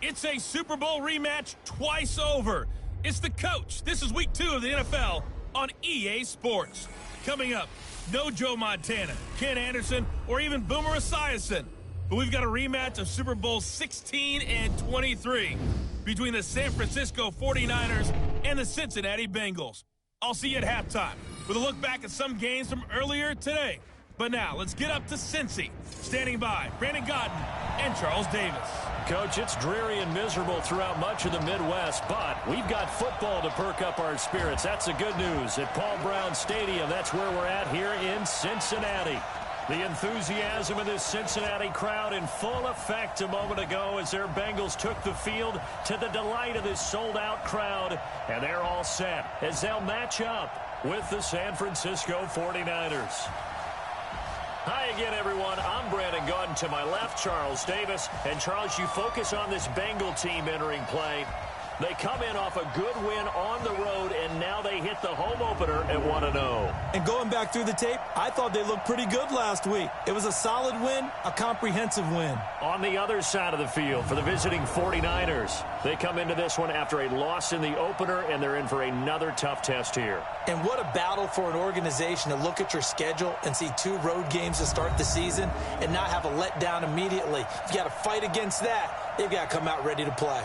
It's a Super Bowl rematch twice over. It's the coach. This is week 2 of the NFL on EA Sports. Coming up, no Joe Montana, Ken Anderson, or even Boomer Esiason. But we've got a rematch of Super Bowl 16 and 23 between the San Francisco 49ers and the Cincinnati Bengals. I'll see you at halftime with a look back at some games from earlier today. But now, let's get up to Cincy. Standing by, Brandon Godden and Charles Davis. Coach, it's dreary and miserable throughout much of the Midwest, but we've got football to perk up our spirits. That's the good news. At Paul Brown Stadium, that's where we're at here in Cincinnati. The enthusiasm of this Cincinnati crowd in full effect a moment ago as their Bengals took the field to the delight of this sold-out crowd. And they're all set as they'll match up with the San Francisco 49ers. Hi again, everyone. I'm Brandon Godden. To my left, Charles Davis. And, Charles, you focus on this Bengal team entering play. They come in off a good win on the road, and now they hit the home opener at 1-0. And going back through the tape, I thought they looked pretty good last week. It was a solid win, a comprehensive win. On the other side of the field for the visiting 49ers, they come into this one after a loss in the opener, and they're in for another tough test here. And what a battle for an organization to look at your schedule and see 2 road games to start the season and not have a letdown immediately. You've got to fight against that. They've got to come out ready to play.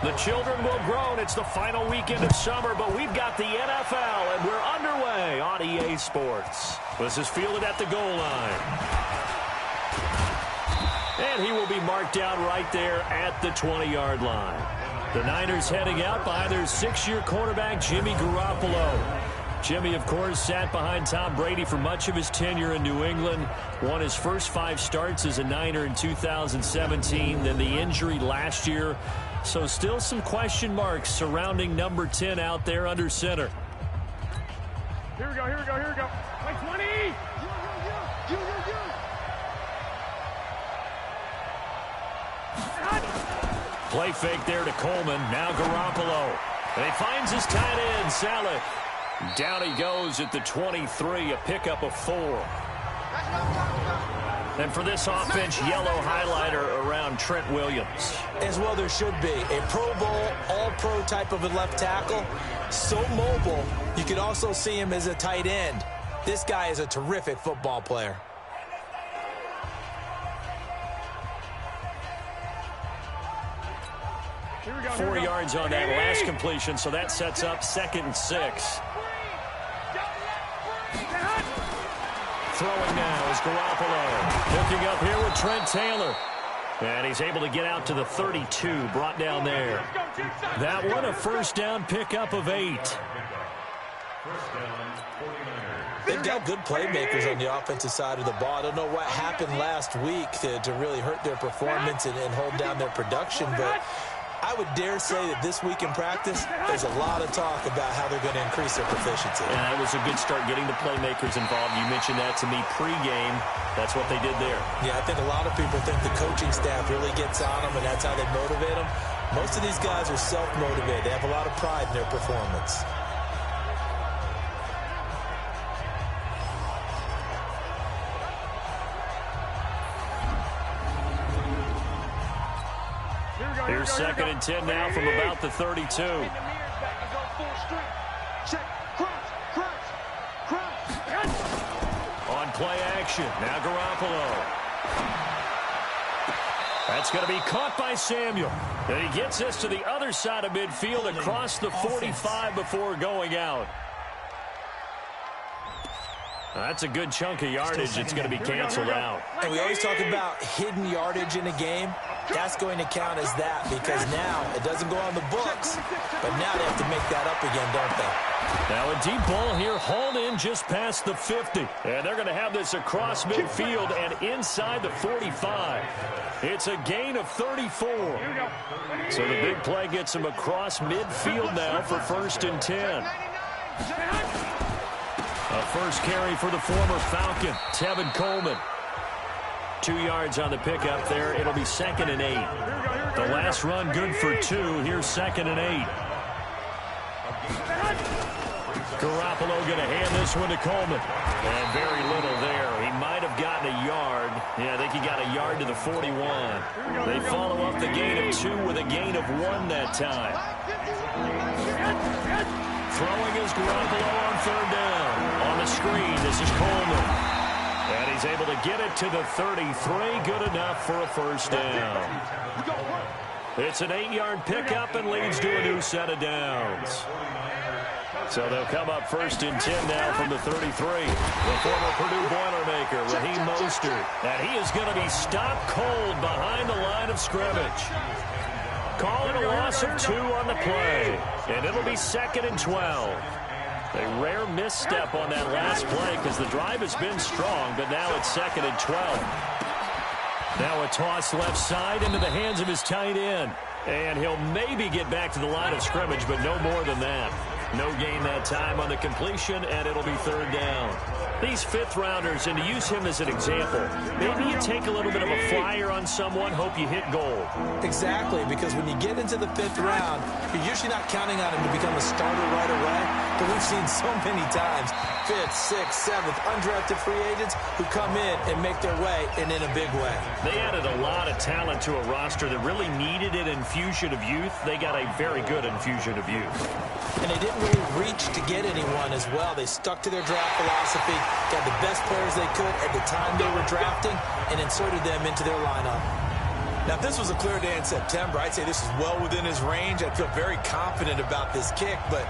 The children will groan. It's the final weekend of summer, but we've got the NFL, and we're underway on EA Sports. This is fielded at the goal line. And he will be marked down right there at the 20-yard line. The Niners heading out behind their 6-year quarterback, Jimmy Garoppolo. Jimmy, of course, sat behind Tom Brady for much of his tenure in New England. Won his first 5 starts as a Niner in 2017, then the injury last year. So still some question marks surrounding number 10 out there under center. Here we go, here we go, here we go. Like 20! Play fake there to Coleman. Now Garoppolo. And he finds his tight end, Saleh. Down he goes at the 23, a pickup of 4. And for this offense, yellow highlighter around Trent Williams. As well there should be. A Pro Bowl, all-pro type of a left tackle. So mobile, you could also see him as a tight end. This guy is a terrific football player. Here we go, 4 yards on that last completion, so that sets up 2nd and 6. Throwing now is Garoppolo. Hooking up here with Trent Taylor. And he's able to get out to the 32, brought down there. That one a first down pickup of 8. They've got good playmakers on the offensive side of the ball. I don't know what happened last week to really hurt their performance and hold down their production, but I would dare say that this week in practice, there's a lot of talk about how they're going to increase their proficiency. And that was a good start getting the playmakers involved. You mentioned that to me pregame. That's what they did there. Yeah, I think a lot of people think the coaching staff really gets on them, and that's how they motivate them. Most of these guys are self-motivated. They have a lot of pride in their performance. Here's 2nd and 10 now from about the 32. On play action, now Garoppolo. That's going to be caught by Samuel. And he gets us to the other side of midfield across the 45 before going out. That's a good chunk of yardage. It's going to be canceled out. And we always talk about hidden yardage in a game. That's going to count as that because now it doesn't go on the books, but now they have to make that up again, don't they? Now a deep ball here, hauled in just past the 50. And they're going to have this across midfield and inside the 45. It's a gain of 34. So the big play gets them across midfield now for 1st and 10. A first carry for the former Falcon, Tevin Coleman. 2 yards on the pickup there. It'll be 2nd and 8. The last run good for 2. Here's 2nd and 8. Garoppolo going to hand this one to Coleman. And very little there. He might have gotten a yard. Yeah, I think he got a yard to the 41. They follow up the gain of 2 with a gain of 1 that time. Throwing is Garoppolo on 3rd down. On the screen, this is Coleman. And he's able to get it to the 33. Good enough for a 1st down. It's an 8-yard pickup and leads to a new set of downs. So they'll come up 1st and 10 now from the 33. The former Purdue Boilermaker, Raheem Mostert. And he is going to be stopped cold behind the line of scrimmage. Calling a loss of 2 on the play. And it'll be 2nd and 12. A rare misstep on that last play because the drive has been strong, but now it's 2nd and 12. Now a toss left side into the hands of his tight end. And he'll maybe get back to the line of scrimmage, but no more than that. No gain that time on the completion, and it'll be 3rd down. These 5th-rounders, and to use him as an example, maybe you take a little bit of a flyer on someone, hope you hit goal. Exactly, because when you get into the 5th round, you're usually not counting on him to become a starter right away, but we've seen so many times 5th, 6th, 7th, undrafted free agents who come in and make their way, and in a big way. They added a lot of talent to a roster that really needed an infusion of youth. They got a very good infusion of youth. And they didn't really reach to get anyone as well. They stuck to their draft philosophy, got the best players they could at the time they were drafting, and inserted them into their lineup. Now, if this was a clear day in September, I'd say this is well within his range. I'd feel very confident about this kick, but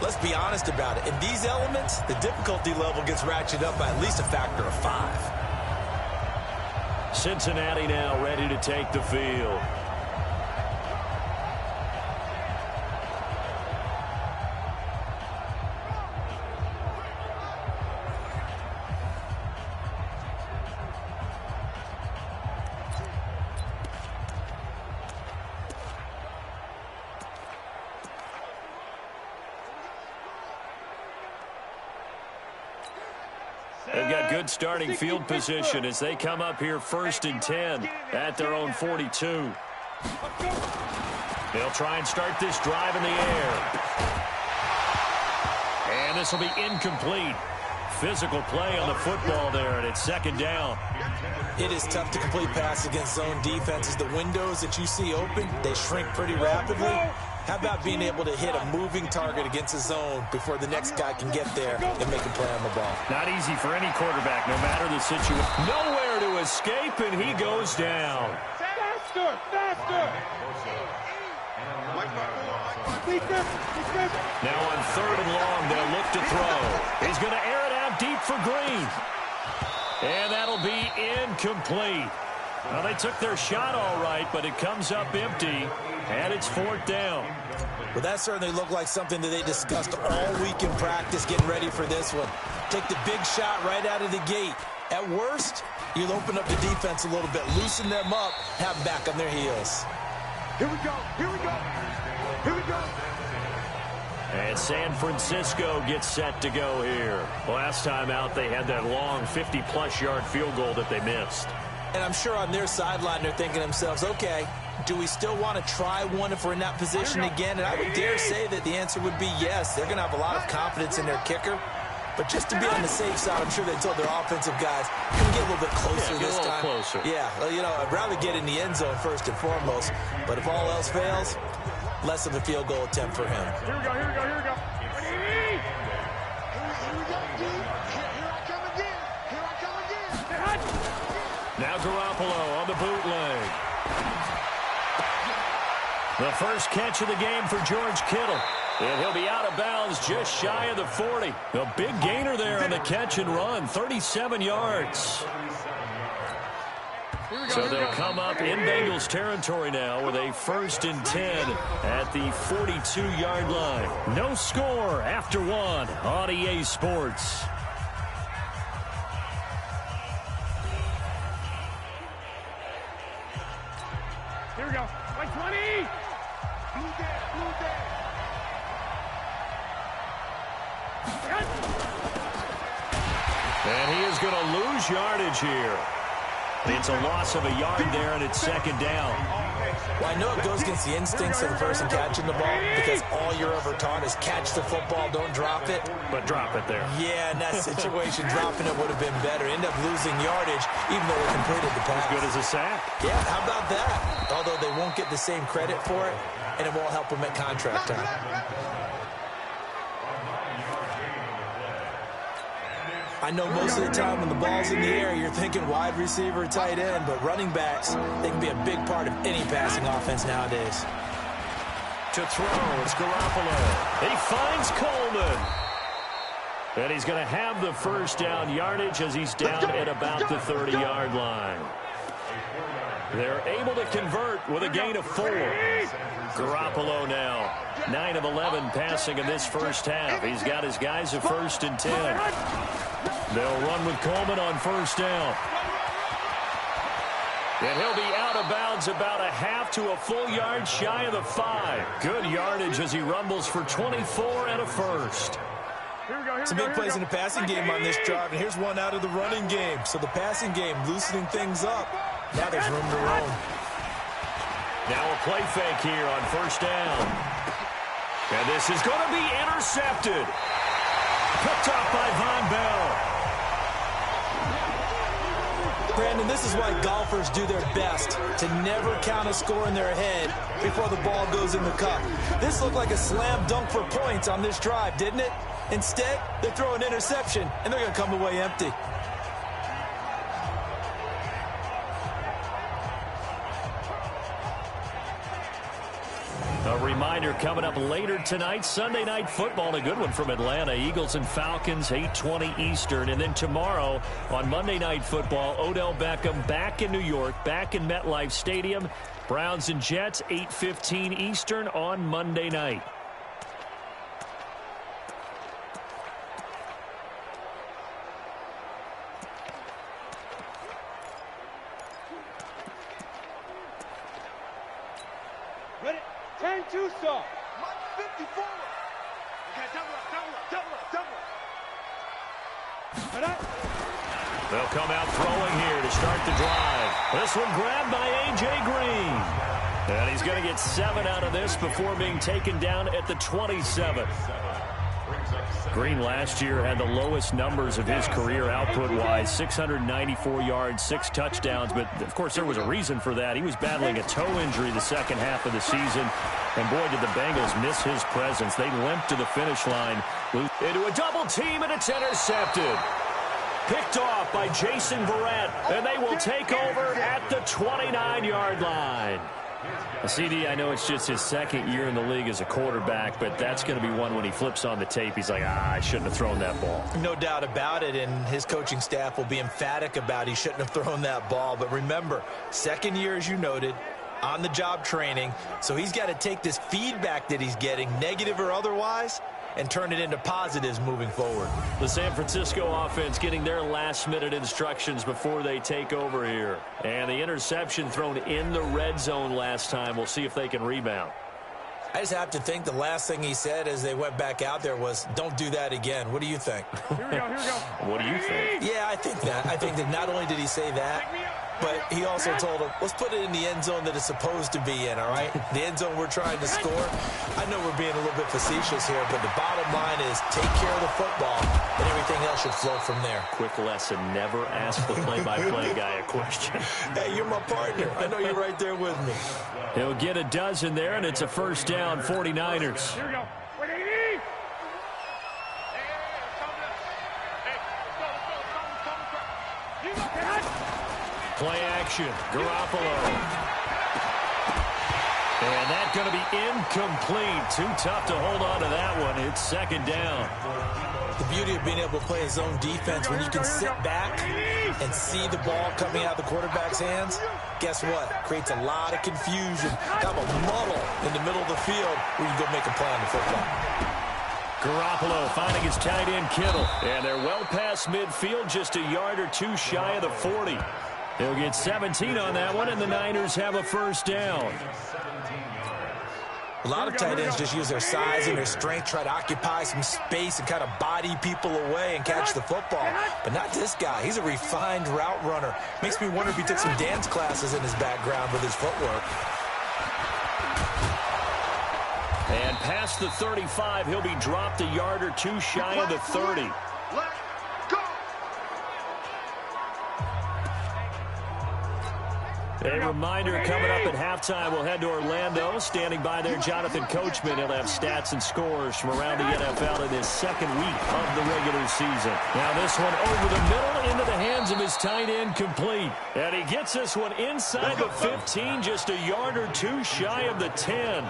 let's be honest about it. In these elements, the difficulty level gets ratcheted up by at least a factor of 5. Cincinnati now ready to take the field. They've got good starting field position as they come up here 1st and 10 at their own 42. They'll try and start this drive in the air. And this will be incomplete. Physical play on the football there, and it's 2nd down. It is tough to complete pass against zone defenses. The windows that you see open, they shrink pretty rapidly. How about being able to hit a moving target against a zone before the next guy can get there and make a play on the ball? Not easy for any quarterback, no matter the situation. Nowhere to escape, and he goes down. Faster! Faster! Now on 3rd and long, they'll look to throw. He's going to air it out deep for Green. And that'll be incomplete. Well, they took their shot all right, but it comes up empty, and it's 4th down. Well, that certainly looked like something that they discussed all week in practice getting ready for this one. Take the big shot right out of the gate. At worst, you'll open up the defense a little bit, loosen them up, have them back on their heels. Here we go. Here we go. Here we go. And San Francisco gets set to go here. Last time out, they had that long 50-plus yard field goal that they missed. And I'm sure on their sideline they're thinking to themselves, okay, do we still want to try one if we're in that position again? And I would dare say that the answer would be yes. They're going to have a lot of confidence in their kicker. But just to be on the safe side, I'm sure they told their offensive guys, can we get a little bit closer this time? Closer. Yeah, well, you know, I'd rather get in the end zone first and foremost. But if all else fails, less of a field goal attempt for him. Here we go, here we go, here we go. Now Garoppolo on the bootleg. The first catch of the game for George Kittle. And he'll be out of bounds just shy of the 40. A big gainer there on the catch and run, 37 yards. So they'll come up in Bengals territory now with a 1st and 10 at the 42-yard line. No score after 1 on EA Sports. Here we go. Like 20. Blue day, blue day. And he is going to lose yardage here. It's a loss of a yard there, and it's 2nd down. Well, I know it goes against the instincts of the person catching the ball because all you're ever taught is catch the football, don't drop it. But drop it there. Yeah, in that situation, dropping it would have been better. End up losing yardage, even though they completed the pass. As good as a sack. Yeah, how about that? Although they won't get the same credit for it, and it won't help them at contract time. I know most of the time when the ball's in the air, you're thinking wide receiver, tight end, but running backs, they can be a big part of any passing offense nowadays. To throw, it's Garoppolo. He finds Coleman. And he's going to have the 1st down yardage as he's down at about the 30-yard line. They're able to convert with a gain of 4. Garoppolo now, 9 of 11 passing in this first half. He's got his guys a 1st and 10. They'll run with Coleman on 1st down. And he'll be out of bounds about a half to a full yard shy of the 5. Good yardage as he rumbles for 24 and a 1st. Some big plays in the passing game on this drive, and here's one out of the running game. So the passing game loosening things up. Now there's room to roam. Now a play fake here on 1st down. And this is going to be intercepted. Picked off by Von Bell. Brandon, this is why golfers do their best to never count a score in their head before the ball goes in the cup. This looked like a slam dunk for points on this drive, didn't it? Instead, they throw an interception, and they're going to come away empty. A reminder coming up later tonight, Sunday Night Football, a good one from Atlanta. Eagles and Falcons, 8:20 Eastern. And then tomorrow on Monday Night Football, Odell Beckham back in New York, back in MetLife Stadium. Browns and Jets, 8:15 Eastern on Monday night. Ready? Turn 2 saw. 54. Okay, double up. They'll come out throwing here to start the drive. This one grabbed by A.J. Green. And he's going to get 7 out of this before being taken down at the 27. Green last year had the lowest numbers of his career output-wise, 694 yards, 6 touchdowns. But, of course, there was a reason for that. He was battling a toe injury the second half of the season. And, boy, did the Bengals miss his presence. They limped to the finish line. Into a double team, and it's intercepted. Picked off by Jason Verrett, and they will take over at the 29-yard line. CD, I know it's just his 2nd year in the league as a quarterback, but that's going to be one when he flips on the tape. He's like, I shouldn't have thrown that ball. No doubt about it, and his coaching staff will be emphatic about he shouldn't have thrown that ball. But remember, 2nd year, as you noted, on-the-job training, so he's got to take this feedback that he's getting, negative or otherwise, and turn it into positives moving forward. The San Francisco offense getting their last-minute instructions before they take over here. And the interception thrown in the red zone last time. We'll see if they can rebound. I just have to think the last thing he said as they went back out there was, don't do that again. What do you think? Here we go. What do you think? Yeah, I think that. I think that not only did he say that, but he also told him, let's put it in the end zone that it's supposed to be in, all right? The end zone we're trying to score. I know we're being a little bit facetious here, but the bottom line is take care of the football, and everything else should flow from there. Quick lesson, never ask the play-by-play guy a question. Hey, you're my partner. I know you're right there with me. He'll get a dozen there, and it's a 1st down, 49ers. Here we go. Wait, 80. Play action. Garoppolo. And that's going to be incomplete. Too tough to hold on to that one. It's second down. The beauty of being able to play a zone defense, when you can sit back and see the ball coming out of the quarterback's hands, guess what? Creates a lot of confusion, kind of a muddle in the middle of the field where you can go make a play on the football. Garoppolo finding his tight end Kittle. And they're well past midfield, just a yard or two shy of the 40. They'll get 17 on that one, and the Niners have a first down. A lot of tight ends just use their size and their strength, try to occupy some space and kind of body people away and catch the football. But not this guy. He's a refined route runner. Makes me wonder if he took some dance classes in his background with his footwork. And past the 35, he'll be dropped a yard or two shy of the 30. A reminder coming up at halftime, we'll head to Orlando. Standing by there, Jonathan Coachman. He'll have stats and scores from around the NFL in his second week of the regular season. Now this one over the middle into the hands of his tight end, complete. And he gets this one inside the 15, just a yard or two shy of the 10.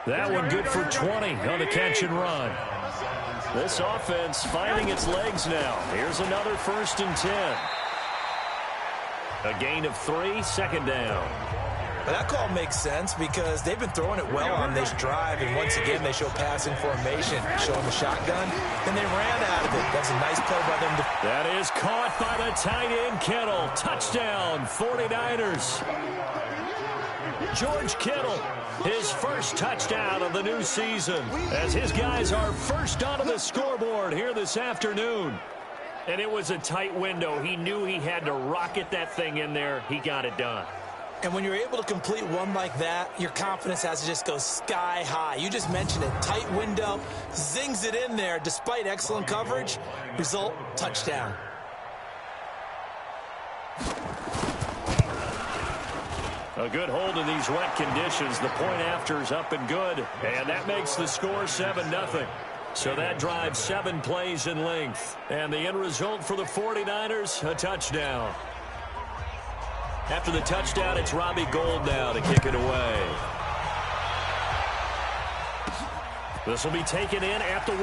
That one good for 20 on the catch and run. This offense finding its legs now. Here's another 1st and 10. A gain of 3, second down. But that call makes sense because they've been throwing it well on this drive, and once again they show passing formation, showing the shotgun, and they ran out of it. That's a nice play by them. That is caught by the tight end Kittle. Touchdown, 49ers. George Kittle, his first touchdown of the new season, as his guys are first onto the scoreboard here this afternoon. And it was a tight window. He knew he had to rocket that thing in there. He got it done. And when you're able to complete one like that, your confidence has to just go sky high. You just mentioned it. Tight window, zings it in there despite excellent coverage. Result, touchdown. A good hold in these wet conditions. The point after is up and good. And that makes the score 7-0. So that drives 7 plays in length. And the end result for the 49ers, a touchdown. After the touchdown, it's Robbie Gould now to kick it away. This will be taken in at the 1.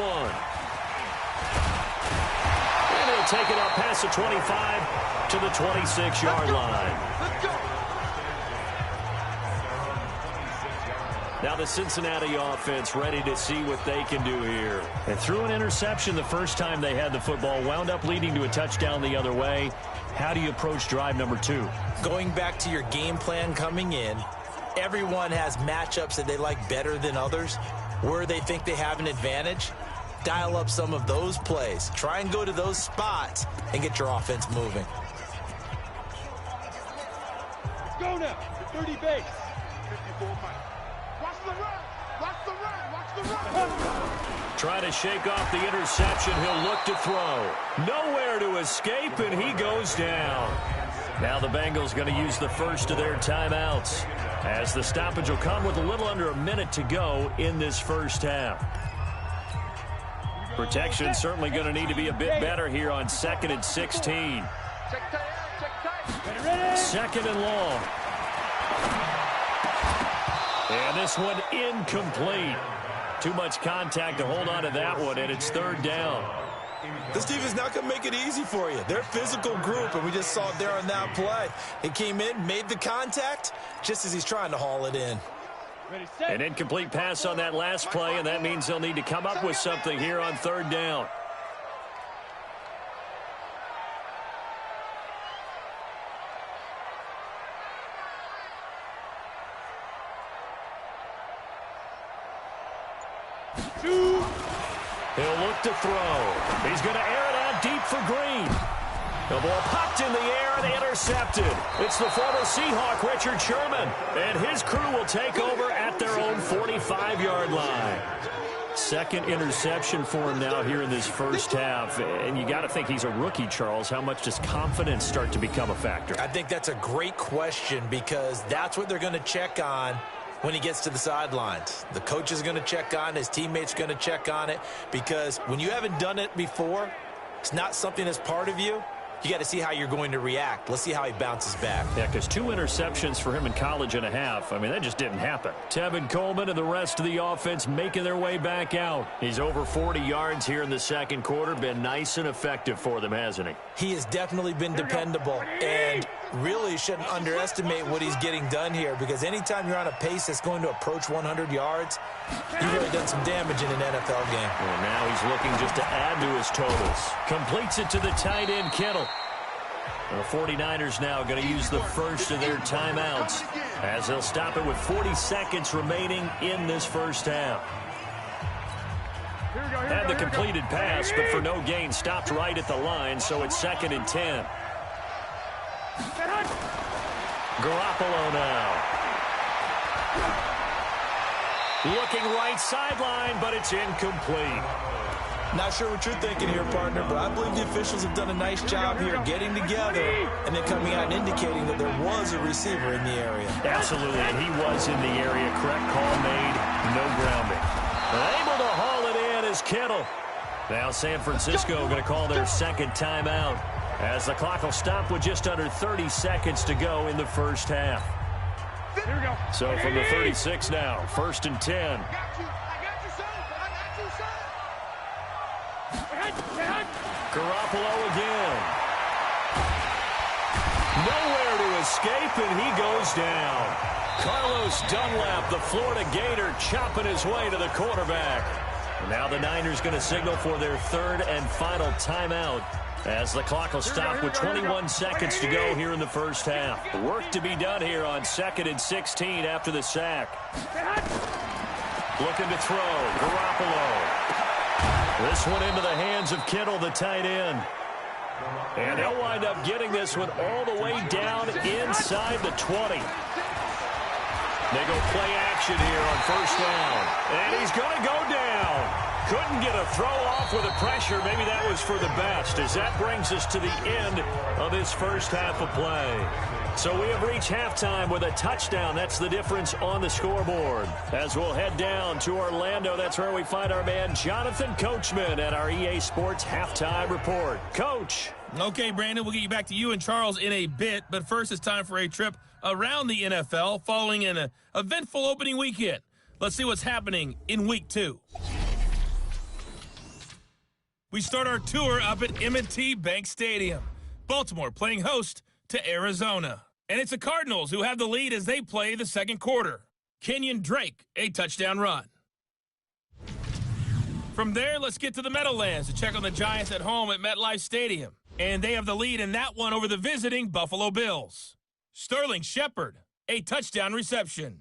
And he'll take it up past the 25 to the 26-yard line. Now the Cincinnati offense ready to see what they can do here. And threw an interception the first time they had the football, wound up leading to a touchdown the other way. How do you approach drive number 2? Going back to your game plan coming in, everyone has matchups that they like better than others. Where they think they have an advantage, dial up some of those plays. Try and go to those spots and get your offense moving. Let's go now. 30 base. 54 miles. Watch the run! Watch the run! Watch the run! Try to shake off the interception. He'll look to throw. Nowhere to escape, and he goes down. Now the Bengals going to use the first of their timeouts, as the stoppage will come with a little under a minute to go in this first half. Protection certainly going to need to be a bit better here on 2nd and 16. Second and long. And this one incomplete. Too much contact to hold on to that one, and it's 3rd down. This team is not going to make it easy for you. They're a physical group, and we just saw it there on that play. He came in, made the contact, just as he's trying to haul it in. An incomplete pass on that last play, and that means they'll need to come up with something here on 3rd down. He'll look to throw. He's going to air it out deep for Green. The ball popped in the air and intercepted. It's the former Seahawk, Richard Sherman, and his crew will take over at their own 45-yard line. Second interception for him now here in this first half. And you got to think he's a rookie, Charles. How much does confidence start to become a factor? I think that's a great question because that's what they're going to check on when he gets to the sidelines. The coach is going to check on it. His teammates are going to check on it because when you haven't done it before, it's not something that's part of you. you got to see how you're going to react. Let's see how he bounces back. Yeah, because 2 interceptions for him in college and a half. I mean, that just didn't happen. Tevin Coleman and the rest of the offense making their way back out. He's over 40 yards here in the second quarter. Been nice and effective for them, hasn't he? He has definitely been dependable, and really shouldn't underestimate what he's getting done here, because anytime you're on a pace that's going to approach 100 yards, you've really done some damage in an NFL game. And now he's looking just to add to his totals. Completes it to the tight end, Kittle. The 49ers now going to use the first of their timeouts as they'll stop it with 40 seconds remaining in this first half. Had the completed pass, but for no gain, stopped right at the line, so it's 2nd and 10. Garoppolo now. Looking right sideline, but it's incomplete. Not sure what you're thinking here, partner, but I believe the officials have done a nice job here getting together and then coming out and indicating that there was a receiver in the area. Absolutely, and he was in the area. Correct call made, no grounding. Able to haul it in is Kittle. Now San Francisco going to call their second timeout as the clock will stop with just under 30 seconds to go in the first half. Here we go. So from the 36 now, 1st and 10. I got you, son. Garoppolo again. Nowhere to escape, and he goes down. Carlos Dunlap, the Florida Gator, chopping his way to the quarterback. Now the Niners going to signal for their 3rd and final timeout as the clock will stop with 21 seconds to go here in the first half. Work to be done here on 2nd and 16 after the sack. Looking to throw. Garoppolo. This one into the hands of Kittle, the tight end. And they'll wind up getting this one all the way down inside the 20. They go play action here on 1st down. And he's going to go down. Couldn't get a throw off with the pressure. Maybe that was for the best, as that brings us to the end of this first half of play. So we have reached halftime with a touchdown. That's the difference on the scoreboard. As we'll head down to Orlando, that's where we find our man Jonathan Coachman at our EA Sports Halftime Report. Coach. Okay, Brandon, we'll get you back to you and Charles in a bit, but first it's time for a trip around the NFL following an eventful opening weekend. Let's see what's happening in Week 2. We start our tour up at M&T Bank Stadium. Baltimore playing host to Arizona. And it's the Cardinals who have the lead as they play the second quarter. Kenyon Drake, a touchdown run. From there, let's get to the Meadowlands to check on the Giants at home at MetLife Stadium. And they have the lead in that one over the visiting Buffalo Bills. Sterling Shepard, a touchdown reception.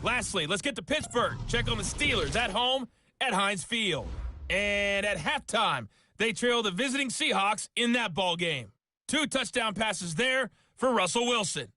Lastly, let's get to Pittsburgh. Check on the Steelers at home at Heinz Field. And at halftime, they trail the visiting Seahawks in that ball game. 2 touchdown passes there for Russell Wilson.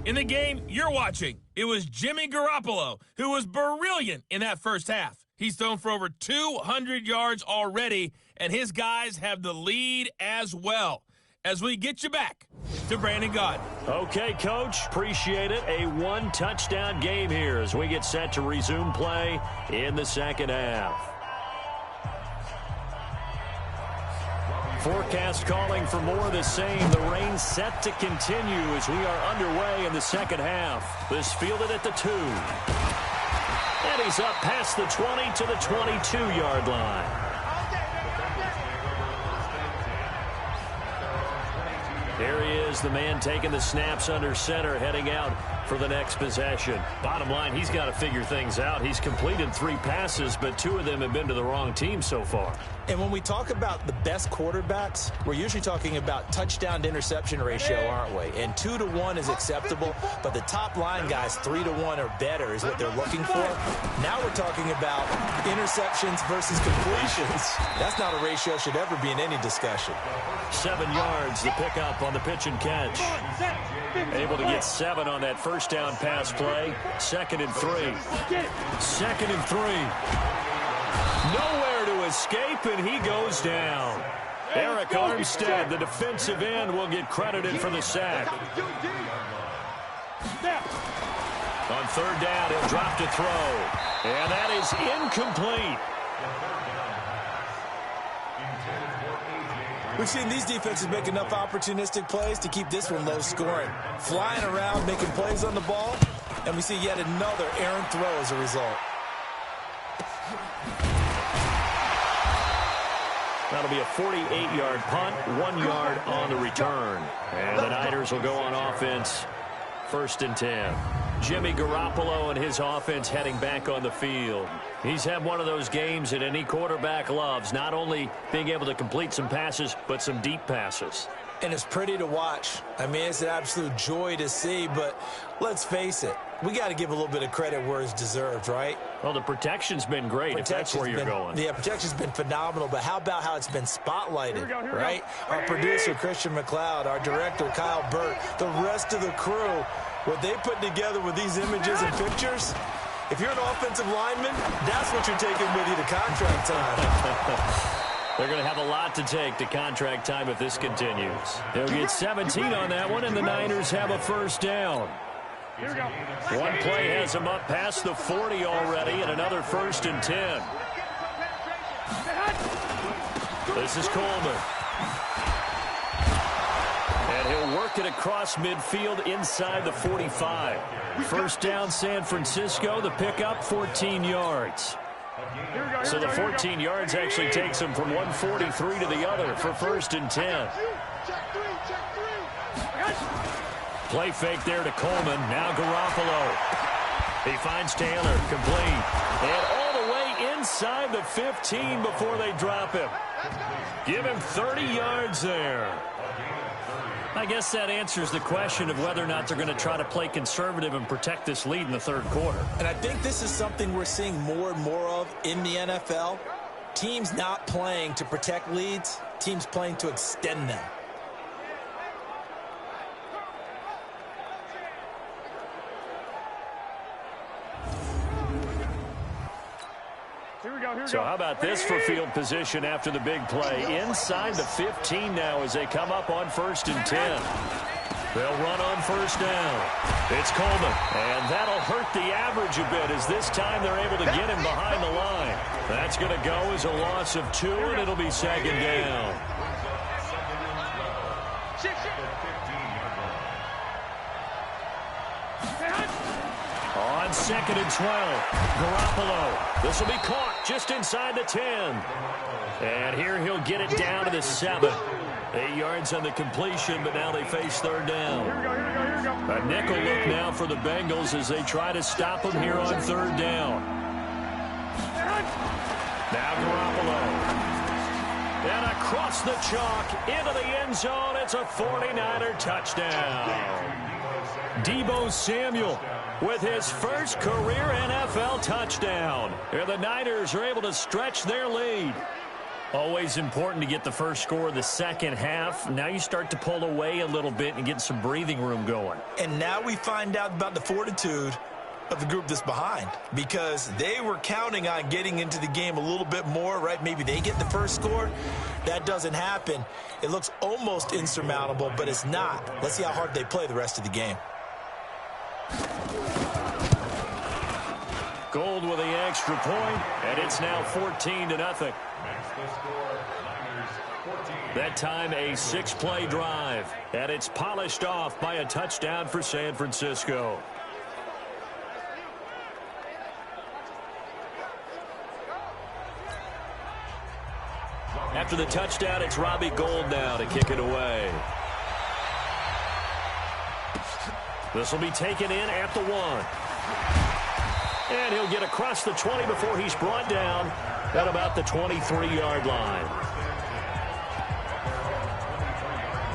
In the game you're watching, it was Jimmy Garoppolo who was brilliant in that first half. He's thrown for over 200 yards already, and his guys have the lead as well. As we get you back to Brandon Gaudin. Okay, Coach. Appreciate it. A 1-touchdown game here as we get set to resume play in the second half. Forecast calling for more of the same. The rain set to continue as we are underway in the second half. This fielded at the 2. And he's up past the 20 to the 22-yard line. There he is, the man taking the snaps under center, heading out for the next possession. Bottom line, he's got to figure things out. He's completed 3 passes, but 2 of them have been to the wrong team so far. And when we talk about the best quarterbacks, we're usually talking about touchdown to interception ratio, aren't we? And 2 to 1 is acceptable, but the top line guys, 3 to 1 or better is what they're looking for. Now we're talking about interceptions versus completions. That's not a ratio should ever be in any discussion. 7 yards, the pickup on the pitch and catch. Able to get 7 on that first down pass play. 2nd and 3. 2nd and 3. Nowhere to escape, and he goes down. Eric Armstead, the defensive end, will get credited for the sack. On 3rd down, he'll drop to throw. And that is incomplete. We've seen these defenses make enough opportunistic plays to keep this one low scoring. Flying around, making plays on the ball, and we see yet another errant throw as a result. That'll be a 48-yard punt, 1 yard on the return. And the Niners will go on offense, 1st and 10. Jimmy Garoppolo and his offense heading back on the field. He's had one of those games that any quarterback loves, not only being able to complete some passes, but some deep passes. And it's pretty to watch. I mean, it's an absolute joy to see, but let's face it, we got to give a little bit of credit where it's deserved, right? Well, the protection's been great, if that's where you're going. Yeah, protection's been phenomenal, but how about how it's been spotlighted, right? Our producer, Christian McLeod, our director, Kyle Burt, the rest of the crew, what they put together with these images and pictures, if you're an offensive lineman, that's what you're taking with you to contract time. They're going to have a lot to take to contract time if this continues. They'll get 17 on that one, and the Niners have a 1st down. One play has them up past the 40 already, and another 1st and 10. This is Coleman. And he'll work it across midfield inside the 45. 1st down, San Francisco. The pickup, 14 yards. So the 14 yards actually takes him from 143 to the other for 1st and 10. Play fake there to Coleman. Now Garoppolo. He finds Taylor, complete. And all the way inside the 15 before they drop him. Give him 30 yards there. I guess that answers the question of whether or not they're going to try to play conservative and protect this lead in the 3rd quarter. And I think this is something we're seeing more and more of in the NFL. Teams not playing to protect leads, teams playing to extend them. So how about this for field position after the big play? Inside the 15 now as they come up on 1st and 10. They'll run on 1st down. It's Coleman, and that'll hurt the average a bit as this time they're able to get him behind the line. That's going to go as a loss of 2, and it'll be 2nd down. On 2nd and 12, Garoppolo. This will be caught just inside the 10. And here he'll get it down to the 7. 8 yards on the completion, but now they face 3rd down. A nickel look now for the Bengals as they try to stop him here on 3rd down. Now Garoppolo. And across the chalk into the end zone. It's a 49er touchdown. Deebo Samuel with his first career NFL touchdown. Here the Niners are able to stretch their lead. Always important to get the first score of the second half. Now you start to pull away a little bit and get some breathing room going. And now we find out about the fortitude of the group that's behind, because they were counting on getting into the game a little bit more, right? Maybe they get the first score. That doesn't happen. It looks almost insurmountable, but it's not. Let's see how hard they play the rest of the game. Gold with the extra point, and it's now 14-0. That time a 6-play drive, and it's polished off by a touchdown for San Francisco. After the touchdown, it's Robbie Gould now to kick it away. This will be taken in at the 1. And he'll get across the 20 before he's brought down at about the 23-yard line.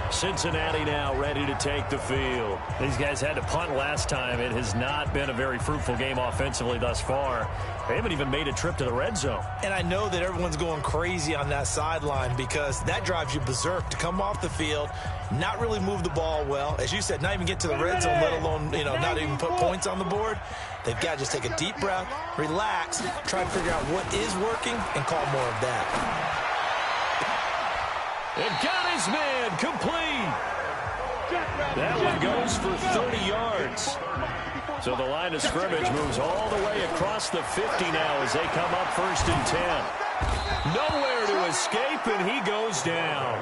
Cincinnati now ready to take the field. These guys had to punt last time. It has not been a very fruitful game offensively thus far. They haven't even made a trip to the red zone. And I know that everyone's going crazy on that sideline because that drives you berserk to come off the field, not really move the ball well. As you said, not even get to the red zone, let alone, not even put points on the board. They've got to just take a deep breath, relax, try to figure out what is working, and call more of that. And got his man complete. That one goes for 30 yards. So the line of scrimmage moves all the way across the 50 now as they come up 1st and 10. Nowhere to escape, and he goes down.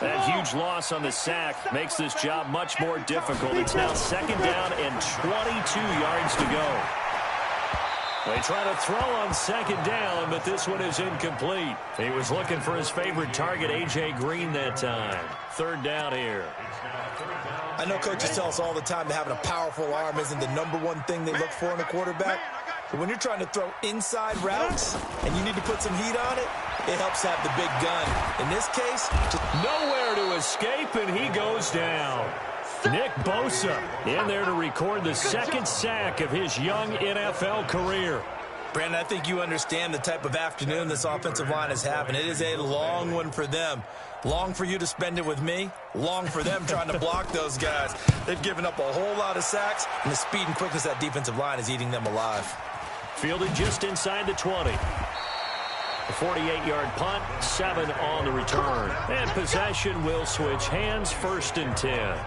That huge loss on the sack makes this job much more difficult. It's now 2nd down and 22 yards to go. They try to throw on 2nd down, but this one is incomplete. He was looking for his favorite target, A.J. Green, that time. 3rd down here. I know coaches tell us all the time that having a powerful arm isn't the #1 thing they look for in a quarterback. But when you're trying to throw inside routes and you need to put some heat on it, it helps have the big gun. In this case, just nowhere to escape, and he goes down. Nick Bosa in there to record the 2nd sack of his young NFL career. Brandon, I think you understand the type of afternoon this offensive line is having. It is a long one for them. Long for you to spend it with me. Long for them trying to block those guys. They've given up a whole lot of sacks, and the speed and quickness of that defensive line is eating them alive. Fielded just inside the 20. A 48-yard punt, 7 on the return. And possession will switch hands, 1st and 10.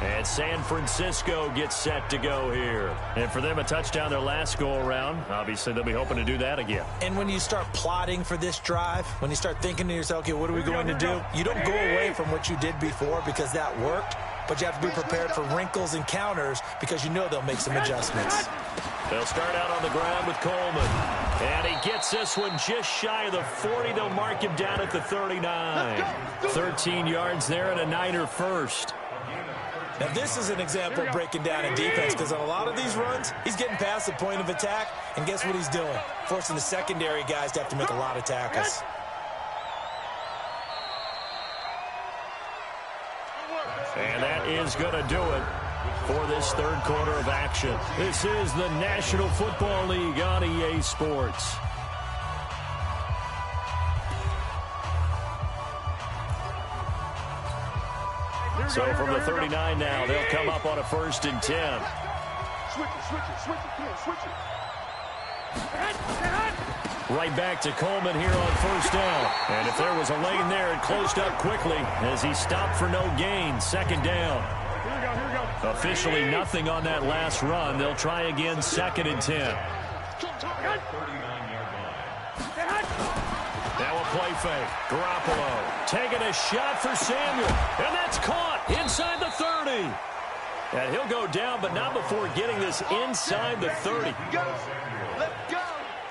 And San Francisco gets set to go here. And for them, a touchdown their last go-around. Obviously, they'll be hoping to do that again. And when you start plotting for this drive, when you start thinking to yourself, okay, what are we going to do? You don't go away from what you did before because that worked, but you have to be prepared for wrinkles and counters because you know they'll make some adjustments. They'll start out on the ground with Coleman. And he gets this one just shy of the 40. They'll mark him down at the 39. 13 yards there and a Niner first. Now, this is an example of breaking down in defense because on a lot of these runs, he's getting past the point of attack, and guess what he's doing? Forcing the secondary guys to have to make a lot of tackles. And that is going to do it for this 3rd quarter of action. This is the National Football League on EA Sports. So from the 39 now, they'll come up on a 1st and 10. Switch it. Right back to Coleman here on 1st down. And if there was a lane there, it closed up quickly as he stopped for no gain. 2nd down. Here we go. Officially nothing on that last run. They'll try again, 2nd and 10. Now a play fake. Garoppolo taking a shot for Samuel. And that's caught inside the 30. And he'll go down, but not before getting this inside the 30.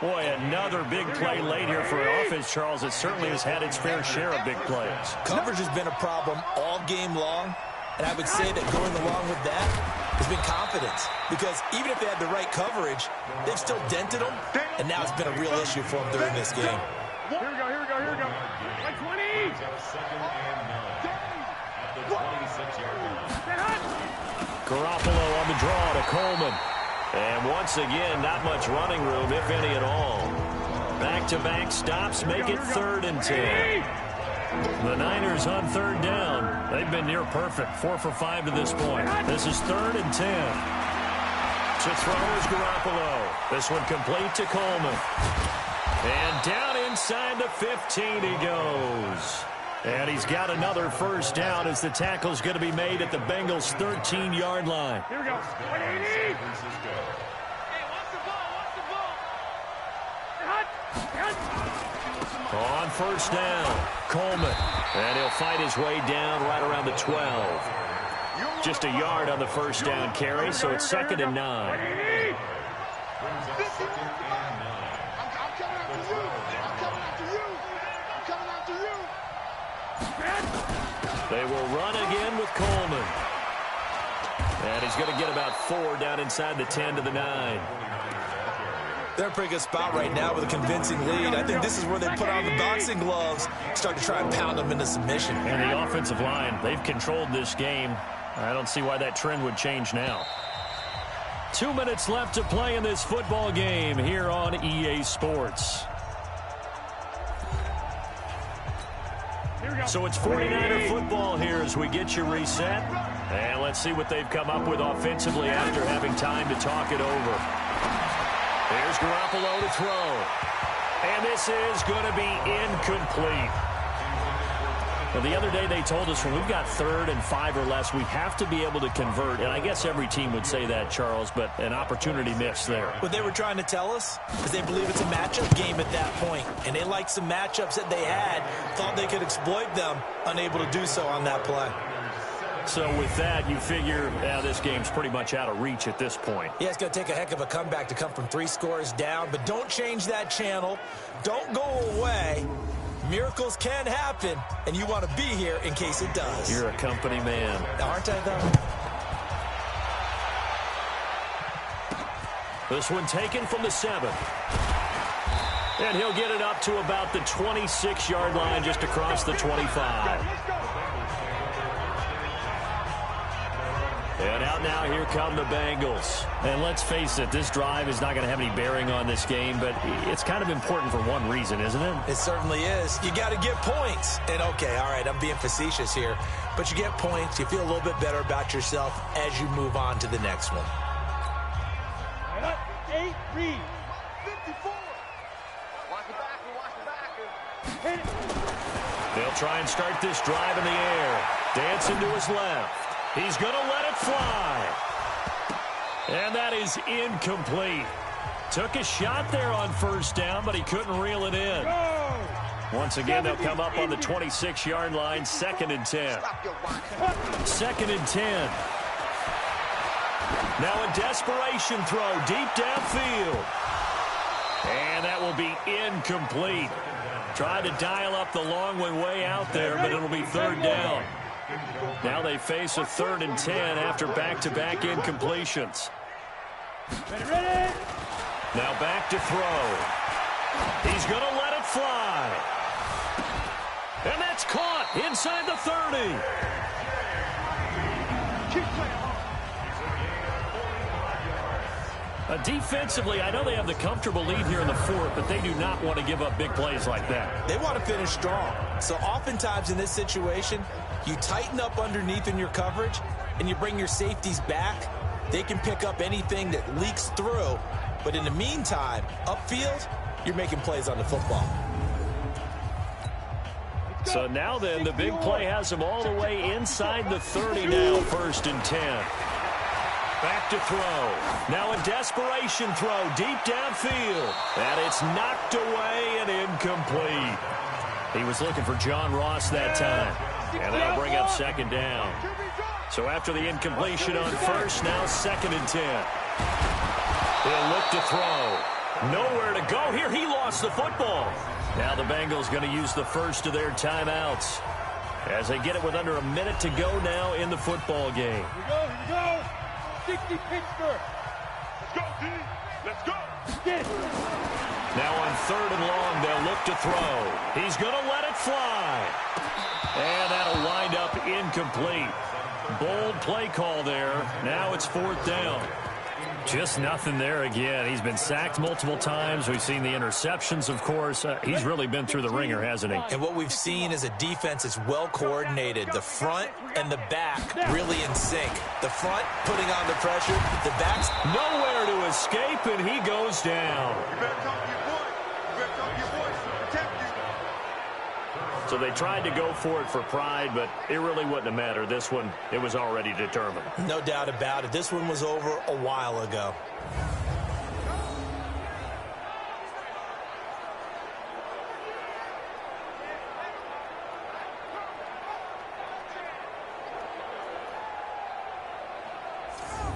Boy, another big play late here for an offense, Charles. It certainly has had its fair share of big plays. Coverage has been a problem all game long, and I would say that going along with that has been confidence. Because even if they had the right coverage, they've still dented them, and now it's been a real issue for them during this game. Here we go. Like 20. Garoppolo on the draw to Coleman. And once again, not much running room, if any at all. Back-to-back stops make it 3rd and 10. The Niners on 3rd down. They've been near perfect, 4 for 5 to this point. This is 3rd and 10. To throw is Garoppolo. This one complete to Coleman. And down inside the 15 he goes. And he's got another 1st down as the tackle's going to be made at the Bengals' 13-yard line. Here we go. 180. On 1st down, Coleman. And he'll fight his way down right around the 12. Just a yard on the 1st down carry, so it's 2nd and 9. They will run again with Coleman. And he's going to get about 4 down inside the 10 to the 9. They're in a pretty good spot right now with a convincing lead. I think this is where they put on the boxing gloves, start to try and pound them into submission. And the offensive line, they've controlled this game. I don't see why that trend would change now. 2 minutes left to play in this football game here on EA Sports. So it's 49er football here as we get you reset. And let's see what they've come up with offensively after having time to talk it over. Here's Garoppolo to throw. And this is going to be incomplete. Well, the other day they told us when we've got 3rd and 5 or less, we have to be able to convert. And I guess every team would say that, Charles, but an opportunity missed there. What they were trying to tell us is they believe it's a matchup game at that point. And they liked some matchups that they had, thought they could exploit them, unable to do so on that play. So with that, you figure this game's pretty much out of reach at this point. Yeah, it's going to take a heck of a comeback to come from 3 scores down, but don't change that channel. Don't go away. Miracles can happen, and you want to be here in case it does. You're a company man. Aren't I, though? This one taken from the 7. And he'll get it up to about the 26-yard line, just across the 25. And out now, here come the Bengals. And let's face it, this drive is not going to have any bearing on this game, but it's kind of important for one reason, isn't it? It certainly is. You got to get points. And, okay, all right, I'm being facetious here, but you get points. You feel a little bit better about yourself as you move on to the next one. 8, read. 54. Watch the backer, hit it. They'll try and start this drive in the air. Dancing to his left. He's going to let it fly. And that is incomplete. Took a shot there on 1st down, but he couldn't reel it in. Once again, they'll come up on the 26-yard line, 2nd and 10. 2nd and 10. Now a desperation throw deep downfield. And that will be incomplete. Tried to dial up the long one way out there, but it'll be 3rd down. Now they face a 3rd and 10 after back-to-back incompletions. Ready. Now back to throw. He's going to let it fly. And that's caught inside the 30. Keep playing hard. Defensively, I know they have the comfortable lead here in the 4th, but they do not want to give up big plays like that. They want to finish strong. So oftentimes in this situation, you tighten up underneath in your coverage, and you bring your safeties back. They can pick up anything that leaks through. But in the meantime, upfield, you're making plays on the football. So now then, the big play has them all the way inside the 30 now, 1st and 10. Back to throw. Now a desperation throw deep downfield. And it's knocked away and incomplete. He was looking for John Ross that time. And that'll bring up 2nd down. So after the incompletion on 1st, now 2nd and 10. He'll look to throw. Nowhere to go here. He lost the football. Now the Bengals going to use the first of their timeouts as they get it with under a minute to go now in the football game. Here we go. 60 Pittsburgh. Let's go, D. Let's go. Get it. Now on 3rd and long, they'll look to throw. He's going to let it fly. And that'll wind up incomplete. Bold play call there. Now it's 4th down. Just nothing there again. He's been sacked multiple times. We've seen the interceptions, of course. He's really been through the ringer, hasn't he? And what we've seen is a defense that's well coordinated. The front and the back really in sync. The front putting on the pressure. The back's nowhere to escape, and he goes down. You better talk to your boy. You better talk to your boys to protect you. So they tried to go for it for pride, but it really wouldn't have mattered. This one, it was already determined. no doubt about it. This one was over a while ago.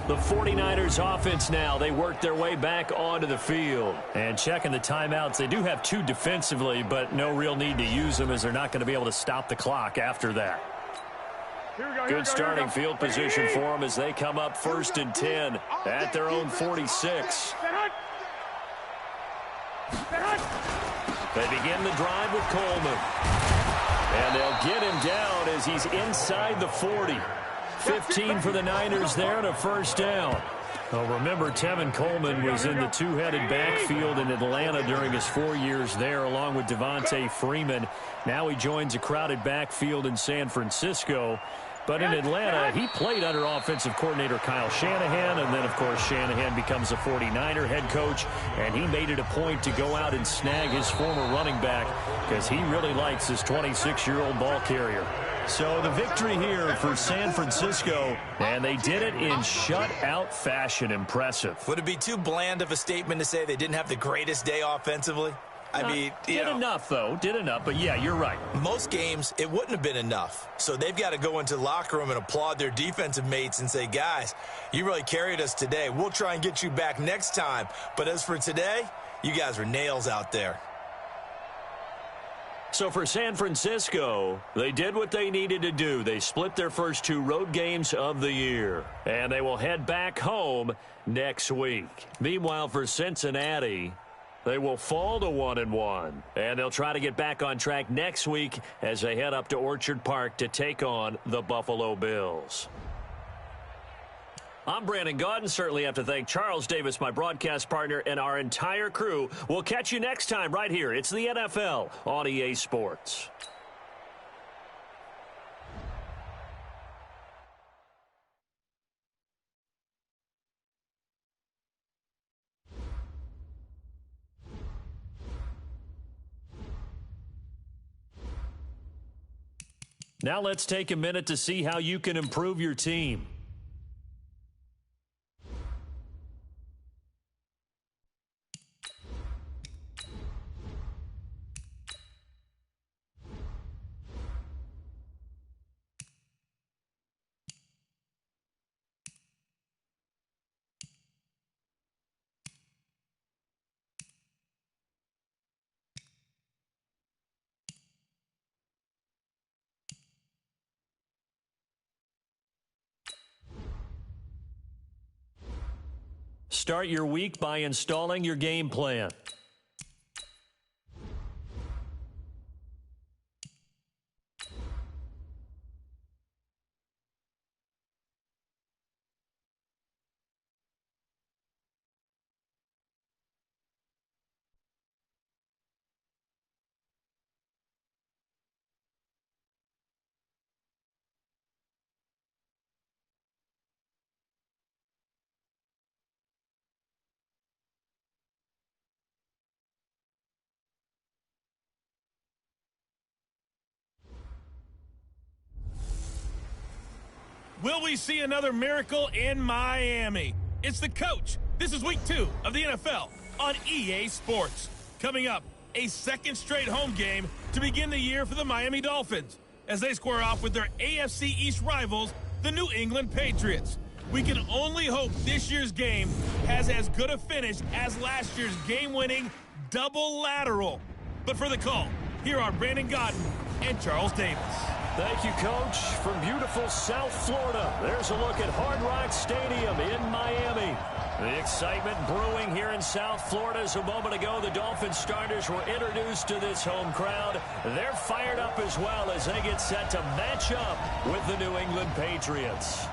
The 49ers offense now, they work their way back onto the field. And checking the timeouts, they do have 2 defensively, but no real need to use them as they're not going to be able to stop the clock after that. Good starting field position for them as they come up 1st and 10 at their own 46. They begin the drive with Coleman. And they'll get him down as he's inside the 40. 15 for the Niners there and a 1st down. Well, remember, Tevin Coleman was in the 2-headed backfield in Atlanta during his 4 years there, along with Devontae Freeman. Now he joins a crowded backfield in San Francisco. But in Atlanta, he played under offensive coordinator Kyle Shanahan, and then, of course, Shanahan becomes a 49er head coach, and he made it a point to go out and snag his former running back because he really likes his 26-year-old ball carrier. So the victory here for San Francisco, and they did it in shutout fashion. Impressive. Would it be too bland of a statement to say they didn't have the greatest day offensively? I mean, did enough, though. Did enough. But, yeah, you're right. Most games, it wouldn't have been enough. So they've got to go into the locker room and applaud their defensive mates and say, guys, you really carried us today. We'll try and get you back next time. But as for today, you guys are nails out there. So for San Francisco, they did what they needed to do. They split their first 2 road games of the year, and they will head back home next week. Meanwhile, for Cincinnati, they will fall to 1-1, and they'll try to get back on track next week as they head up to Orchard Park to take on the Buffalo Bills. I'm Brandon Gaudin. Certainly have to thank Charles Davis, my broadcast partner, and our entire crew. We'll catch you next time right here. It's the NFL on EA Sports. Now let's take a minute to see how you can improve your team. Start your week by installing your game plan. Will we see another miracle in Miami? It's the coach. This is week 2 of the NFL on EA Sports. Coming up, a second straight home game to begin the year for the Miami Dolphins as they square off with their AFC East rivals, the New England Patriots. We can only hope this year's game has as good a finish as last year's game-winning double lateral. But for the call, here are Brandon Gaudin and Charles Davis. Thank you, Coach. From beautiful South Florida, there's a look at Hard Rock Stadium in Miami. The excitement brewing here in South Florida as a moment ago. The Dolphins starters were introduced to this home crowd. They're fired up as well as they get set to match up with the New England Patriots.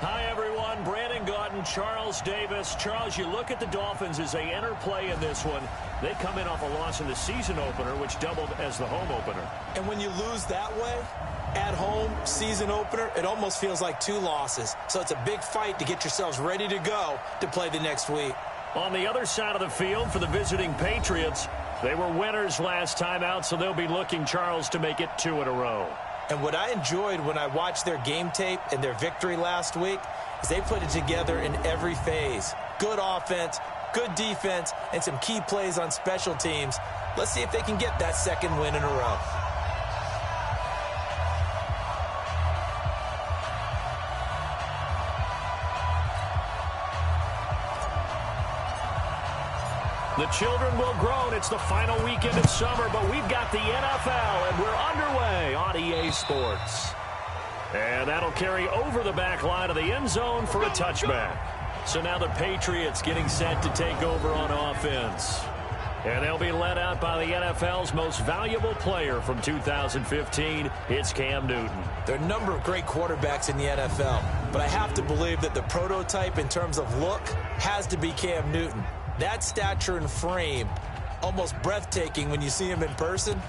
Hi, everyone. Brandon Gaudin, Charles Davis. Charles, you look at the Dolphins as they enter play in this one. They come in off a loss in the season opener, which doubled as the home opener. And when you lose that way, at home, season opener, it almost feels like 2 losses. So it's a big fight to get yourselves ready to go to play the next week. On the other side of the field for the visiting Patriots, they were winners last time out, so they'll be looking, Charles, to make it 2 in a row. And what I enjoyed when I watched their game tape and their victory last week is they put it together in every phase. Good offense, good defense, and some key plays on special teams. Let's see if they can get that second win in a row. The children will groan. It's the final weekend of summer, but we've got the NFL, and we're underway on EA Sports. And that'll carry over the back line of the end zone for a touchback. So now the Patriots getting set to take over on offense. And they'll be led out by the NFL's most valuable player from 2015. It's Cam Newton. There are a number of great quarterbacks in the NFL, but I have to believe that the prototype in terms of look has to be Cam Newton. That stature and frame, almost breathtaking when you see him in person.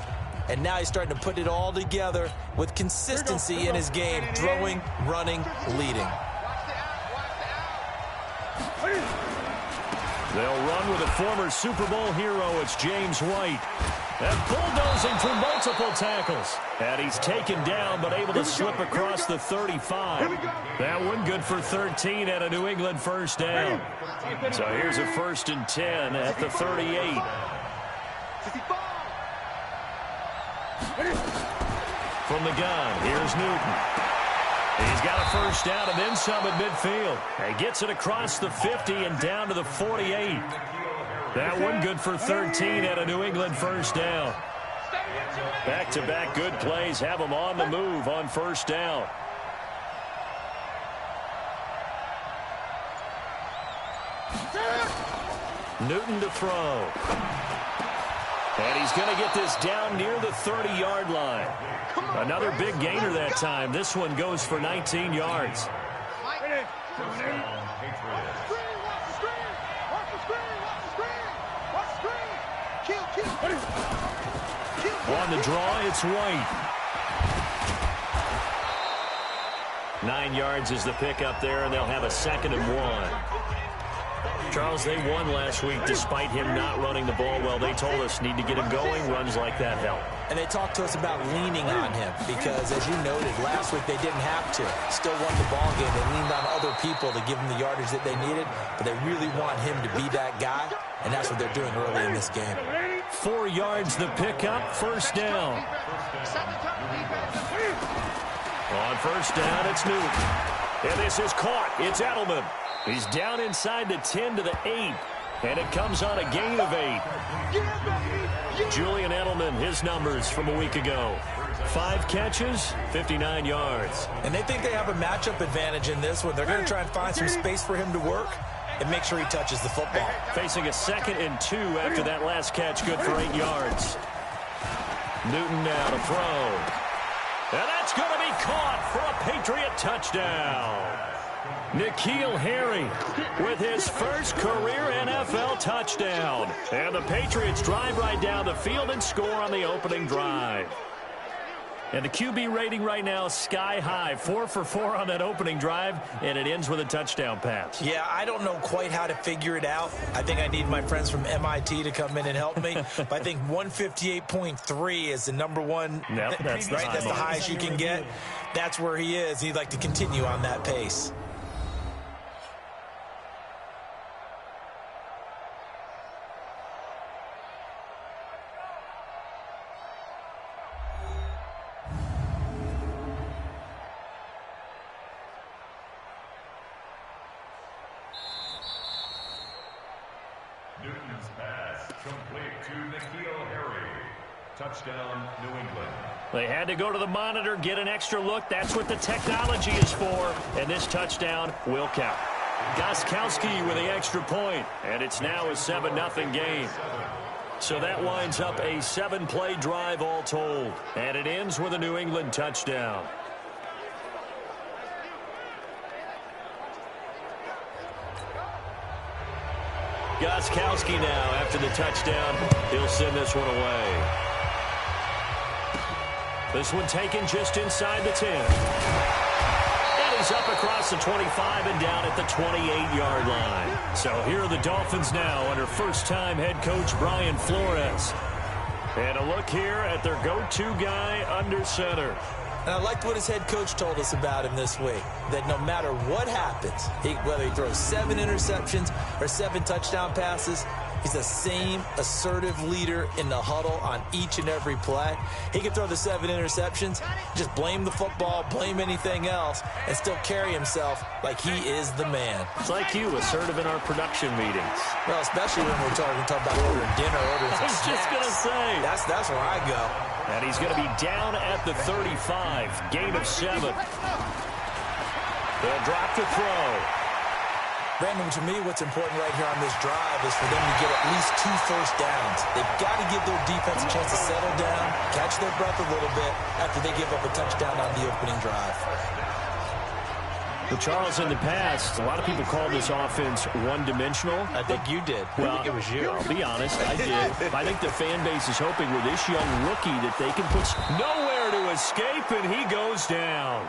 and now he's starting to put it all together with consistency in his game, throwing, running, leading. They'll run with a former Super Bowl hero. It's James White. And bulldozing through multiple tackles. And he's taken down, but able to slip across the 35. That one good for 13 and a New England first down. So here's a 1st and 10 at the 38. From the gun, here's Newton. He's got a first down and then some at midfield. And gets it across the 50 and down to the 48. That one good for 13 and a New England first down. Back-to-back good plays have them on the move on first down. Newton to throw. And he's going to get this down near the 30-yard line. Another big gainer that time. This one goes for 19 yards. On the draw, it's White. 9 yards is the pickup there, and they'll have a 2nd and 1. Charles, they won last week despite him not running the ball well. They told us need to get him going. Runs like that help. And they talked to us about leaning on him because, as you noted, last week they didn't have to. Still won the ball game. They leaned on other people to give them the yardage that they needed, but they really want him to be that guy, and that's what they're doing early in this game. 4 yards the pickup, first down. On first down, it's Newton. And this is caught. It's Edelman. He's down inside the 10 to the 8. And it comes on a gain of 8. Julian Edelman, his numbers from a week ago. 5 catches, 59 yards. And they think they have a matchup advantage in this one. They're going to try and find some space for him to work and make sure he touches the football. Facing a 2nd and 2 after that last catch, good for 8 yards. Newton now to throw. And that's going to be caught for a Patriot touchdown. N'Keal Harry with his first career NFL touchdown. And the Patriots drive right down the field and score on the opening drive. And the QB rating right now is sky high. 4 for 4 on that opening drive, and it ends with a touchdown pass. Yeah, I don't know quite how to figure it out. I think I need my friends from MIT to come in and help me. But I think 158.3 is the number one. Yep, that's the right. That's the highest you can get. That's where he is. He'd like to continue on that pace. Newton's pass complete to N'Keal Harry. Touchdown, New England. They had to go to the monitor, get an extra look. That's what the technology is for. And this touchdown will count. Gostkowski with the extra point. And it's now a 7-0 game. So that winds up a 7-play drive all told. And it ends with a New England touchdown. Gostkowski now, after the touchdown, he'll send this one away. This one taken just inside the 10. And he's up across the 25 and down at the 28-yard line. So here are the Dolphins now under first-time head coach Brian Flores. And a look here at their go-to guy under center. And I liked what his head coach told us about him this week, that no matter what happens, whether he throws 7 interceptions or 7 touchdown passes, he's the same assertive leader in the huddle on each and every play. He can throw the 7 interceptions, just blame the football, blame anything else, and still carry himself like he is the man. It's like you, assertive in our production meetings. Well, especially when we're talking about ordering dinner, ordering some I was just going to say. That's where I go. And he's going to be down at the 35. Gain of 7. They'll drop to throw. Brandon, to me, what's important right here on this drive is for them to get at least 2 first downs. They've got to give their defense a chance to settle down, catch their breath a little bit after they give up a touchdown on the opening drive. Well, Charles, in the past, a lot of people called this offense one-dimensional. I think you did. Well, I think it was you. I'll be honest, I did. I think the fan base is hoping with this young rookie that they can put nowhere to escape, and he goes down.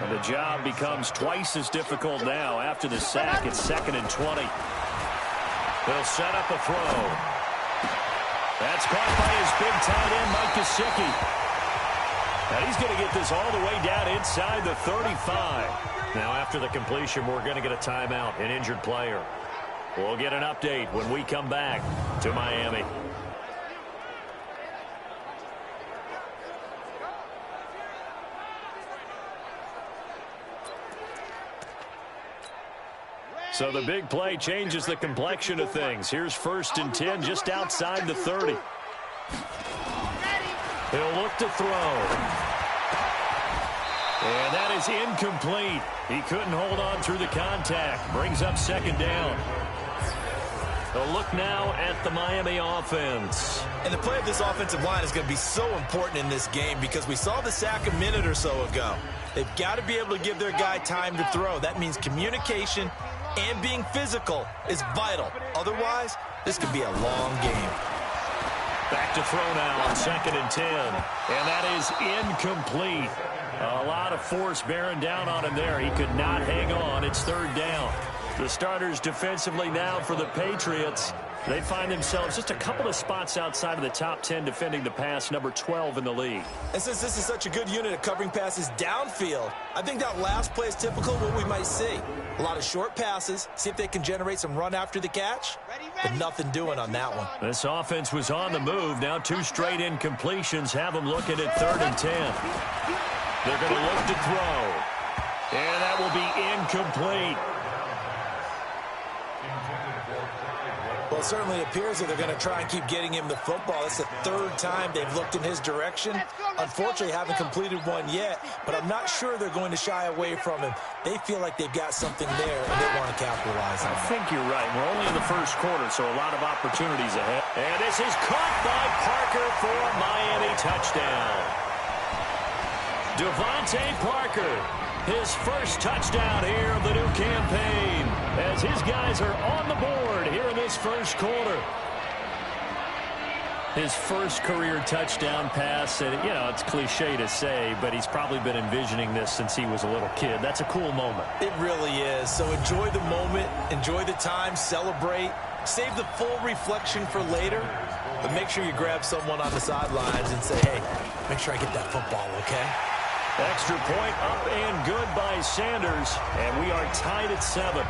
And the job becomes twice as difficult now after the sack. It's 2nd and 20. They'll set up a throw. That's caught by his big tight end, Mike Gesicki. And he's going to get this all the way down inside the 35. Now, after the completion, we're going to get a timeout, an injured player. We'll get an update when we come back to Miami. So the big play changes the complexion of things. Here's 1st and 10 just outside the 30. He'll look to throw. And that is incomplete. He couldn't hold on through the contact. Brings up 2nd down. A look now at the Miami offense. And the play of this offensive line is going to be so important in this game because we saw the sack a minute or so ago. They've got to be able to give their guy time to throw. That means communication and being physical is vital. Otherwise, this could be a long game. Back to throw now on 2nd and 10. And that is incomplete. A lot of force bearing down on him there. He could not hang on. It's 3rd down. The starters defensively now for the Patriots. They find themselves just a couple of spots outside of the top 10 defending the pass, number 12 in the league. And since this is such a good unit of covering passes downfield, I think that last play is typical of what we might see. A lot of short passes, see if they can generate some run after the catch, but nothing doing on that one. This offense was on the move. Now 2 straight incompletions have them looking at 3rd and 10. They're going to look to throw. And that will be incomplete. Well, it certainly appears that they're going to try and keep getting him the football. It's the 3rd time they've looked in his direction. Unfortunately, haven't completed one yet, but I'm not sure they're going to shy away from him. They feel like they've got something there, and they want to capitalize on it. I think you're right. We're only in the 1st quarter, so a lot of opportunities ahead. And this is caught by Parker for a Miami touchdown. Devontae Parker, his 1st touchdown here of the new campaign, as his guys are on the board here in this 1st quarter. His 1st career touchdown pass, and, you know, it's cliche to say, but he's probably been envisioning this since he was a little kid. That's a cool moment. It really is. So enjoy the moment, enjoy the time, celebrate, save the full reflection for later, but make sure you grab someone on the sidelines and say, hey, make sure I get that football, okay? Extra point up and good by Sanders, and we are tied at 7.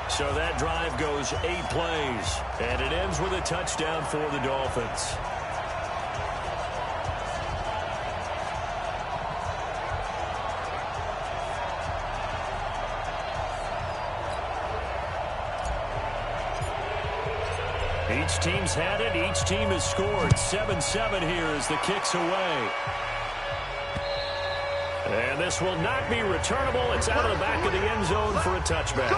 So that drive goes 8 plays, and it ends with a touchdown for the Dolphins. Each team's had it. Each team has scored. 7-7 here as the kick's away. And this will not be returnable. It's out of the back of the end zone for a touchback.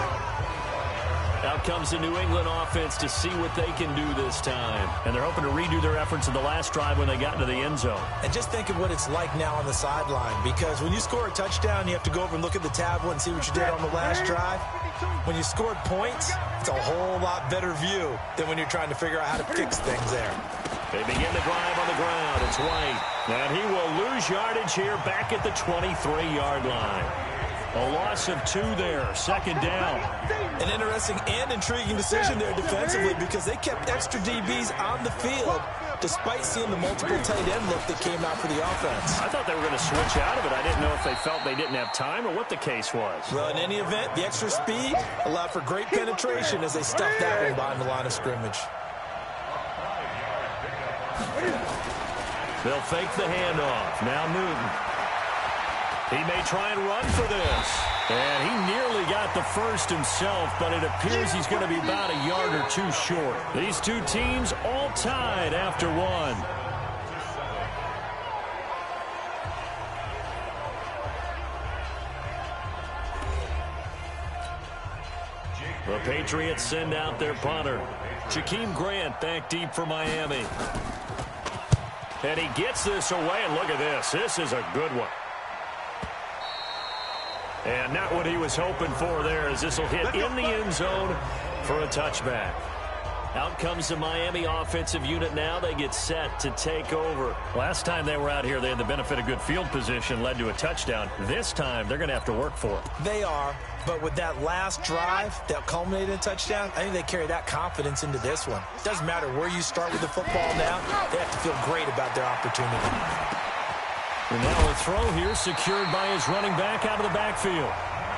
Out comes the New England offense to see what they can do this time. And they're hoping to redo their efforts in the last drive when they got into the end zone. And just think of what it's like now on the sideline, because when you score a touchdown, you have to go over and look at the tablet and see what you did on the last drive. When you scored points, it's a whole lot better view than when you're trying to figure out how to fix things there. They begin the drive on the ground. It's White. And he will lose yardage here back at the 23-yard line. A loss of 2 there. 2nd down. An interesting and intriguing decision there defensively, because they kept extra DBs on the field despite seeing the multiple tight end look that came out for the offense. I thought they were going to switch out of it. I didn't know if they felt they didn't have time or what the case was. Well, in any event, the extra speed allowed for great penetration as they stuffed that one behind the line of scrimmage. They'll fake the handoff. Now Newton. He may try and run for this. And he nearly got the first himself, but it appears he's going to be about a yard or 2 short. These 2 teams all tied after 1. The Patriots send out their punter. Jakeem Grant back deep for Miami. And he gets this away, and look at this. This is a good one. And not what he was hoping for there, as this will hit in the end zone for a touchback. Out comes the Miami offensive unit now. They get set to take over. Last time they were out here, they had the benefit of good field position, led to a touchdown. This time, they're going to have to work for it. They are, but with that last drive that culminated in a touchdown, I think they carry that confidence into this one. Doesn't matter where you start with the football now, they have to feel great about their opportunity. And now a throw here secured by his running back out of the backfield.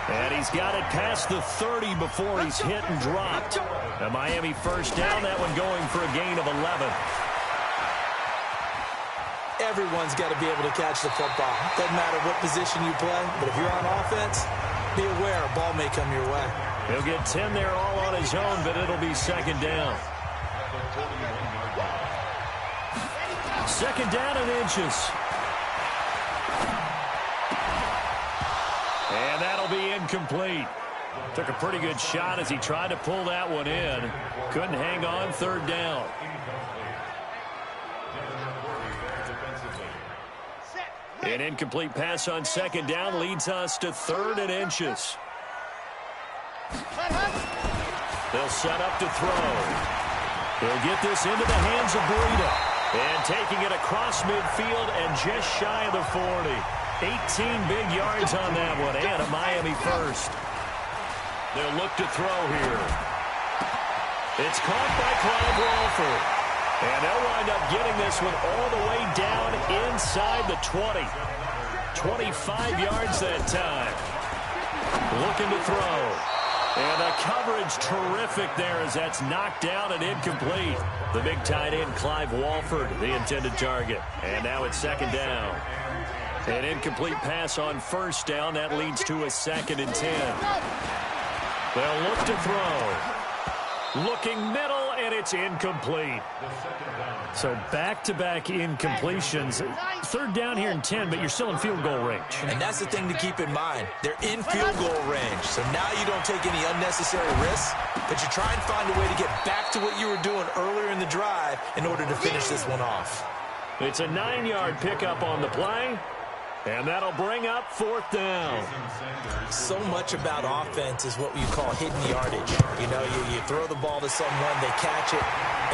And he's got it past the 30 before he's hit and dropped. A Miami first down, that one going for a gain of 11. Everyone's got to be able to catch the football. Doesn't matter what position you play, but if you're on offense, be aware a ball may come your way. He'll get 10 there all on his own, but it'll be second down. Second down and inches. And that'll be incomplete. Took a pretty good shot as he tried to pull that one in. Couldn't hang on, third down. An incomplete pass on second down leads us to third and inches. They'll set up to throw. They'll get this into the hands of Breida. And taking it across midfield and just shy of the 40. 18 big yards on that one, and a Miami first. They'll look to throw here. It's caught by Clive Walford. And they'll wind up getting this one all the way down inside the 20. 25 yards that time. Looking to throw. And the coverage terrific there as that's knocked down and incomplete. The big tight end, Clive Walford, the intended target. And now it's second down. An incomplete pass on first down. That leads to a second and 10. They'll look to throw. Looking middle, and it's incomplete. So back-to-back incompletions. Third down here in 10, but you're still in field goal range. And that's the thing to keep in mind. They're in field goal range. So now you don't take any unnecessary risks, but you try and find a way to get back to what you were doing earlier in the drive in order to finish this one off. It's a 9-yard pickup on the play. And that'll bring up fourth down. So much about offense is what you call hidden yardage. You know, you throw the ball to someone, they catch it,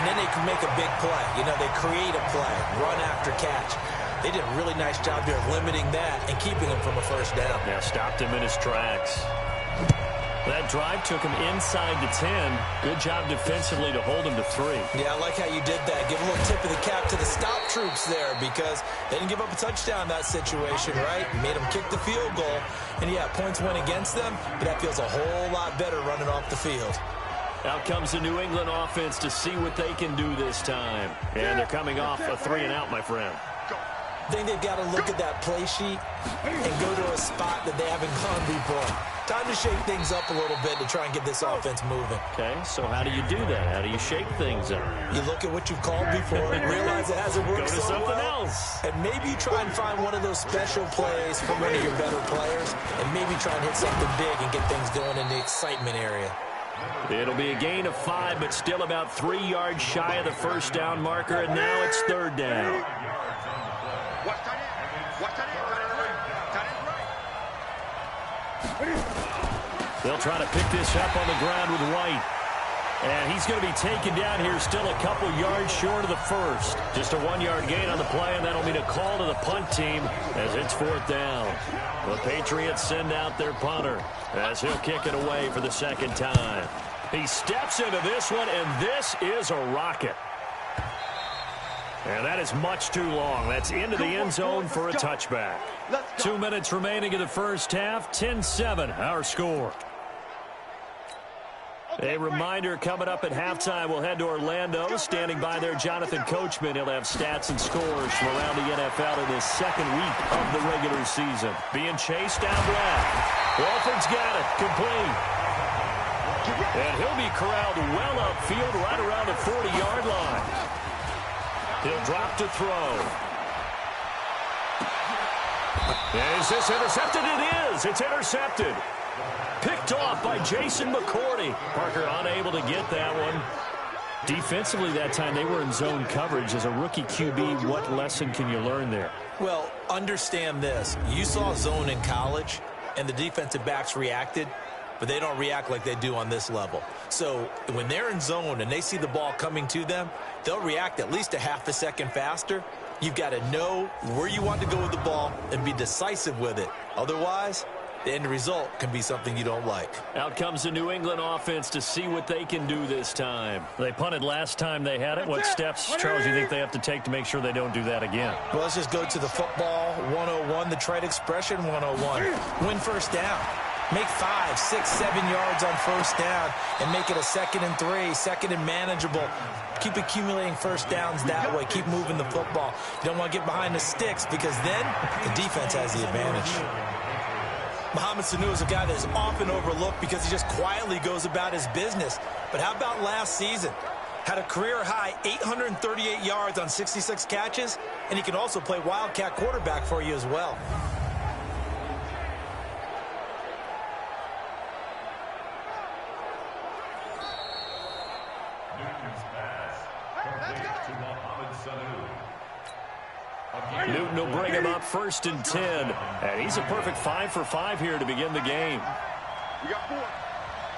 and then they can make a big play. You know, they create a play, run after catch. They did a really nice job there of limiting that and keeping him from a first down. Yeah, stopped him in his tracks. That drive took him inside the 10. Good job defensively to hold him to 3. Yeah, I like how you did that. Give a little tip of the cap to the stop troops there because they didn't give up a touchdown in that situation, right? Made them kick the field goal. And, yeah, points went against them, but that feels a whole lot better running off the field. Out comes the New England offense to see what they can do this time. And they're coming off a 3-and-out, my friend. I think they've got to look at that play sheet and go to a spot that they haven't gone before. Time to shake things up a little bit to try and get this offense moving. Okay, so how do you do that? How do you shake things up? You look at what you've called before and realize it hasn't worked so well. Go to something else. And maybe you try and find one of those special plays from one of your better players and maybe try and hit something big and get things going in the excitement area. It'll be a gain of 5, but still about 3 yards shy of the first down marker, and now it's third down. They'll try to pick this up on the ground with White. And he's going to be taken down here still a couple yards short of the first. Just a 1-yard gain on the play, and that'll mean a call to the punt team as it's fourth down. The Patriots send out their punter as he'll kick it away for the second time. He steps into this one, and this is a rocket. And that is much too long. That's into the end zone for a touchback. 2 minutes remaining in the first half. 10-7, our score. A reminder coming up at halftime, we'll head to Orlando. Standing by there, Jonathan Coachman. He'll have stats and scores from around the NFL in his second week of the regular season. Being chased out left. Walford's got it. Complete. And he'll be corralled well upfield right around the 40-yard line. He'll drop to throw. Is this intercepted? It is. It's intercepted. Picked off by Jason McCourty. Parker unable to get that one. Defensively that time, they were in zone coverage. As a rookie QB, what lesson can you learn there? Well, understand this. You saw zone in college, and the defensive backs reacted, but they don't react like they do on this level. So when they're in zone and they see the ball coming to them, they'll react at least a half a second faster. You've got to know where you want to go with the ball and be decisive with it. Otherwise, the end result can be something you don't like. Out comes the New England offense to see what they can do this time. They punted last time they had it. What steps, Charles, do you think they have to take to make sure they don't do that again? Well, let's just go to the football 101, the trade expression 101. Win first down. Make 5, 6, 7 yards on first down and make it a 2nd and 3, 2nd and manageable. Keep accumulating first downs that way. Keep moving the football. You don't want to get behind the sticks because then the defense has the advantage. Mohamed Sanu is a guy that is often overlooked because he just quietly goes about his business. But how about last season? Had a career-high 838 yards on 66 catches, and he can also play wildcat quarterback for you as well. Newton will bring him up 1st and 10. And he's a perfect 5 for 5 here to begin the game. We got 4.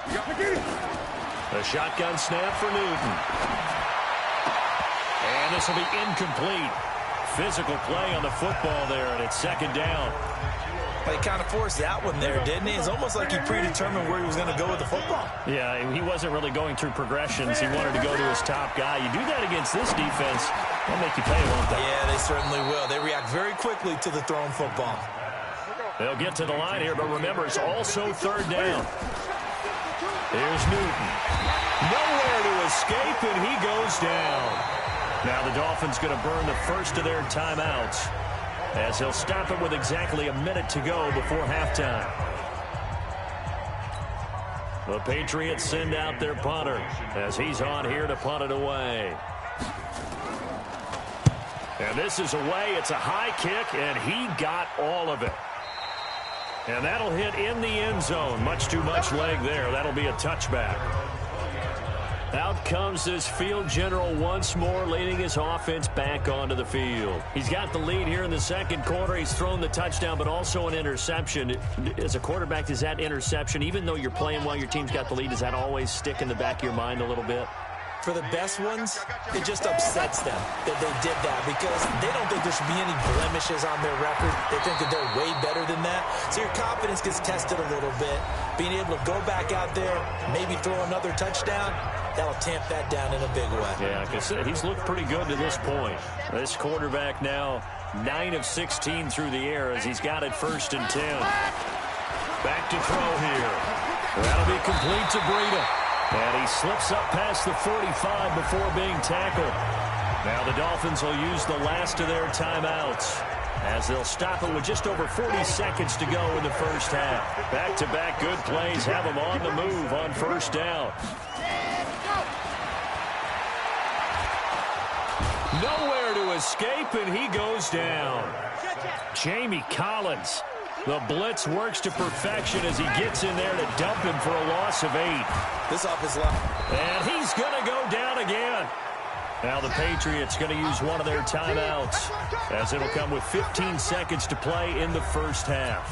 We got McGee. A shotgun snap for Newton. And this will be incomplete. Physical play on the football there, and it's 2nd down. He kind of forced that one there, didn't he? It's almost like he predetermined where he was going to go with the football. Yeah, he wasn't really going through progressions. He wanted to go to his top guy. You do that against this defense, they'll make you pay, won't they? Yeah, they certainly will. They react very quickly to the thrown football. They'll get to the line here, but remember, it's also 3rd down. Here's Newton. Nowhere to escape, and he goes down. Now the Dolphins going to burn the first of their timeouts, as he'll stop it with exactly a minute to go before halftime. The Patriots send out their punter as he's on here to punt it away. And this is away. It's a high kick, and he got all of it. And that'll hit in the end zone. Much too much leg there. That'll be a touchback. Out comes this field general once more, leading his offense back onto the field. He's got the lead here in the 2nd quarter. He's thrown the touchdown, but also an interception. As a quarterback, does that interception, even though you're playing while your team's got the lead, does that always stick in the back of your mind a little bit? For the best ones, it just upsets them that they did that because they don't think there should be any blemishes on their record. They think that they're way better than that. So your confidence gets tested a little bit. Being able to go back out there, maybe throw another touchdown, that'll tamp that down in a big way. Yeah, like I said, he's looked pretty good to this point. This quarterback now 9 of 16 through the air as he's got it 1st and 10. Back to throw here. That'll be complete to Breida. And he slips up past the 45 before being tackled. Now the Dolphins will use the last of their timeouts as they'll stop it with just over 40 seconds to go in the first half. Back-to-back good plays have them on the move on 1st down. Nowhere to escape, and he goes down. Jamie Collins. The blitz works to perfection as he gets in there to dump him for a loss of 8. This offensive line. And he's going to go down again. Now the Patriots going to use one of their timeouts as it'll come with 15 seconds to play in the first half.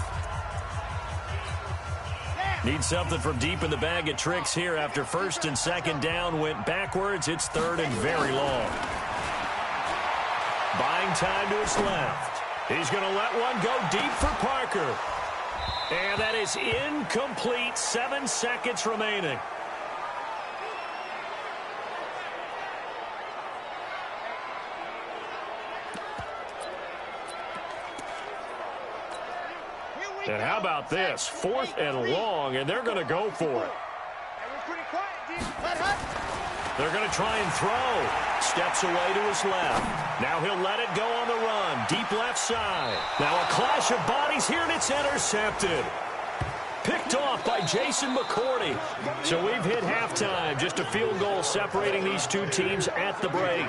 Need something from deep in the bag of tricks here after 1st and 2nd down went backwards. It's 3rd and very long. Buying time to his left. He's going to let one go deep for Parker. And that is incomplete. 7 seconds remaining. And how about this? 4th and long, and they're going to go for it. They're going to try and throw. Steps away to his left. Now he'll let it go on the run. Deep left side. Now a clash of bodies here, and it's intercepted. Picked off by Jason McCourty. So we've hit halftime. Just a field goal separating these two teams at the break.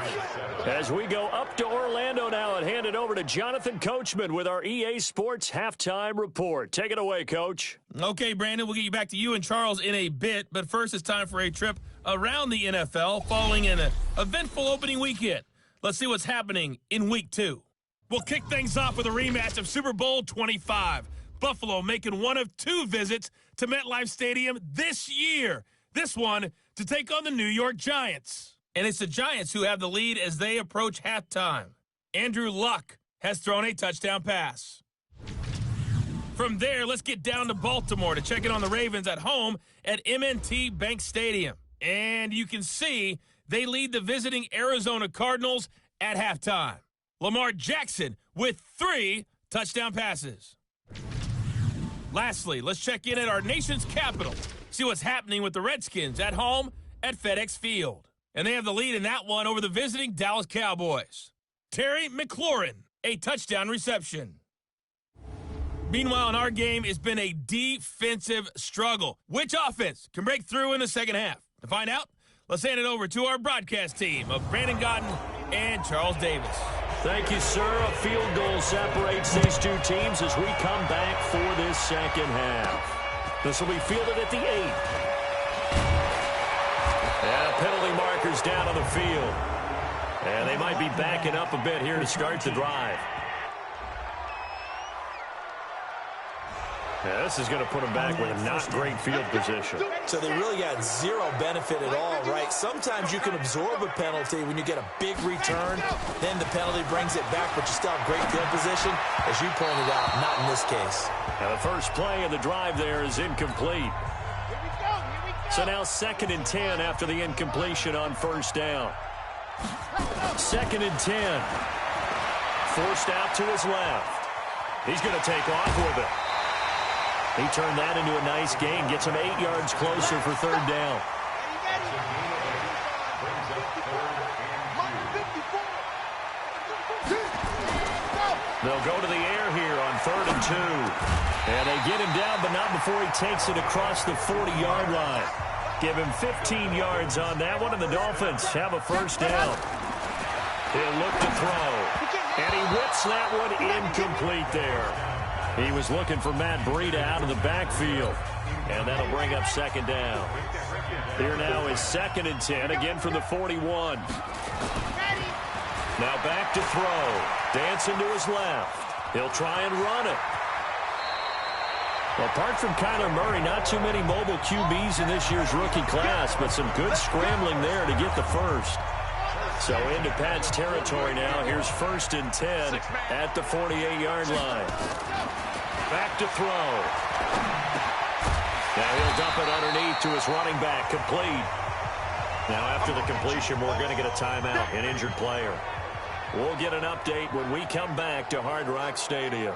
As we go up to Orlando now and hand it over to Jonathan Coachman with our EA Sports Halftime Report. Take it away, Coach. Okay, Brandon, we'll get you back to you and Charles in a bit. But first, it's time for a trip around the NFL following an eventful opening weekend. Let's see what's happening in Week 2. We'll kick things off with a rematch of Super Bowl 25. Buffalo making one of 2 visits to MetLife Stadium this year. This one to take on the New York Giants. And it's the Giants who have the lead as they approach halftime. Andrew Luck has thrown a touchdown pass. From there, let's get down to Baltimore to check in on the Ravens at home at M&T Bank Stadium. And you can see they lead the visiting Arizona Cardinals at halftime. Lamar Jackson with 3 touchdown passes. Lastly, let's check in at our nation's capital. See what's happening with the Redskins at home at FedEx Field. And they have the lead in that one over the visiting Dallas Cowboys. Terry McLaurin, a touchdown reception. Meanwhile, in our game, it's been a defensive struggle. Which offense can break through in the second half? To find out, let's hand it over to our broadcast team of Brandon Godden and Charles Davis. Thank you, sir. A field goal separates these 2 teams as we come back for this second half. This will be fielded at the 8. And penalty markers down on the field. And they might be backing up a bit here to start the drive. Yeah, this is going to put them back with a not great field position. So they really got 0 benefit at all, right? Sometimes you can absorb a penalty when you get a big return. Then the penalty brings it back, but you still have great field position. As you pointed out, not in this case. Now the first play of the drive there is incomplete. So now 2nd and 10 after the incompletion on first down. 2nd and 10. Forced out to his left. He's going to take off with it. He turned that into a nice gain, gets him 8 yards closer for 3rd down. They'll go to the air here on 3rd and 2. And they get him down, but not before he takes it across the 40-yard line. Give him 15 yards on that one, and the Dolphins have a first down. He'll look to throw. And he whips that one incomplete there. He was looking for Matt Breida out of the backfield. And that'll bring up 2nd down. Here now is 2nd and 10, again from the 41. Now back to throw. Dancing to his left. He'll try and run it. Well, apart from Kyler Murray, not too many mobile QBs in this year's rookie class, but some good scrambling there to get the first. So into Pat's territory now. Here's 1st and 10 at the 48-yard line. Back to throw. Now he'll dump it underneath to his running back. Complete. Now after the completion, we're going to get a timeout, an injured player. We'll get an update when we come back to Hard Rock Stadium.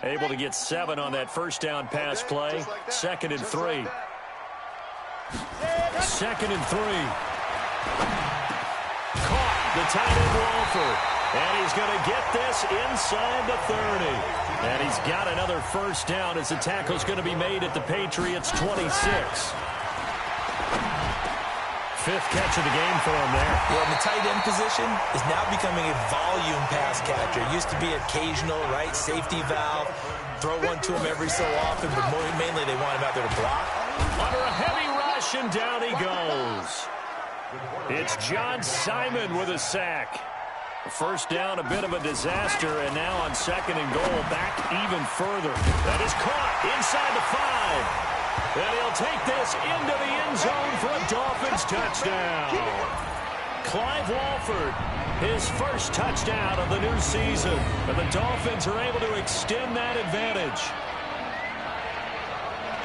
Able to get 7 on that first down pass play. 2nd and 3. 2nd and 3. Caught the tight end Walford. And he's going to get this inside the 30. And he's got another first down as the tackle's going to be made at the Patriots' 26. 5th catch of the game for him there. Yeah, and the tight end position is now becoming a volume pass catcher. It used to be occasional, right? Safety valve. Throw one to him every so often, but mainly they want him out there to block. Under a heavy rush, and down he goes. It's John Simon with a sack. First down, a bit of a disaster, and now on 2nd and goal, back even further. That is caught inside the 5. And he'll take this into the end zone for a Dolphins touchdown. Clive Walford, his first touchdown of the new season. And the Dolphins are able to extend that advantage.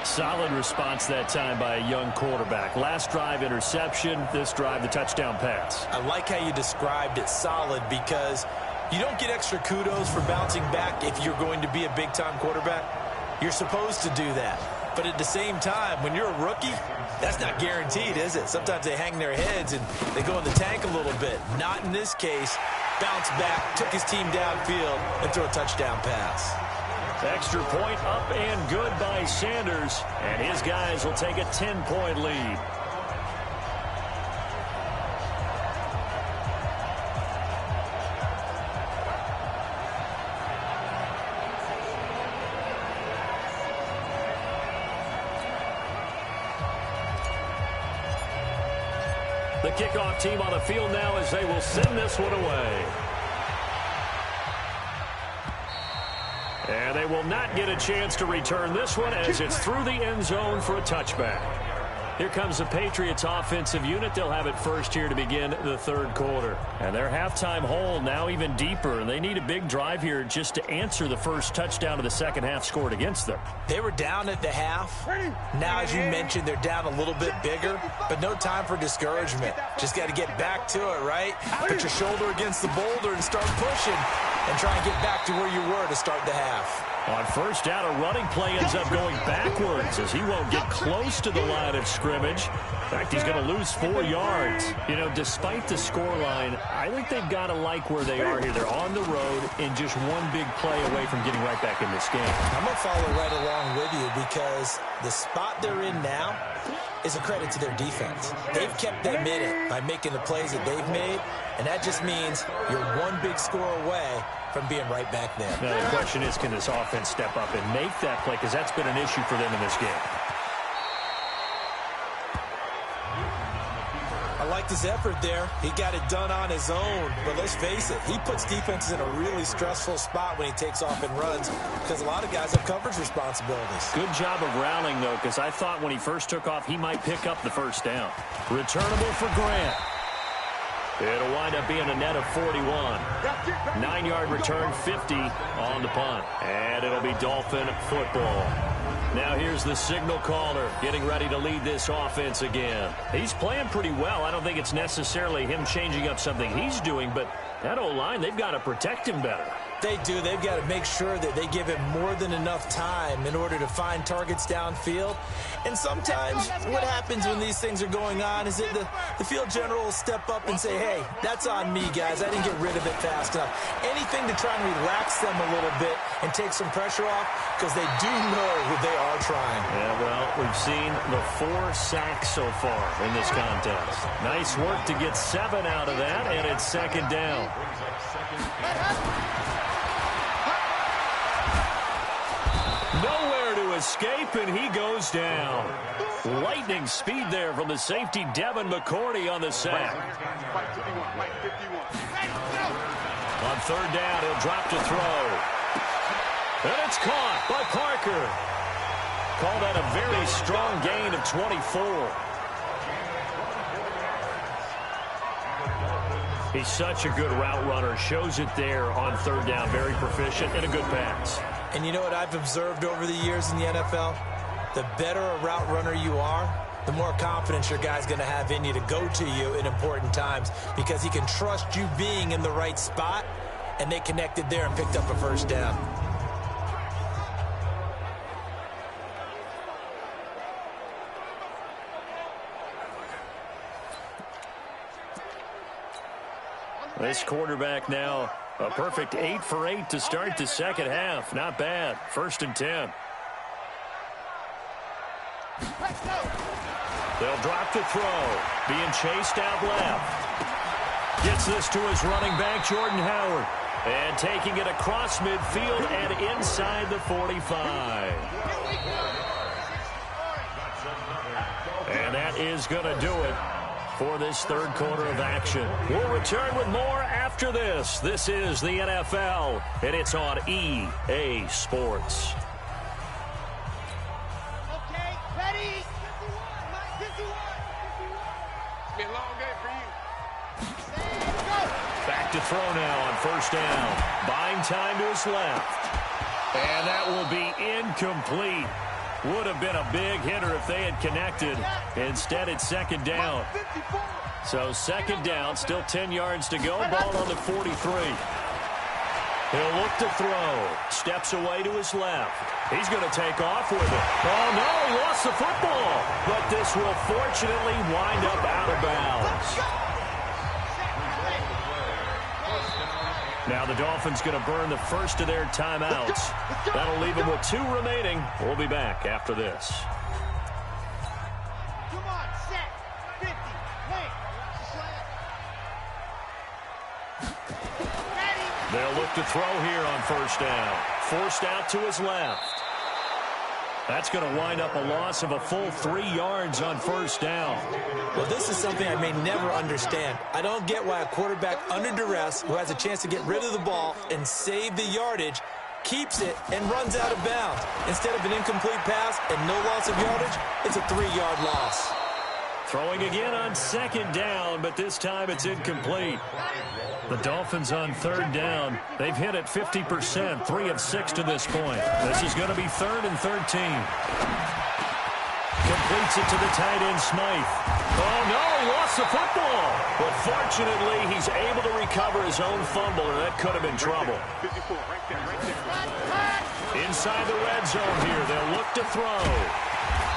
Solid response that time by a young quarterback. Last drive, interception. This drive, the touchdown pass. I like how you described it, solid, because you don't get extra kudos for bouncing back if you're going to be a big-time quarterback. You're supposed to do that. But at the same time, when you're a rookie, that's not guaranteed, is it? Sometimes they hang their heads and they go in the tank a little bit. Not in this case. Bounce back, took his team downfield, and threw a touchdown pass. Extra point up and good by Sanders. And his guys will take a 10-point lead. The kickoff team on the field now as they will send this one away. And they will not get a chance to return this one as it's through the end zone for a touchback. Here comes the Patriots offensive unit. They'll have it first here to begin the third quarter. And their halftime hole now even deeper. And they need a big drive here just to answer the first touchdown of the second half scored against them. They were down at the half. Now, as you mentioned, they're down a little bit bigger, but no time for discouragement. Just got to get back to it, right? Put your shoulder against the boulder and start pushing and try and get back to where you were to start the half. On first down, a running play ends up going backwards as he won't get close to the line of scrimmage. In fact, he's going to lose 4 yards. You know, despite the scoreline, I think they've got to like where they are here. They're on the road and just one big play away from getting right back in this game. I'm going to follow right along with you because the spot they're in now is a credit to their defense. They've kept them in it by making the plays that they've made, and that just means you're one big score away from being right back there. Now, the question is, can this offense step up and make that play? Because that's been an issue for them in this game. I liked his effort there. He got it done on his own. But let's face it, he puts defenses in a really stressful spot when he takes off and runs because a lot of guys have coverage responsibilities. Good job of rallying, though, because I thought when he first took off, he might pick up the first down. Returnable for Grant. It'll wind up being a net of 41. 9-yard return, 50 on the punt. And it'll be Dolphin football. Now here's the signal caller getting ready to lead this offense again. He's playing pretty well. I don't think it's necessarily him changing up something he's doing, but that O-line, they've got to protect him better. They do. They've got to make sure that they give him more than enough time in order to find targets downfield. And sometimes what happens when these things are going on is that the field general will step up and say, hey, that's on me, guys. I didn't get rid of it fast enough. Anything to try and relax them a little bit and take some pressure off because they do know who they are trying. Yeah, well, we've seen the 4 sacks so far in this contest. Nice work to get 7 out of that, and it's second down. Nowhere to escape, and he goes down. Lightning speed there from the safety, Devin McCourty, on the sack. On third down, he'll drop to throw. And it's caught by Parker. Call that a very strong gain of 24. He's such a good route runner. Shows it there on third down. Very proficient and a good pass. And you know what I've observed over the years in the NFL? The better a route runner you are, the more confidence your guy's going to have in you to go to you in important times because he can trust you being in the right spot, and they connected there and picked up a first down. This quarterback now a perfect 8 for 8 to start the second half. Not bad. 1st and 10. They'll drop to throw. Being chased out left. Gets this to his running back, Jordan Howard. And taking it across midfield and inside the 45. And that is going to do it for this third quarter of action. We'll return with more after this. This is the NFL, and it's on EA Sports. Okay, ready? 51. It's been a long day for you. Back to throw now on first down. Buying time to his left. And that will be incomplete. Would have been a big hitter if they had connected. Instead, it's second down. So second down, still 10 yards to go. Ball on the 43. He'll look to throw. Steps away to his left. He's going to take off with it. Oh, no, he lost the football. But this will fortunately wind up out of bounds. Now the Dolphins going to burn the first of their timeouts. That'll leave them with 2 remaining. We'll be back after this. Come on, set. 50. Wait. They'll look to throw here on first down. Forced out to his left. That's going to wind up a loss of a full 3 yards on first down. Well, this is something I may never understand. I don't get why a quarterback under duress who has a chance to get rid of the ball and save the yardage keeps it and runs out of bounds. Instead of an incomplete pass and no loss of yardage, it's a 3-yard loss. Throwing again on second down, but this time it's incomplete. The Dolphins on third down. They've hit it 50%, 3 of 6 to this point. This is going to be 3rd and 13. Completes it to the tight end, Smythe. Oh, no, lost the football. But fortunately, he's able to recover his own fumble, and that could have been trouble. Inside the red zone here, they'll look to throw.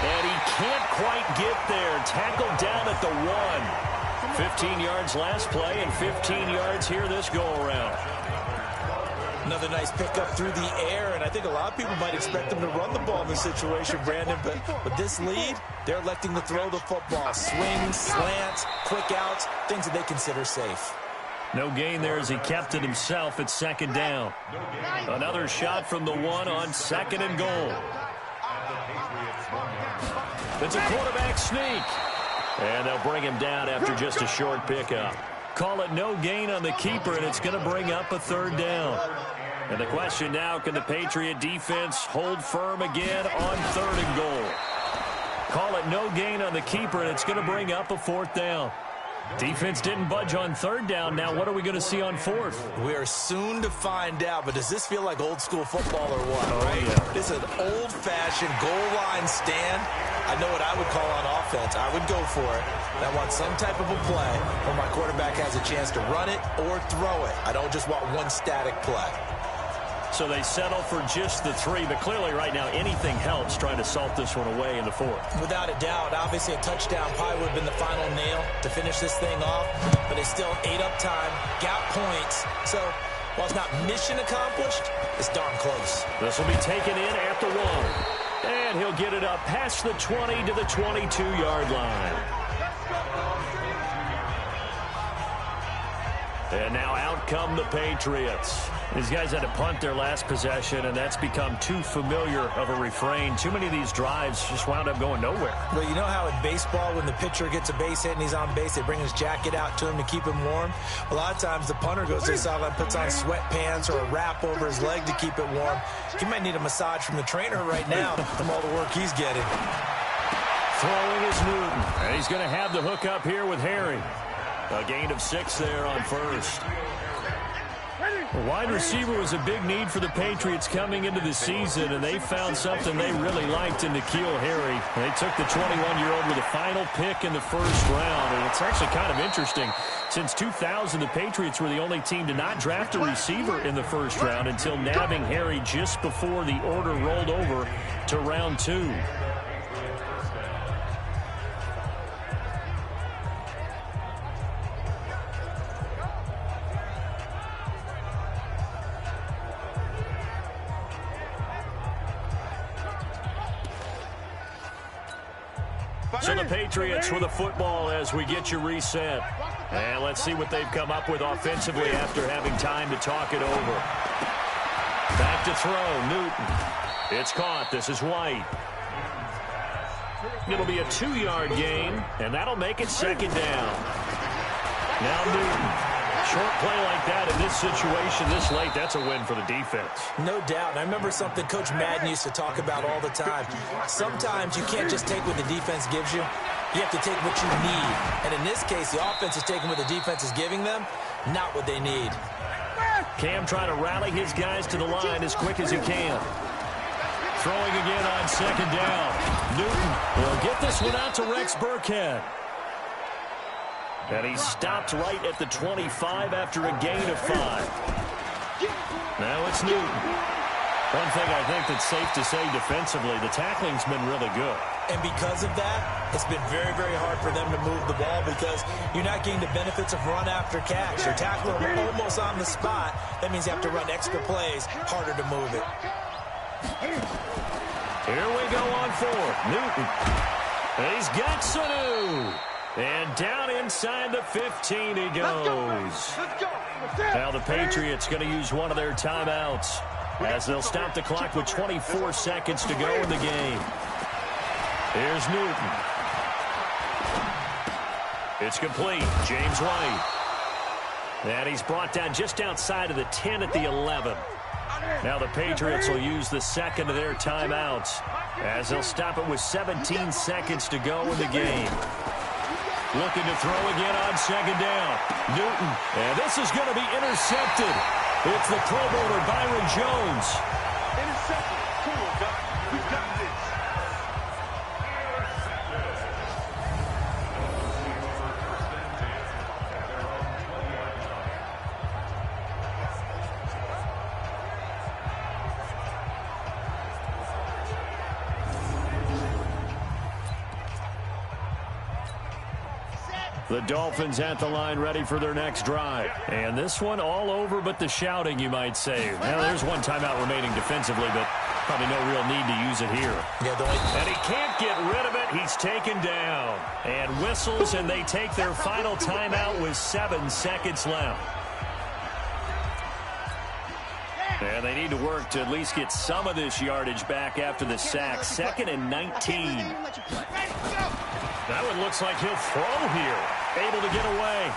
And he can't quite get there. Tackled down at the 1. 15 yards last play and 15 yards here this go-around. Another nice pickup through the air, and I think a lot of people might expect them to run the ball in this situation, Brandon, but with this lead, they're electing to throw the football. Swings, slants, quick outs, things that they consider safe. No gain there as he kept it himself at second down. Another shot from the 1 on 2nd and goal. It's a quarterback sneak. And they'll bring him down after just a short pickup. Call it no gain on the keeper, and it's going to bring up a 3rd down. And the question now, can the Patriot defense hold firm again on 3rd and goal? Call it no gain on the keeper, and it's going to bring up a 4th down. Defense didn't budge on 3rd down. Now what are we going to see on 4th? We are soon to find out, but does this feel like old school football or what? Oh, right? Yeah. This is an old-fashioned goal line stand. I know what I would call on offense. I would go for it. And I want some type of a play where my quarterback has a chance to run it or throw it. I don't just want one static play. So they settle for just the 3, but clearly right now anything helps trying to salt this one away in the 4th. Without a doubt, obviously a touchdown probably would have been the final nail to finish this thing off, but it's still ate up time, got points. So while it's not mission accomplished, it's darn close. This will be taken in at the 1. And he'll get it up past the 20 to the 22-yard line. And now out come the Patriots. These guys had to punt their last possession, and that's become too familiar of a refrain. Too many of these drives just wound up going nowhere. Well, you know how in baseball, when the pitcher gets a base hit and he's on base, they bring his jacket out to him to keep him warm? A lot of times the punter goes to the sideline, puts on sweatpants or a wrap over his leg to keep it warm. He might need a massage from the trainer right now from all the work he's getting. Throwing is Newton. And he's going to have the hook up here with Harry. A gain of 6 there on first. A wide receiver was a big need for the Patriots coming into the season, and they found something they really liked in N'Keal Harry. They took the 21-year-old with a final pick in the first round, and it's actually kind of interesting. Since 2000, the Patriots were the only team to not draft a receiver in the first round until nabbing Harry just before the order rolled over to round 2. So the Patriots with a football as we get you reset. And let's see what they've come up with offensively after having time to talk it over. Back to throw, Newton. It's caught. This is White. It'll be a 2-yard gain, and that'll make it 2nd down. Now Newton. Short play like that in this situation this late, that's a win for the defense. No doubt. And I remember something Coach Madden used to talk about all the time. Sometimes you can't just take what the defense gives you. You have to take what you need. And in this case, the offense is taking what the defense is giving them, not what they need. Cam trying to rally his guys to the line as quick as he can. Throwing again on 2nd down. Newton will get this one out to Rex Burkhead. And he stopped right at the 25 after a gain of 5. Now it's Newton. One thing I think that's safe to say defensively, the tackling's been really good. And because of that, it's been very, very hard for them to move the ball because you're not getting the benefits of run after catch. You're tackling them almost on the spot. That means you have to run extra plays, harder to move it. Here we go on 4th. Newton. He's got Sanu. And down inside the 15 he goes. Now the Patriots going to use one of their timeouts. as they'll stop the clock with 24 seconds to go in the game. Here's Newton. It's complete. James White. And he's brought down just outside of the 10 at the 11. Now the Patriots will use the second of their timeouts as they'll stop it with 17 seconds to go in the game. Looking to throw again on second down. Newton. And this is going to be intercepted. It's the Pro Bowler Byron Jones. Intercepted. Come on, Doc. We got this. The Dolphins at the line ready for their next drive. And this one all over but the shouting, you might say. Now, there's one timeout remaining defensively, but probably no real need to use it here. And he can't get rid of it. He's taken down. And whistles, and they take their final timeout with 7 seconds left. And they need to work to at least get some of this yardage back after the sack. 2nd and 19. That one looks like he'll throw here. Able to get away.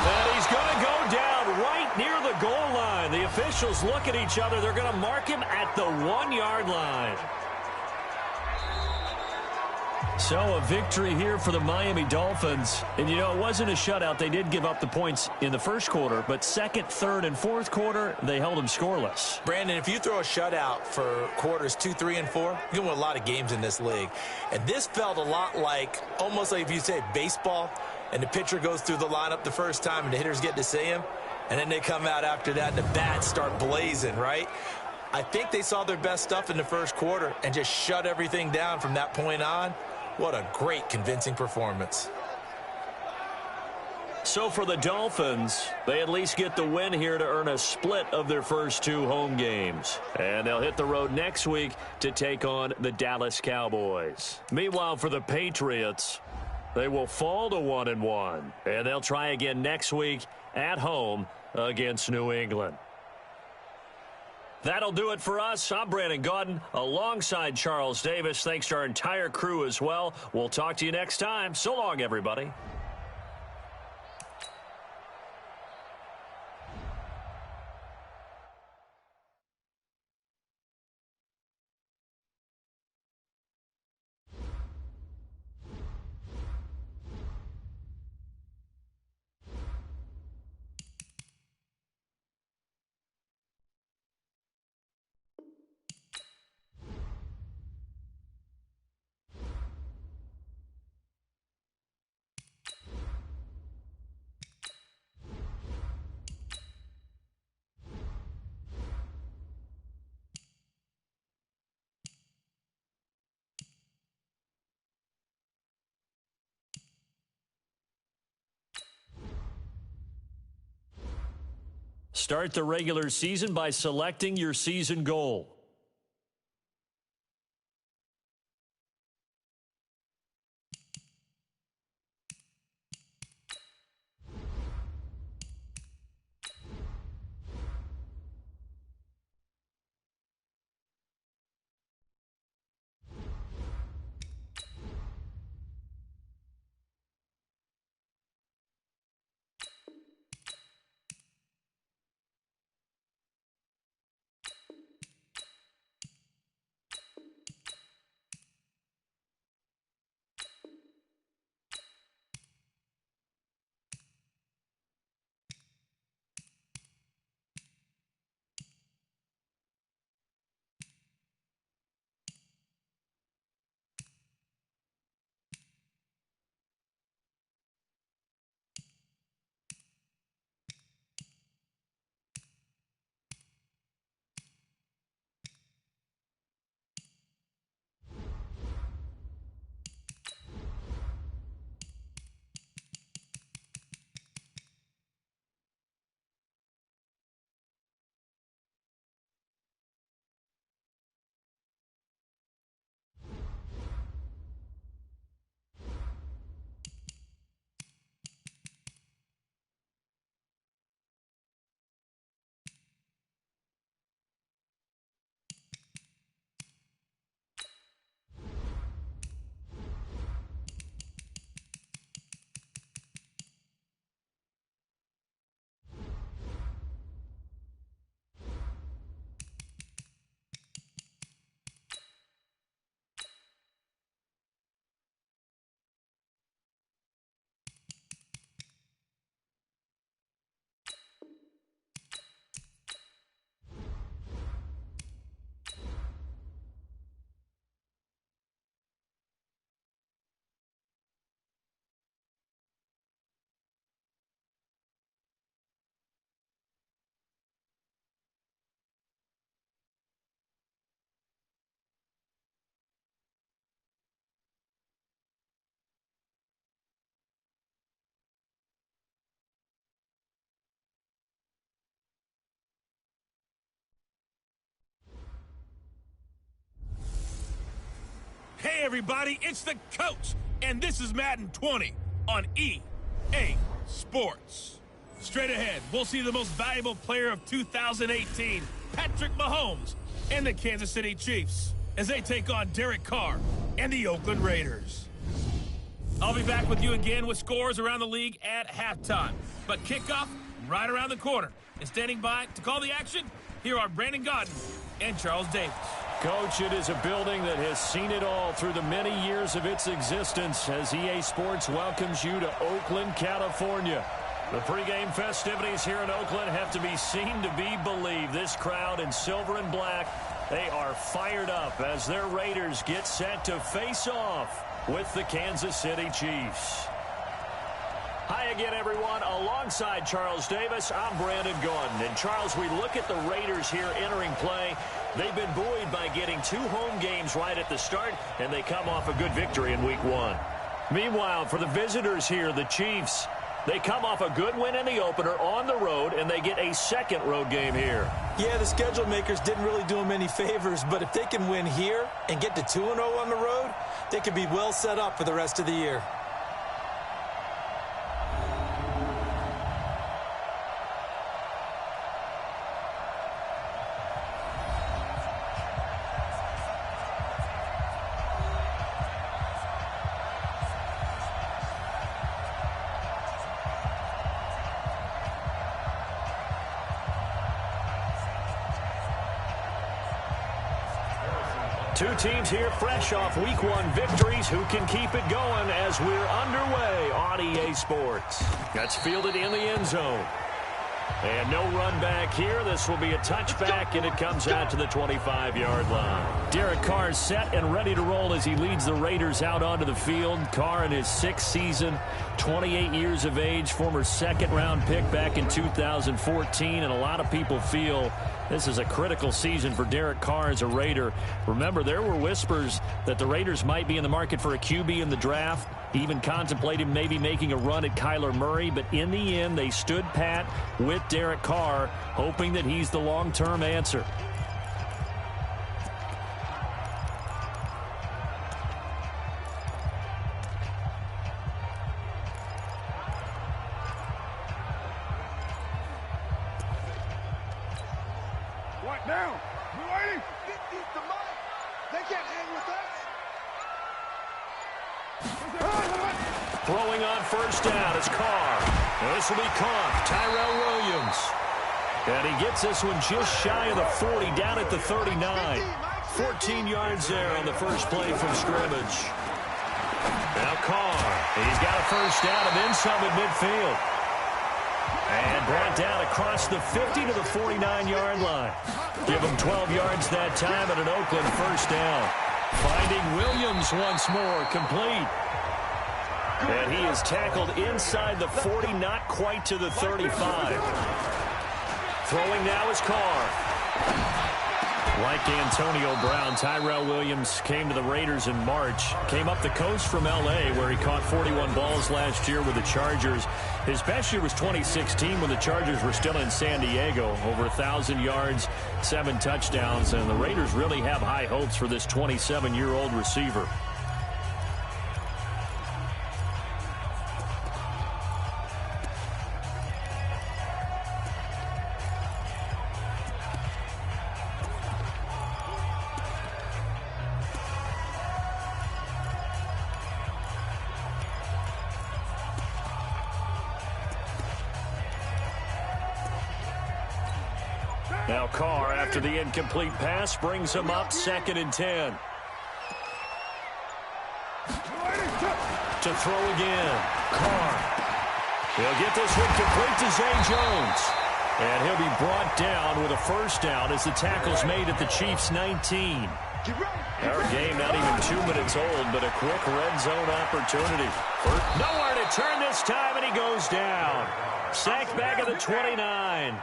And he's going to go down right near the goal line. The officials look at each other. They're going to mark him at the 1-yard line. So a victory here for the Miami Dolphins. And, you know, it wasn't a shutout. They did give up the points in the first quarter. But second, third, and fourth quarter, they held them scoreless. Brandon, if you throw a shutout for quarters 2, 3, and 4, you can win a lot of games in this league. And this felt a lot like, almost like if you say baseball, and the pitcher goes through the lineup the first time and the hitters get to see him, and then they come out after that and the bats start blazing, right? I think they saw their best stuff in the first quarter and just shut everything down from that point on. What a great, convincing performance. So for the Dolphins, they at least get the win here to earn a split of their first 2 home games. And they'll hit the road next week to take on the Dallas Cowboys. Meanwhile, for the Patriots, they will fall to 1-1. And they'll try again next week at home against New England. That'll do it for us. I'm Brandon Gaudin alongside Charles Davis. Thanks to our entire crew as well. We'll talk to you next time. So long, everybody. Start the regular season by selecting your season goal. Hey, everybody, it's the coach, and this is Madden 20 on EA Sports. Straight ahead, we'll see the most valuable player of 2018, Patrick Mahomes, and the Kansas City Chiefs, as they take on Derek Carr and the Oakland Raiders. I'll be back with you again with scores around the league at halftime. But kickoff right around the corner. And standing by to call the action, here are Brandon Gaudin and Charles Davis. Coach, it is a building that has seen it all through the many years of its existence as EA Sports welcomes you to Oakland, California. The pregame festivities here in Oakland have to be seen to be believed. This crowd in silver and black, they are fired up as their Raiders get set to face off with the Kansas City Chiefs. Hi again, everyone. Alongside Charles Davis, I'm Brandon Gaudin. And Charles, we look at the Raiders here entering play. They've been buoyed by getting 2 home games right at the start, and they come off a good victory in Week 1. Meanwhile, for the visitors here, the Chiefs, they come off a good win in the opener on the road, and they get a second road game here. Yeah, the schedule makers didn't really do them any favors, but if they can win here and get to 2-0 on the road, they could be well set up for the rest of the year. Two teams here fresh off Week 1 victories who can keep it going as we're underway on EA Sports. That's fielded in the end zone. And no run back here. This will be a touchback, and it comes out to the 25-yard line. Derek Carr is set and ready to roll as he leads the Raiders out onto the field. Carr in his 6th season, 28 years of age, former second-round pick back in 2014, and a lot of people feel this is a critical season for Derek Carr as a Raider. Remember, there were whispers that the Raiders might be in the market for a QB in the draft, even contemplated maybe making a run at Kyler Murray, but in the end, they stood pat with Derek Carr, hoping that he's the long-term answer. What now? We're waiting. Beat the mic. They can't hang with us. Throwing on first down is Carr. This will be caught. Tyrell Williams. And he gets this one just shy of the 40, down at the 39. 14 yards there on the first play from scrimmage. Now Carr. He's got a first down and then some at midfield. And brought down across the 50 to the 49-yard line. Give him 12 yards that time and an Oakland first down. Finding Williams once more, complete. And he is tackled inside the 40, not quite to the 35. Throwing now is Carr. Like Antonio Brown, Tyrell Williams came to the Raiders in March. Came up the coast from L.A., where he caught 41 balls last year with the Chargers. His best year was 2016 when the Chargers were still in San Diego. Over 1,000 yards, 7 touchdowns, and the Raiders really have high hopes for this 27-year-old receiver. Now Carr, after the incomplete pass, brings him up 2nd and 10. To throw again. Carr. He'll get this one complete to Zay Jones. And he'll be brought down with a first down as the tackle's made at the Chiefs' 19. Our game not even 2 minutes old, but a quick red zone opportunity. Nowhere to turn this time, and he goes down. Sacked back at the 29.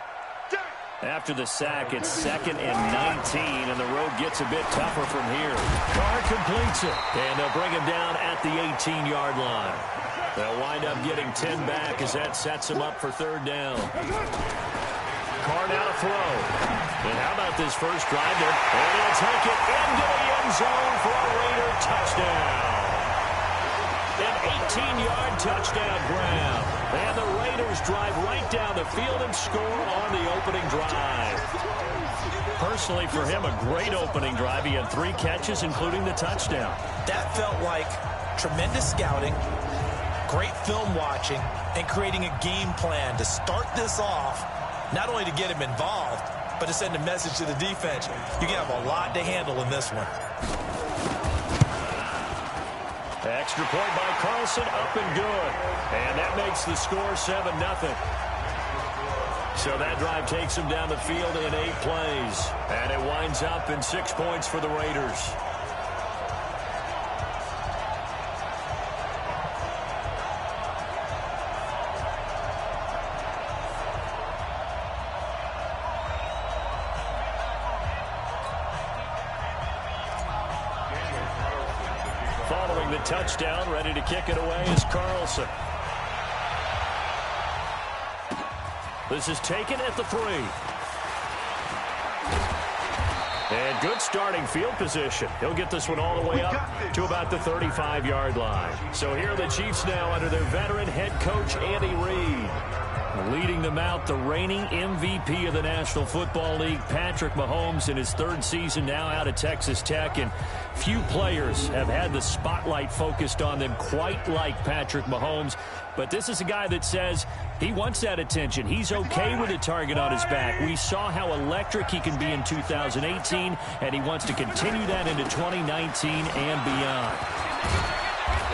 After the sack, it's 2nd and 19, and the road gets a bit tougher from here. Carr completes it, and they'll bring him down at the 18-yard line. They'll wind up getting 10 back as that sets him up for 3rd down. Carr now to throw. And how about this first drive there? And he'll take it into the end zone for a Raider touchdown. 18-yard touchdown grab. And the Raiders drive right down the field and score on the opening drive. Personally, for him, a great opening drive. He had 3 catches, including the touchdown. That felt like tremendous scouting, great film watching, and creating a game plan to start this off, not only to get him involved, but to send a message to the defense. You can have a lot to handle in this one. Extra point by Carlson, up and good. And that makes the score 7-0. So that drive takes him down the field in 8 plays. And it winds up in 6 points for the Raiders. Following the touchdown, ready to kick it away is Carlson. This is taken at the 3. And good starting field position. He'll get this one all the way up to about the 35-yard line. So here are the Chiefs now under their veteran head coach, Andy Reid. Leading them out, the reigning MVP of the National Football League, Patrick Mahomes, in his 3rd season now out of Texas Tech. And few players have had the spotlight focused on them quite like Patrick Mahomes. But this is a guy that says he wants that attention. He's okay with a target on his back. We saw how electric he can be in 2018, and he wants to continue that into 2019 and beyond.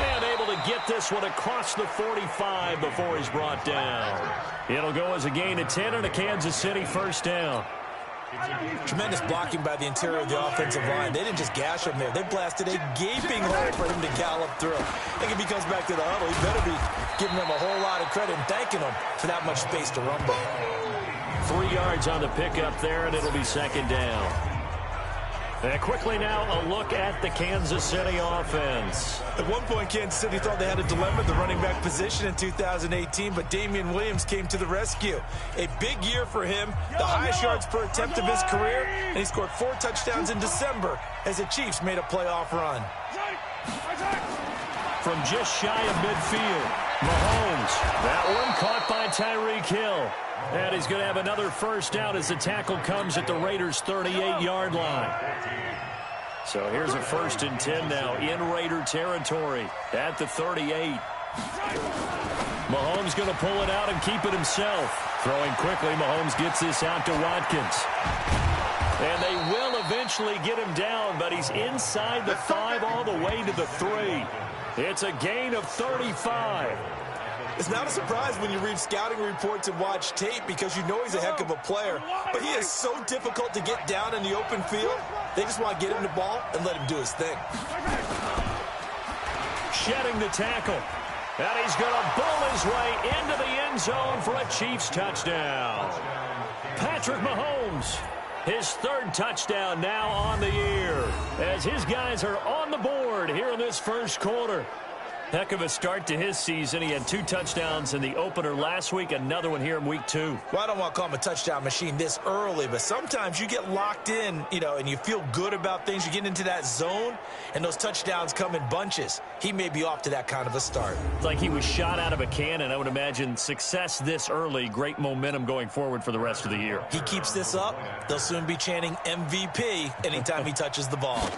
And able to get this one across the 45 before he's brought down. It'll go as a gain of 10 and a Kansas City first down. Tremendous blocking by the interior of the offensive line. They didn't just gash him there. They blasted a gaping hole for him to gallop through. I think if he comes back to the huddle, he better be giving them a whole lot of credit and thanking them for that much space to rumble. 3 yards on the pickup there, and it'll be 2nd down. And quickly now, a look at the Kansas City offense. At one point, Kansas City thought they had a dilemma at the running back position in 2018, but Damian Williams came to the rescue. A big year for him, the highest yards per attempt of his career, and he scored 4 touchdowns in December as the Chiefs made a playoff run. From just shy of midfield, Mahomes. That one caught by Tyreek Hill. And he's going to have another first down as the tackle comes at the Raiders' 38-yard line. So here's a 1st and 10 now in Raider territory at the 38. Mahomes going to pull it out and keep it himself. Throwing quickly, Mahomes gets this out to Watkins. And they will eventually get him down, but he's inside the 5 all the way to the 3. It's a gain of 35. It's not a surprise when you read scouting reports and watch tape because you know he's a heck of a player. But he is so difficult to get down in the open field. They just want to get him the ball and let him do his thing. Shedding the tackle. And he's going to bull his way into the end zone for a Chiefs touchdown. Patrick Mahomes, his 3rd touchdown now on the year as his guys are on the board here in this first quarter. Heck of a start to his season. He had 2 touchdowns in the opener last week, another one here in week 2. Well, I don't want to call him a touchdown machine this early, but sometimes you get locked in, and you feel good about things. You get into that zone, and those touchdowns come in bunches. He may be off to that kind of a start. It's like he was shot out of a cannon. I would imagine success this early, great momentum going forward for the rest of the year. He keeps this up, they'll soon be chanting MVP anytime he touches the ball.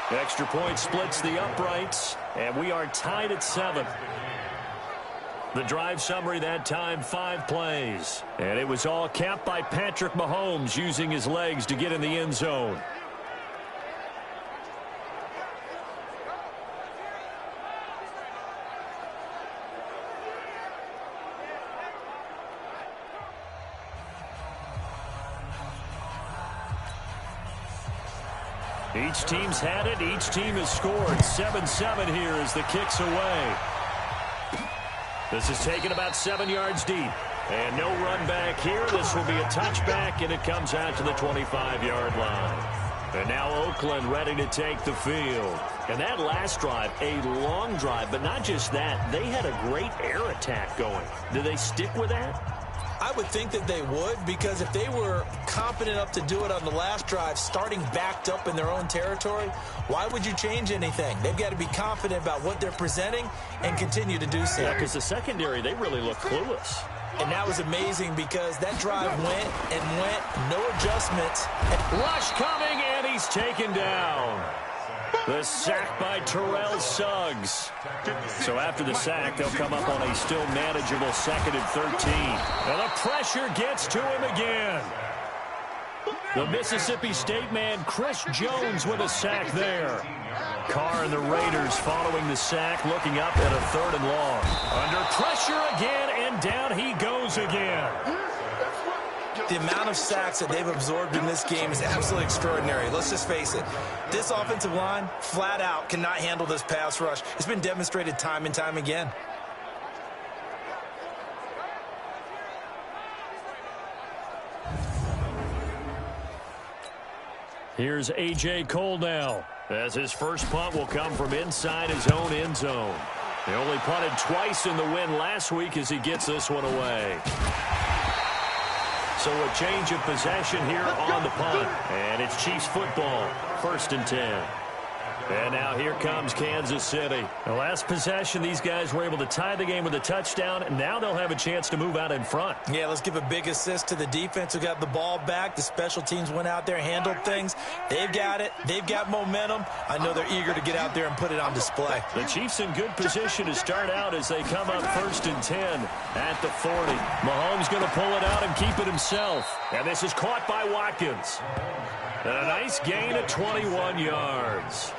Extra point splits the uprights, and we are tied at 7. The drive summary that time, 5 plays. And it was all capped by Patrick Mahomes using his legs to get in the end zone. Each team's had it. Each team has scored. 7-7 here as the kick's away. This is taken about 7 yards deep. And no run back here. This will be a touchback, and it comes out to the 25-yard line. And now Oakland ready to take the field. And that last drive, a long drive, but not just that. They had a great air attack going. Do they stick with that? I would think that they would, because if they were confident enough to do it on the last drive, starting backed up in their own territory, why would you change anything? They've got to be confident about what they're presenting and continue to do so. Yeah, because the secondary, they really look clueless. And that was amazing because that drive went and went, no adjustments. Rush coming, and he's taken down. The sack by Terrell Suggs. So after the sack, they'll come up on a still manageable 2nd and 13. And the pressure gets to him again. The Mississippi State man, Chris Jones, with a sack there. Carr and the Raiders following the sack, looking up at a 3rd and long. Under pressure again, and down he goes again. The amount of sacks that they've absorbed in this game is absolutely extraordinary. Let's just face it. This offensive line, flat out, cannot handle this pass rush. It's been demonstrated time and time again. Here's A.J. Cole now, as his first punt will come from inside his own end zone. He only punted twice in the win last week as he gets this one away. So a change of possession here on the punt. And it's Chiefs football, 1st and 10. And now here comes Kansas City. The last possession, these guys were able to tie the game with a touchdown, and now they'll have a chance to move out in front. Yeah, let's give a big assist to the defense who got the ball back. The special teams went out there, handled things. They've got it. They've got momentum. I know they're eager to get out there and put it on display. The Chiefs in good position to start out as they come up 1st and 10 at the 40. Mahomes going to pull it out and keep it himself. And this is caught by Watkins. And a nice gain of 21 yards.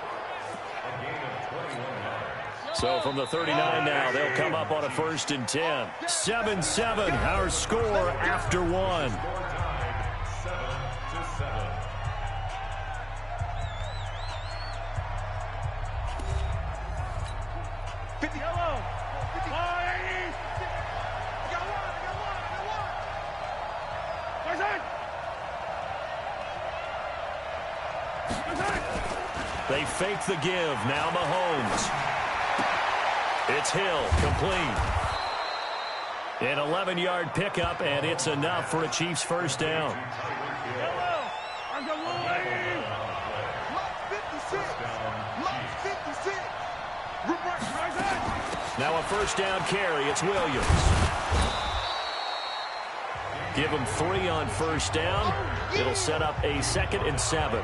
So from the 39 now, they'll come up on a 1st and 10. 7-7, our score after 1. They fake the give. Now Mahomes. It's Hill, complete. An 11-yard pickup, and it's enough for a Chiefs first down. Now a first down carry. It's Williams. Give him 3 on first down. It'll set up a 2nd and 7.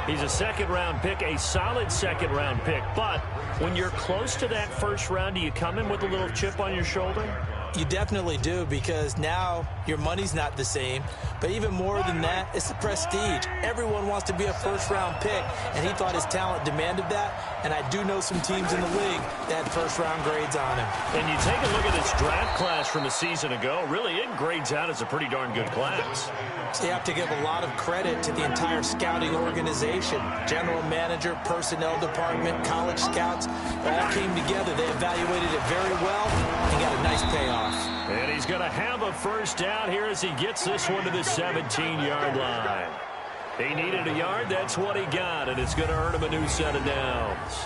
He's a 2nd-round pick, a solid 2nd-round pick. But when you're close to that first round, do you come in with a little chip on your shoulder? You definitely do, because now your money's not the same. But even more than that, it's the prestige. Everyone wants to be a first-round pick, and he thought his talent demanded that. And I do know some teams in the league that had first-round grades on him. And you take a look at this draft class from a season ago, really it grades out as a pretty darn good class. So you have to give a lot of credit to the entire scouting organization. General manager, personnel department, college scouts, all came together. They evaluated it very well and got a nice payoff. And he's going to have a first down here as he gets this one to the 17-yard line. He needed a yard. That's what he got, and it's going to earn him a new set of downs.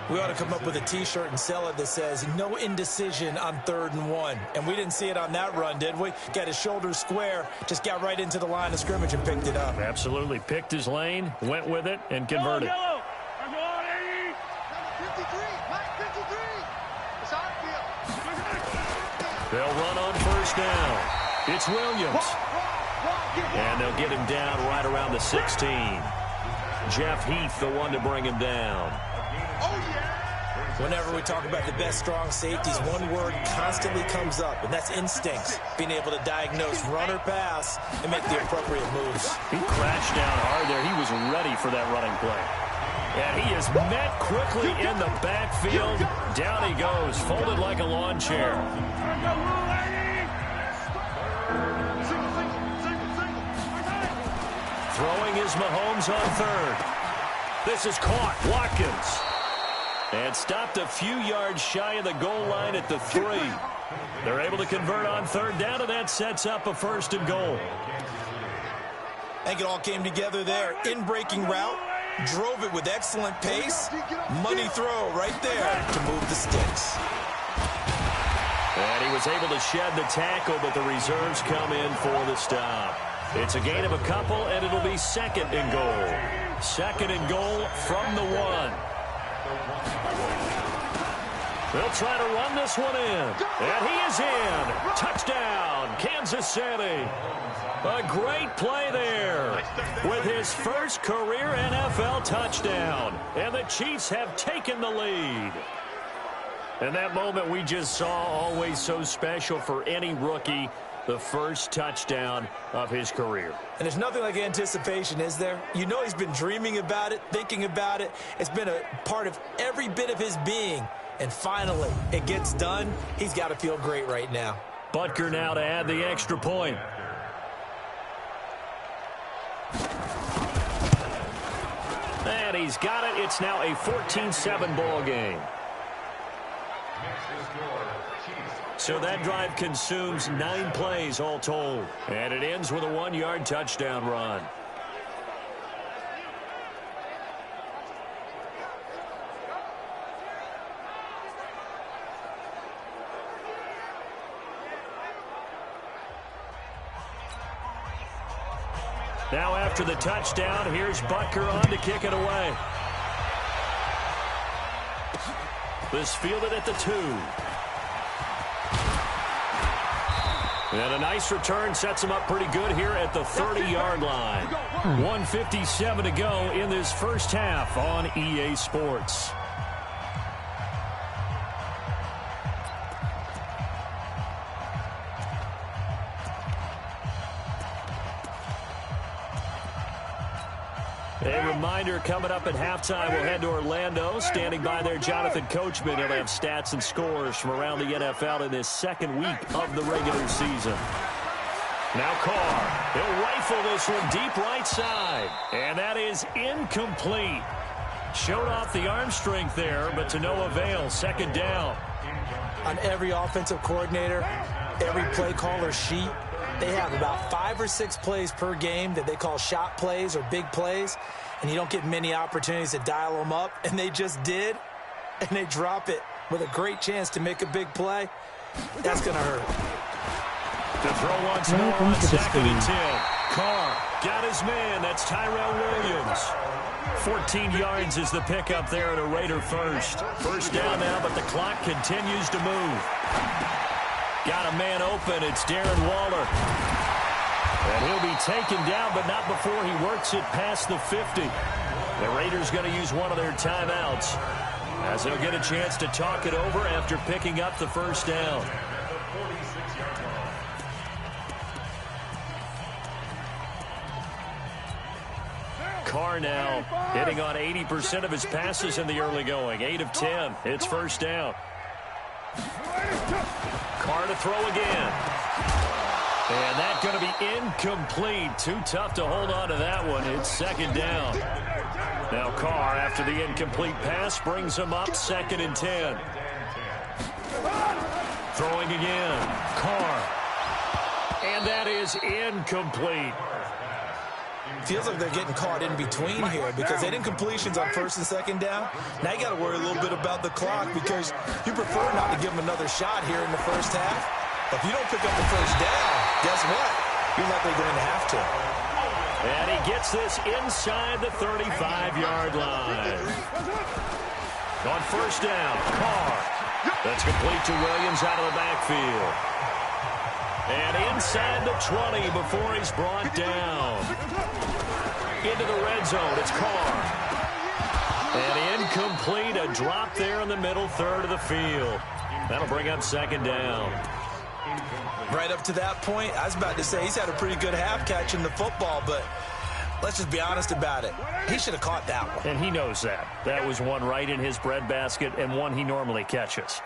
We ought to come up with a T-shirt and sell it that says, no indecision on 3rd and 1. And we didn't see it on that run, did we? Got his shoulders square, just got right into the line of scrimmage and picked it up. Absolutely. Picked his lane, went with it, and converted. Yellow. Number 53. Mike 53. It's our field. They'll run on first down. It's Williams. And they'll get him down right around the 16. Jeff Heath, the one to bring him down. Whenever we talk about the best strong safeties, one word constantly comes up, and that's instincts. Being able to diagnose run or pass and make the appropriate moves. He crashed down hard there. He was ready for that running play. And he is met quickly in the backfield. Down he goes, folded like a lawn chair. Throwing is Mahomes on 3rd. This is caught. Watkins. And stopped a few yards shy of the goal line at the 3. They're able to convert on 3rd down, and that sets up a 1st and goal. I think it all came together there. In-breaking route, drove it with excellent pace. Money throw right there to move the sticks. And he was able to shed the tackle, but the reserves come in for the stop. It's a gain of a couple, and it'll be second and goal. Second and goal from the 1. They'll try to run this one in. And he is in. Touchdown, Kansas City. A great play there with his first career NFL touchdown. And the Chiefs have taken the lead. And that moment we just saw, always so special for any rookie, the first touchdown of his career. And there's nothing like anticipation, is there? You know he's been dreaming about it, thinking about it. It's been a part of every bit of his being. And finally, it gets done. He's got to feel great right now. Butker now to add the extra point. And he's got it. It's now a 14-7 ball game. So that drive consumes 9 plays all told. And it ends with a 1-yard touchdown run. Now after the touchdown, here's Butker on to kick it away. This fielded at the 2. And a nice return sets him up pretty good here at the 30-yard line. 1:57 to go in this first half on EA Sports. A reminder, coming up at halftime, we'll head to Orlando. Standing by there, Jonathan Coachman. He'll have stats and scores from around the NFL in this second week of the regular season. Now Carr. He'll rifle this one deep right side. And that is incomplete. Showed off the arm strength there, but to no avail. Second down. On every offensive coordinator, every play caller sheet, they have about 5 or 6 plays per game that they call shot plays or big plays, and you don't get many opportunities to dial them up, and they just did, and they drop it with a great chance to make a big play. That's going to hurt. To throw once more on second and 10. Carr got his man. That's Tyrell Williams. 14 yards is the pickup there at a Raider first. First down now, but the clock continues to move. Got a man open. It's Darren Waller. And he'll be taken down, but not before he works it past the 50. The Raiders going to use one of their timeouts as they'll get a chance to talk it over after picking up the first down. Carr now hitting on 80% of his passes in the early going. 8 of 10. It's first down. Carr to throw again. And that's going to be incomplete. Too tough to hold on to that one. It's second down. Now Carr, after the incomplete pass, brings him up second and 10. Throwing again. Carr. And that is incomplete. Feels like they're getting caught in between here because they didn't completions on first and second down. Now you got to worry a little bit about the clock because you prefer not to give them another shot here in the first half. But if you don't pick up the first down, guess what? You're likely going to have to. And he gets this inside the 35-yard line. On first down, Carr. That's complete to Williams out of the backfield. And inside the 20 before he's brought down. Into the red zone, it's Carr. And incomplete, a drop there in the middle third of the field. That'll bring up second down. Right up to that point, I was about to say he's had a pretty good half catching the football, but let's just be honest about it. He should have caught that one. And he knows that. That was one right in his breadbasket and one he normally catches.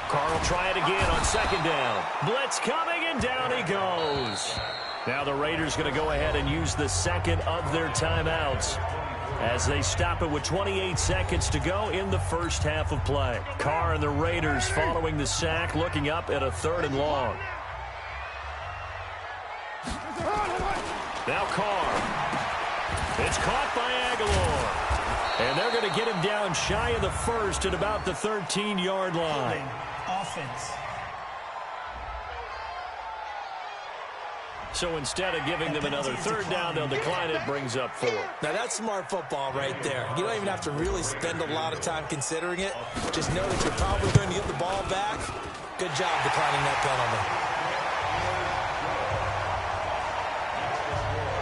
Carr will try it again on second down. Blitz coming, and down he goes. Now the Raiders going to go ahead and use the second of their timeouts as they stop it with 28 seconds to go in the first half of play. Carr and the Raiders following the sack, looking up at a third and long. Now Carr. It's caught by Aguilar. And they're going to get him down shy of the first at about the 13-yard line. Offense. So instead of giving them another third down, they'll decline it, brings up 4. Now, that's smart football right there. You don't even have to really spend a lot of time considering it. Just know that you're probably going to get the ball back. Good job declining that penalty.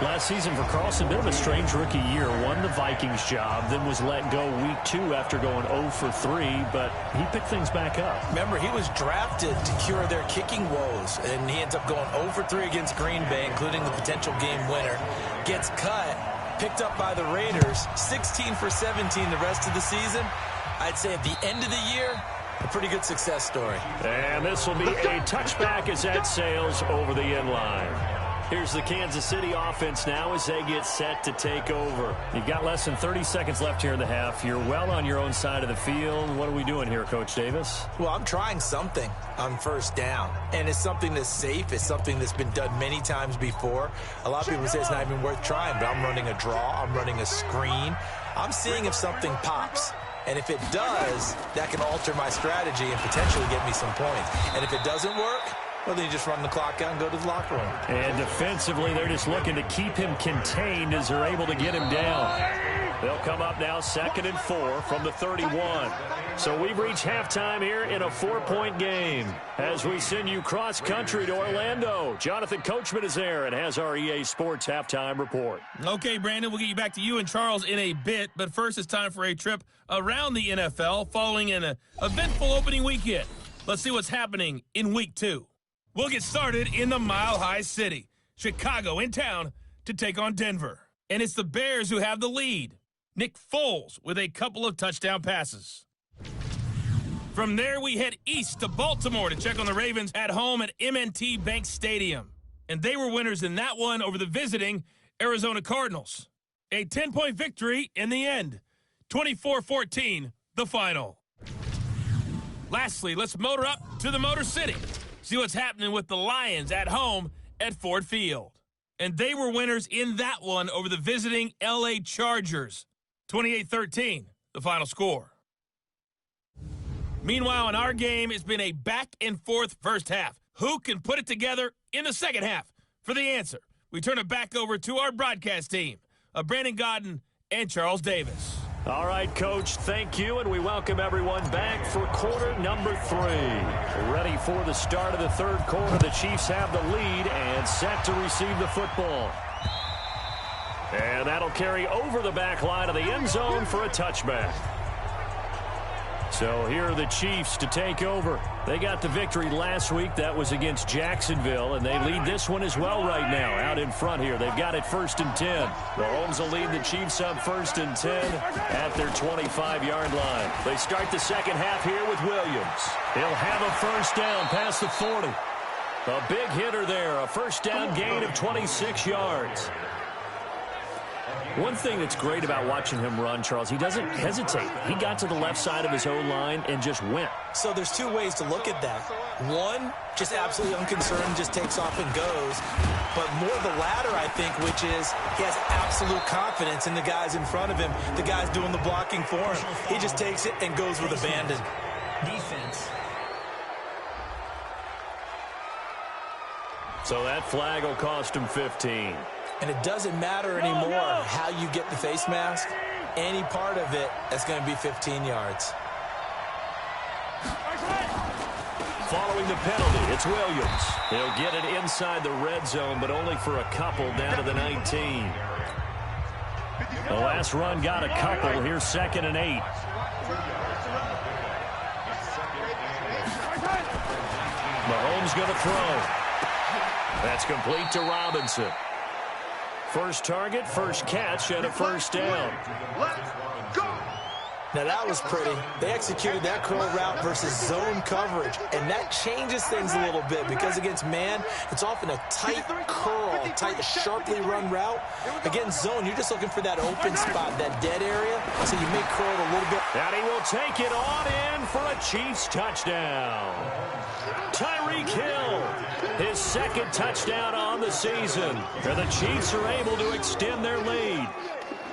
Last season for Carlson, bit of a strange rookie year. Won the Vikings job, then was let go week 2 after going 0 for 3, but he picked things back up. Remember, he was drafted to cure their kicking woes, and he ends up going 0 for 3 against Green Bay, including the potential game winner. Gets cut, picked up by the Raiders, 16 for 17 the rest of the season. I'd say at the end of the year, a pretty good success story. And this will be a touchback as that sails over the end line. Here's the Kansas City offense now as they get set to take over. You've got less than 30 seconds left here in the half. You're well on your own side of the field. What are we doing here, Coach Davis? Well, I'm trying something on first down, and it's something that's safe. It's something that's been done many times before. A lot of people say it's not even worth trying, but I'm running a draw. I'm running a screen. I'm seeing if something pops. And if it does, that can alter my strategy and potentially get me some points. And if it doesn't work, well, then you just run the clock out and go to the locker room. And defensively, they're just looking to keep him contained as they're able to get him down. They'll come up now 2nd and 4 from the 31. So we've reached halftime here in a 4-point game. As we send you cross-country to Orlando, Jonathan Coachman is there and has our EA Sports halftime report. Okay, Brandon, we'll get you back to you and Charles in a bit. But first, it's time for a trip around the NFL following an eventful opening weekend. Let's see what's happening in Week 2. We'll get started in the Mile High City. Chicago in town to take on Denver. And it's the Bears who have the lead. Nick Foles with a couple of touchdown passes. From there, we head east to Baltimore to check on the Ravens at home at M&T Bank Stadium. And they were winners in that one over the visiting Arizona Cardinals. A 10-point victory in the end. 24-14, the final. Lastly, let's motor up to the Motor City. See what's happening with the Lions at home at Ford Field. And they were winners in that one over the visiting L.A. Chargers. 28-13, the final score. Meanwhile, in our game, it's been a back-and-forth first half. Who can put it together in the second half? For the answer, we turn it back over to our broadcast team of Brandon Godden and Charles Davis. All right, Coach, thank you, and we welcome everyone back for quarter number 3. Ready for the start of the third quarter. The Chiefs have the lead and set to receive the football. And that'll carry over the back line of the end zone for a touchback. So here are the Chiefs to take over. They got the victory last week. That was against Jacksonville, and they lead this one as well right now. Out in front here, they've got it 1st and 10. Mahomes will lead the Chiefs up 1st and 10 at their 25-yard line. They start the second half here with Williams. He'll have a first down past the 40. A big hitter there, a first down gain of 26 yards. One thing that's great about watching him run, Charles, he doesn't hesitate. He got to the left side of his O-line and just went. So there's two ways to look at that. One, just absolutely unconcerned, just takes off and goes. But more the latter, I think, which is he has absolute confidence in the guys in front of him, the guys doing the blocking for him. He just takes it and goes with abandon. Defense. So that flag will cost him 15. And it doesn't matter anymore how you get the face mask. Any part of it, that's going to be 15 yards. Following the penalty, it's Williams. He'll get it inside the red zone, but only for a couple down to the 19. The last run got a couple. Here's 2nd and 8. Mahomes going to throw. That's complete to Robinson. First target, first catch, and a first down. Now that was pretty. They executed that curl route versus zone coverage, and that changes things a little bit because against man, it's often a tight curl, tight, sharply run route. Against zone, you're just looking for that open spot, that dead area, so you may curl it a little bit. And he will take it on in for a Chiefs touchdown. Tyreek Hill, his 2nd touchdown on the season. And the Chiefs are able to extend their lead.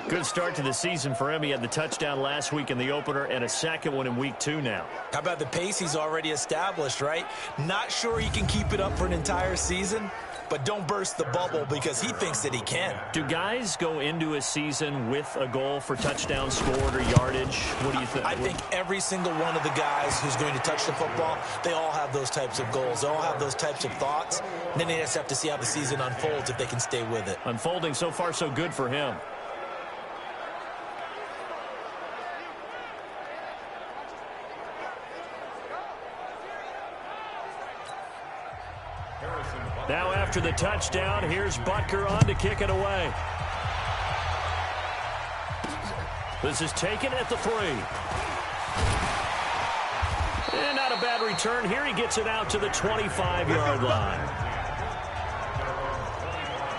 Good start to the season for him. He had the touchdown last week in the opener and a second one in week 2 now. How about the pace he's already established, right? Not sure he can keep it up for an entire season, but don't burst the bubble because he thinks that he can. Do guys go into a season with a goal for touchdowns scored or yardage? What do you think? I think every single one of the guys who's going to touch the football, they all have those types of goals. They all have those types of thoughts. And then they just have to see how the season unfolds if they can stay with it. Unfolding so far so good for him. Now after the touchdown, here's Butker on to kick it away. This is taken at the 3. And not a bad return. Here he gets it out to the 25-yard line.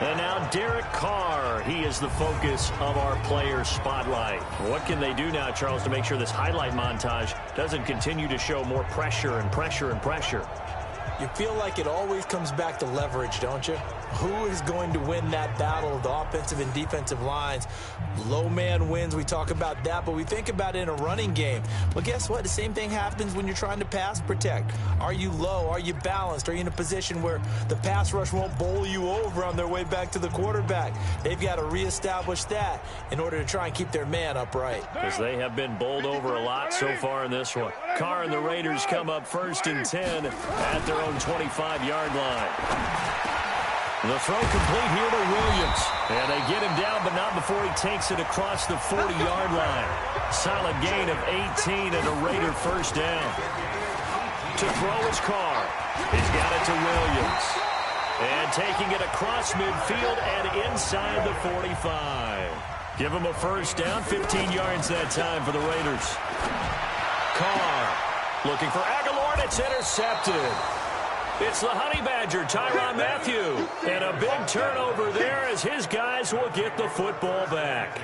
And now Derek Carr. He is the focus of our player spotlight. What can they do now, Charles, to make sure this highlight montage doesn't continue to show more pressure and pressure and pressure? You feel like it always comes back to leverage, don't you? Who is going to win that battle of the offensive and defensive lines? Low man wins. We talk about that, but we think about it in a running game. Well, guess what? The same thing happens when you're trying to pass protect. Are you low? Are you balanced? Are you in a position where the pass rush won't bowl you over on their way back to the quarterback? They've got to reestablish that in order to try and keep their man upright. Because they have been bowled over a lot so far in this one. Carr and the Raiders come up 1st and 10 at their own 25-yard line. The throw complete here to Williams. And they get him down, but not before he takes it across the 40-yard line. Solid gain of 18 and a Raider first down. To throw is Carr. He's got it to Williams. And taking it across midfield and inside the 45. Give him a first down, 15 yards that time for the Raiders. Carr looking for Aguilar, and it's intercepted. It's the Honey Badger, Tyrann Mathieu. And a big turnover there as his guys will get the football back.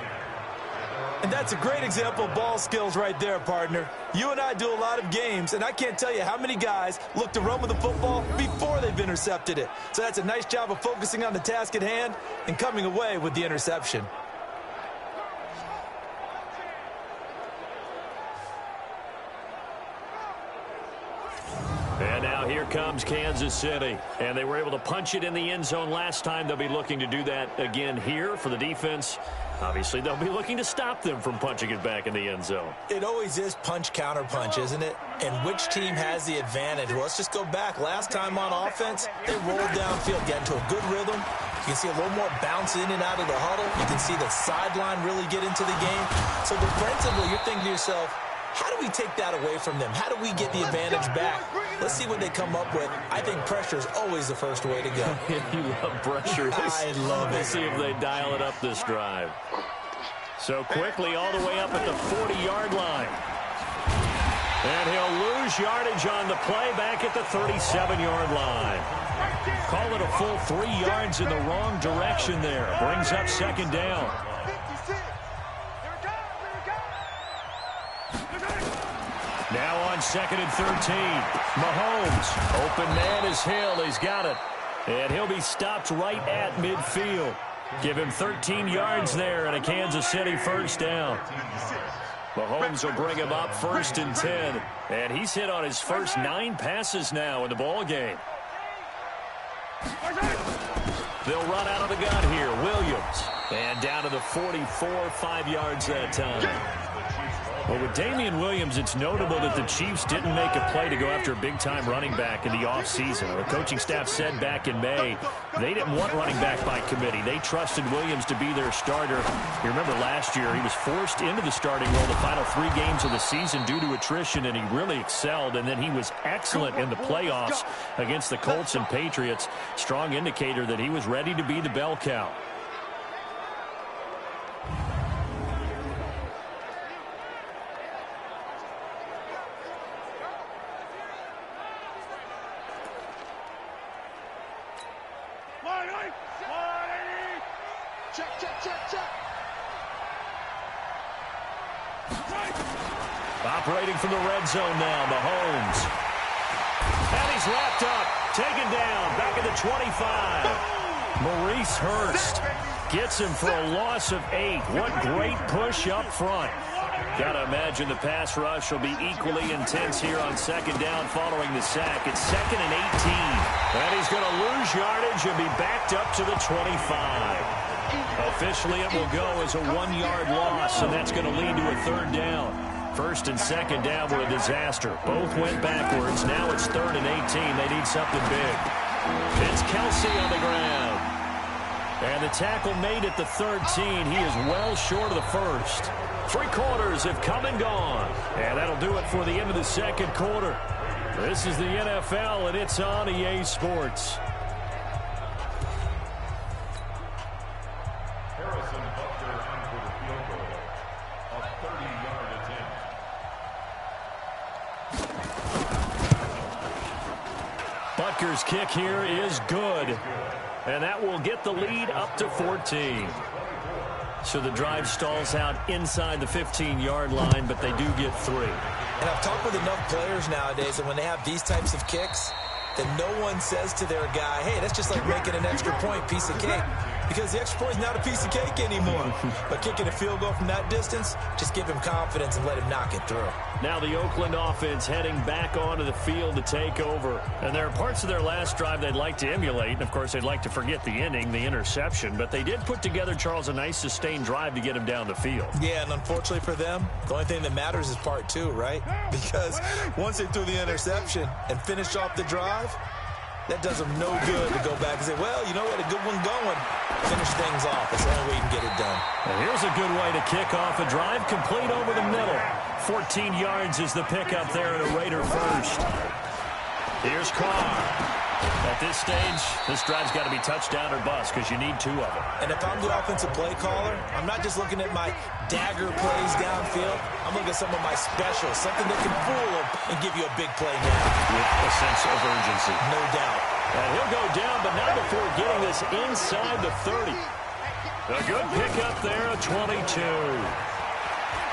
And that's a great example of ball skills right there, partner. You and I do a lot of games, and I can't tell you how many guys look to run with the football before they've intercepted it. So that's a nice job of focusing on the task at hand and coming away with the interception. And now here comes Kansas City. And they were able to punch it in the end zone last time. They'll be looking to do that again here for the defense. Obviously, they'll be looking to stop them from punching it back in the end zone. It always is punch, counter punch, isn't it? And which team has the advantage? Well, let's just go back. Last time on offense, they rolled downfield, get into a good rhythm. You can see a little more bounce in and out of the huddle. You can see the sideline really get into the game. So defensively, you're thinking to yourself, how do we take that away from them? How do we get the advantage back? Let's see what they come up with. I think pressure is always the first way to go. You love pressure. I love it. Let's see if they dial it up this drive. So quickly all the way up at the 40-yard line. And he'll lose yardage on the play back at the 37-yard line. Call it a full 3 yards in the wrong direction there. Brings up second down. Now on 2nd and 13. Mahomes. Open man is Hill. He's got it. And he'll be stopped right at midfield. Give him 13 yards there and a Kansas City first down. Mahomes will bring him up 1st and 10. And he's hit on his first 9 passes now in the ball game. They'll run out of the gun here. Williams. And down to the 44, 5 yards that time. Well, with Damian Williams, it's notable that the Chiefs didn't make a play to go after a big-time running back in the offseason. The coaching staff said back in May they didn't want running back by committee. They trusted Williams to be their starter. You remember last year he was forced into the starting role the final 3 games of the season due to attrition, and he really excelled. And then he was excellent in the playoffs against the Colts and Patriots. Strong indicator that he was ready to be the bell cow. Operating from the red zone now, Mahomes. And he's lapped up, taken down, back at the 25. Maurice Hurst. Gets him for a loss of 8. What great push up front. Got to imagine the pass rush will be equally intense here on second down following the sack. It's 2nd and 18. And he's going to lose yardage and be backed up to the 25. Officially, it will go as a 1-yard loss, and that's going to lead to a 3rd down. 1st and 2nd down were a disaster. Both went backwards. Now it's 3rd and 18. They need something big. It's Kelsey on the ground. And the tackle made at the 13. He is well short of the first. 3 quarters have come and gone. And that'll do it for the end of the 2nd quarter. This is the NFL, and it's on EA Sports. Harrison Butker in for the field goal. A 30-yard attempt. Butker's kick here is good. And that will get the lead up to 14. So the drive stalls out inside the 15-yard line, but they do get 3. And I've talked with enough players nowadays that when they have these types of kicks, that no one says to their guy, hey, that's just like making an extra point, piece of cake. Because the extra point is not a piece of cake anymore. But kicking a field goal from that distance, just give him confidence and let him knock it through. Now the Oakland offense heading back onto the field to take over. And there are parts of their last drive they'd like to emulate. And, of course, they'd like to forget the inning, the interception. But they did put together, Charles, a nice sustained drive to get him down the field. Yeah, and unfortunately for them, the only thing that matters is part 2, right? Because once they threw the interception and finished off the drive, that does them no good to go back and say, well, you know what, a good one going. Finish things off. That's the only way you can get it done. And here's a good way to kick off a drive, complete over the middle. 14 yards is the pickup there at a Raider first. Here's Carr. At this stage, this drive's got to be touchdown or bust because you need 2 of them. And if I'm the offensive play caller, I'm not just looking at my dagger plays downfield. I'm looking at some of my specials, something that can fool them and give you a big play now. With a sense of urgency. No doubt. And he'll go down, but not before getting this inside the 30. A good pickup there, a 22.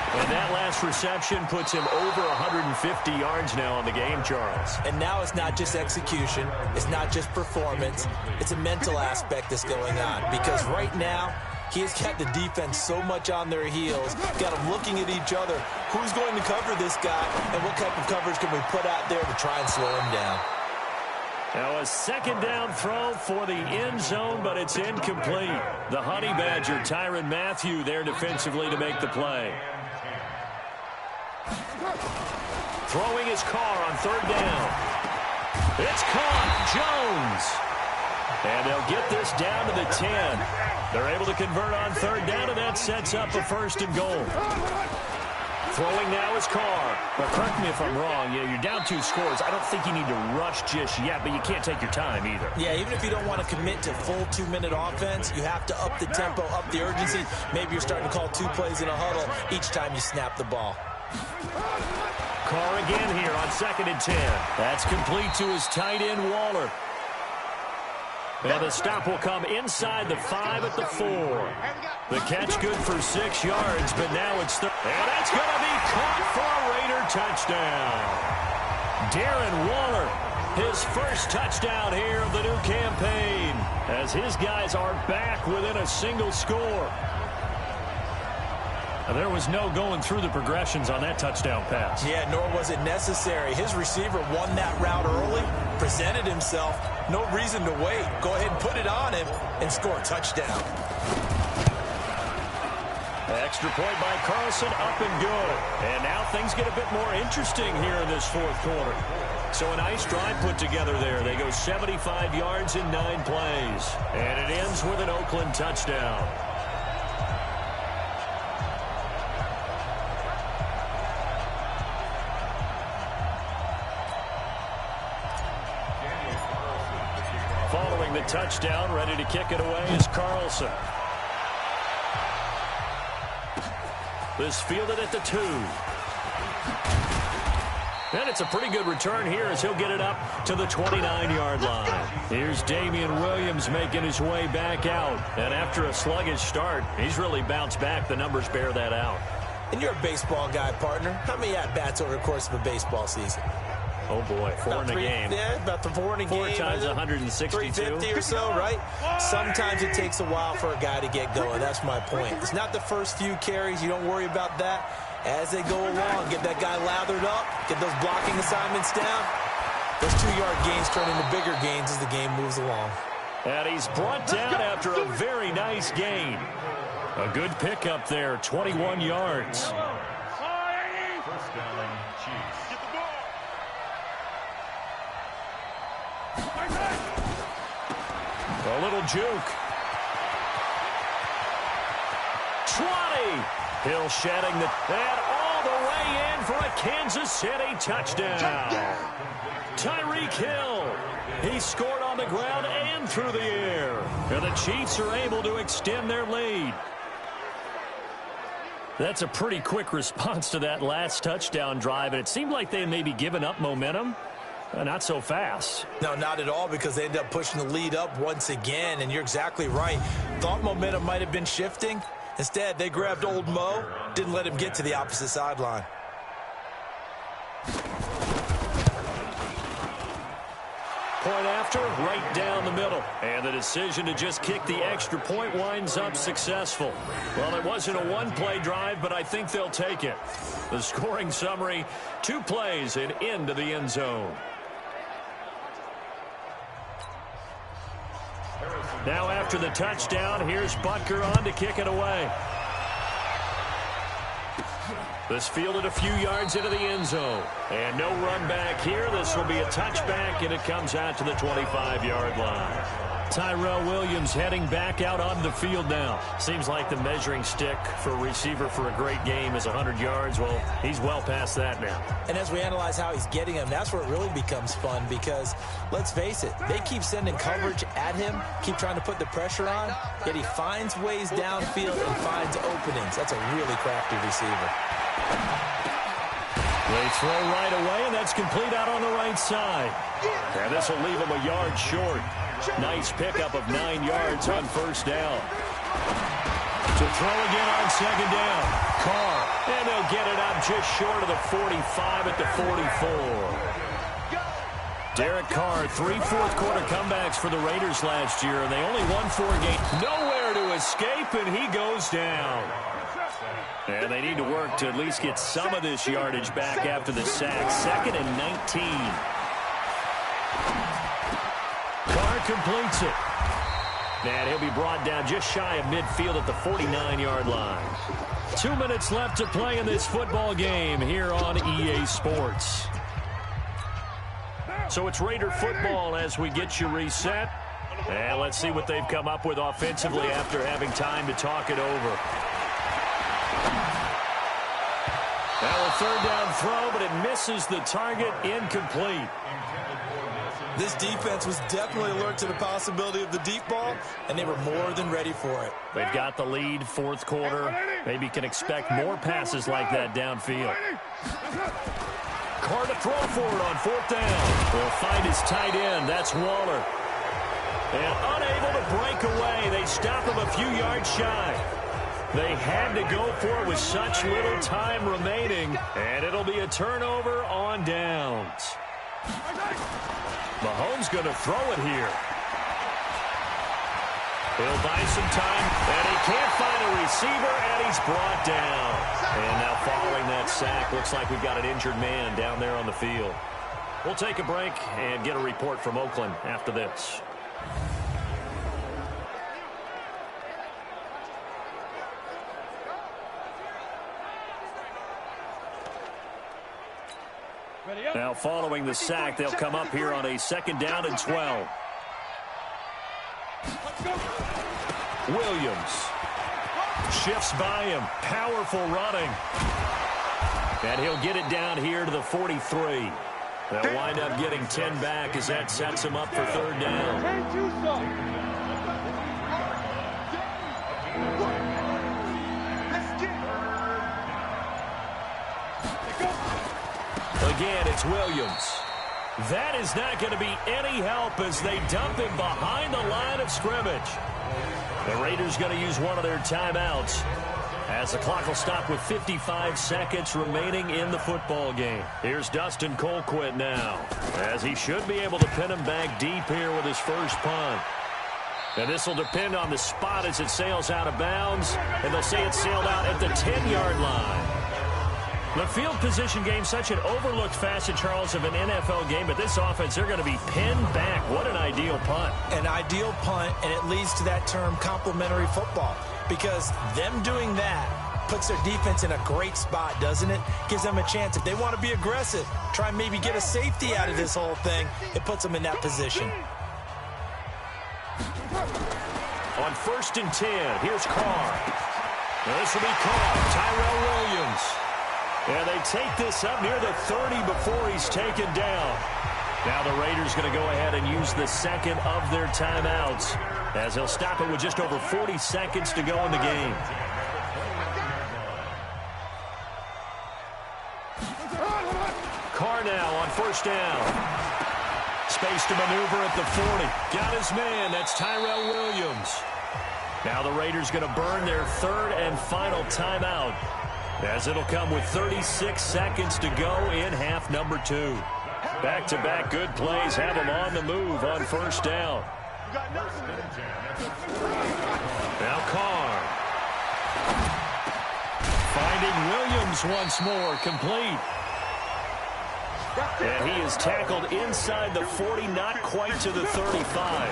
And that last reception puts him over 150 yards now on the game, Charles. And now it's not just execution. It's not just performance. It's a mental aspect that's going on. Because right now, he has got the defense so much on their heels, got them looking at each other. Who's going to cover this guy, and what type of coverage can we put out there to try and slow him down? Now a 2nd down throw for the end zone, but it's incomplete. The Honey Badger, Tyrann Mathieu, there defensively to make the play. Throwing his Carr on 3rd down. It's caught. Jones. And they'll get this down to the 10. They're able to convert on 3rd down, and that sets up a 1st and goal. Throwing now is Carr. But correct me if I'm wrong. You're down 2 scores. I don't think you need to rush just yet, but you can't take your time either. Yeah, even if you don't want to commit to full 2-minute offense, you have to up the tempo, up the urgency. Maybe you're starting to call 2 plays in a huddle each time you snap the ball. Carr again here on 2nd and 10. That's complete to his tight end, Waller. And the stop will come inside the 5 at the 4. The catch good for 6 yards, but now it's and that's going to be caught for a Raider touchdown. Darren Waller, his first touchdown here of the new campaign, as his guys are back within a single score. There was no going through the progressions on that touchdown pass. Yeah, nor was it necessary. His receiver won that route early, presented himself. No reason to wait. Go ahead and put it on him and score a touchdown. Extra point by Carlson, up and good. And now things get a bit more interesting here in this 4th quarter. So a nice drive put together there. They go 75 yards in 9 plays. And it ends with an Oakland touchdown. Following the touchdown, ready to kick it away is Carlson. This fielded at the 2. And it's a pretty good return here as he'll get it up to the 29-yard line. Here's Damian Williams making his way back out. And after a sluggish start, he's really bounced back. The numbers bear that out. And you're a baseball guy, partner. How many at-bats over the course of a baseball season? Oh, boy, four in a game. Yeah, about the 4 in a game. 4 times 162. 350 or so, right? Sometimes it takes a while for a guy to get going. That's my point. It's not the first few carries. You don't worry about that. As they go along, get that guy lathered up, get those blocking assignments down. Those 2-yard gains turn into bigger gains as the game moves along. And he's brought down after a very nice gain. A good pickup there, 21 yards. First down, Chiefs. Get the ball. A little juke. 20. Hill shedding the... And all the way in for a Kansas City touchdown. Tyreek Hill. He scored on the ground and through the air. And the Chiefs are able to extend their lead. That's a pretty quick response to that last touchdown drive, and it seemed like they had maybe given up momentum. Not so fast. No, not at all, because they ended up pushing the lead up once again, and you're exactly right. Thought momentum might have been shifting. Instead, they grabbed old Mo, didn't let him get to the opposite sideline. Point after, right down the middle. And the decision to just kick the extra point winds up successful. Well, it wasn't a one-play drive, but I think they'll take it. The scoring summary, 2 plays and into the end zone. Now after the touchdown, here's Butker on to kick it away. This fielded a few yards into the end zone. And no run back here. This will be a touchback, and it comes out to the 25-yard line. Tyrell Williams heading back out on the field now. Seems like the measuring stick for a receiver for a great game is 100 yards. Well, he's well past that now. And as we analyze how he's getting them, that's where it really becomes fun, because let's face it, they keep sending coverage at him, keep trying to put the pressure on, yet he finds ways downfield and finds openings. That's a really crafty receiver. They throw right away, and that's complete out on the right side. And this will leave him a yard short. Nice pickup of 9 yards on first down. To throw again on second down. Carr. And they'll get it out just short of the 45 at the 44. Derek Carr, 3 fourth-quarter comebacks for the Raiders last year, and they only won 4 games. Nowhere to escape, and he goes down. And they need to work to at least get some of this yardage back after the sack. 2nd and 19. Carr completes it. And he'll be brought down just shy of midfield at the 49-yard line. 2 minutes left to play in this football game here on EA Sports. So it's Raider football as we get you reset. And let's see what they've come up with offensively after having time to talk it over. Now a third down throw, but it misses the target, incomplete. This defense was definitely alert to the possibility of the deep ball, and they were more than ready for it. They've got the lead, 4th quarter. Maybe can expect more passes like that downfield. Carr to throw for it on 4th down. They'll find his tight end. That's Waller. And unable to break away. They stop him a few yards shy. They had to go for it with such little time remaining, and it'll be a turnover on downs. Mahomes going to throw it here. He'll buy some time, and he can't find a receiver, and he's brought down. And now following that sack, looks like we've got an injured man down there on the field. We'll take a break and get a report from Oakland after this. Now following the sack, they'll come up here on a 2nd down and 12. Williams shifts by him. Powerful running. And he'll get it down here to the 43. They'll wind up getting 10 back as that sets him up for 3rd down. Again, it's Williams. That is not going to be any help as they dump him behind the line of scrimmage. The Raiders going to use one of their timeouts. As the clock will stop with 55 seconds remaining in the football game. Here's Dustin Colquitt now, as he should be able to pin him back deep here with his first punt. And this will depend on the spot as it sails out of bounds. And they'll say it sailed out at the 10-yard line. The field position game, such an overlooked facet, Charles, of an NFL game. But this offense, they're going to be pinned back. What an ideal punt. An ideal punt, and it leads to that term complementary football. Because them doing that puts their defense in a great spot, doesn't it? Gives them a chance. If they want to be aggressive, try and maybe get a safety out of this whole thing, it puts them in that position. On 1st and 10, here's Carr. This will be Carr, Tyrell Williams. And they take this up near the 30 before he's taken down. Now the Raiders going to go ahead and use the second of their timeouts, as they'll stop it with just over 40 seconds to go in the game. Carr now on 1st down. Space to maneuver at the 40. Got his man. That's Tyrell Williams. Now the Raiders going to burn their 3rd and final timeout, as it'll come with 36 seconds to go in half number 2. Back-to-back good plays have them on the move on 1st down. Now Carr. Finding Williams once more, complete. And he is tackled inside the 40, not quite to the 35.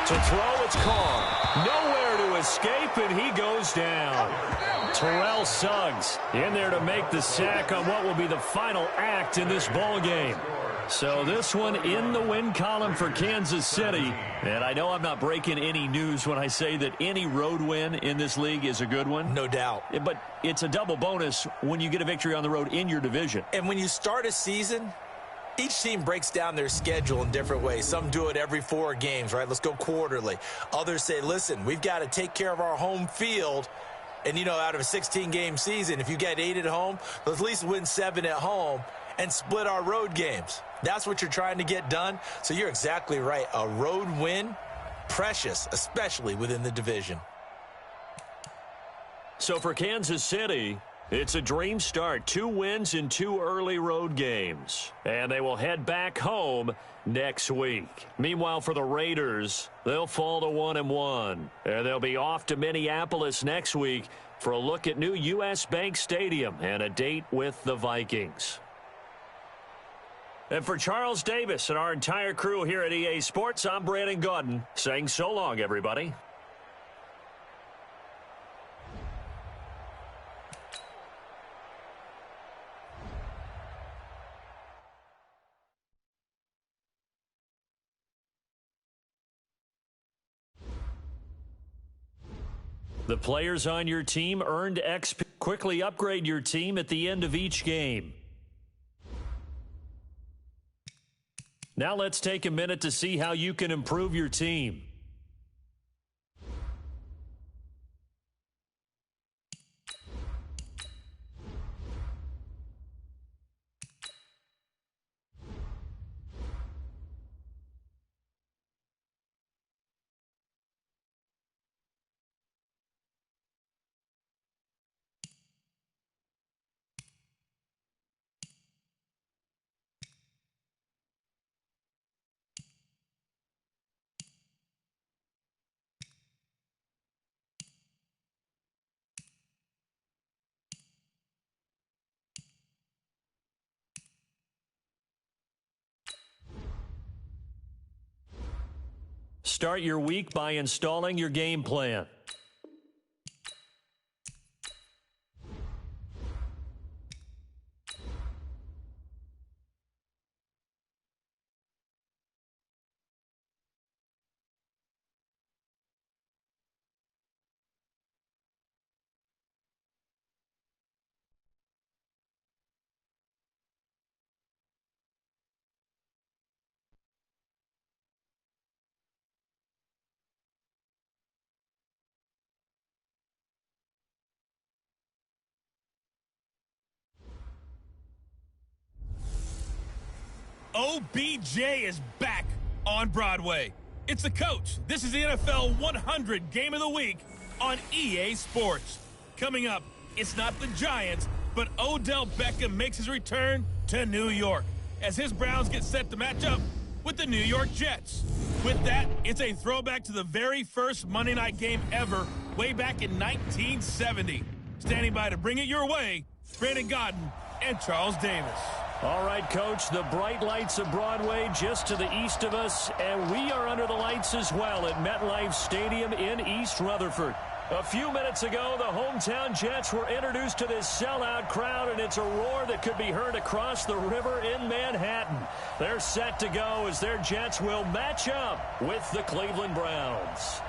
To throw, it's Carr. Nowhere to escape, and he goes down. Terrell Suggs in there to make the sack on what will be the final act in this ball game. So this one in the win column for Kansas City. And I know I'm not breaking any news when I say that any road win in this league is a good one. No doubt. But it's a double bonus when you get a victory on the road in your division. And when you start a season, each team breaks down their schedule in different ways. Some do it every 4 games, right? Let's go quarterly. Others say, listen, we've got to take care of our home field. And, you know, out of a 16-game season, if you get 8 at home, let's at least win 7 at home and split our road games. That's what you're trying to get done. So you're exactly right. A road win, precious, especially within the division. So for Kansas City, it's a dream start. 2 wins in 2 early road games. And they will head back home next week. Meanwhile, for the Raiders, they'll fall to 1-1. And they'll be off to Minneapolis next week for a look at new U.S. Bank Stadium and a date with the Vikings. And for Charles Davis and our entire crew here at EA Sports, I'm Brandon Gaudin saying so long, everybody. The players on your team earned XP. Quickly upgrade your team at the end of each game. Now let's take a minute to see how you can improve your team. Start your week by installing your game plan. OBJ is back on Broadway. It's the coach. This is the NFL 100 Game of the Week on EA Sports. Coming up, it's not the Giants, but Odell Beckham makes his return to New York as his Browns get set to match up with the New York Jets. With that, it's a throwback to the very first Monday night game ever, way back in 1970. Standing by to bring it your way, Brandon Godden and Charles Davis. All right, Coach, the bright lights of Broadway just to the east of us, and we are under the lights as well at MetLife Stadium in East Rutherford. A few minutes ago, the hometown Jets were introduced to this sellout crowd, and it's a roar that could be heard across the river in Manhattan. They're set to go as their Jets will match up with the Cleveland Browns.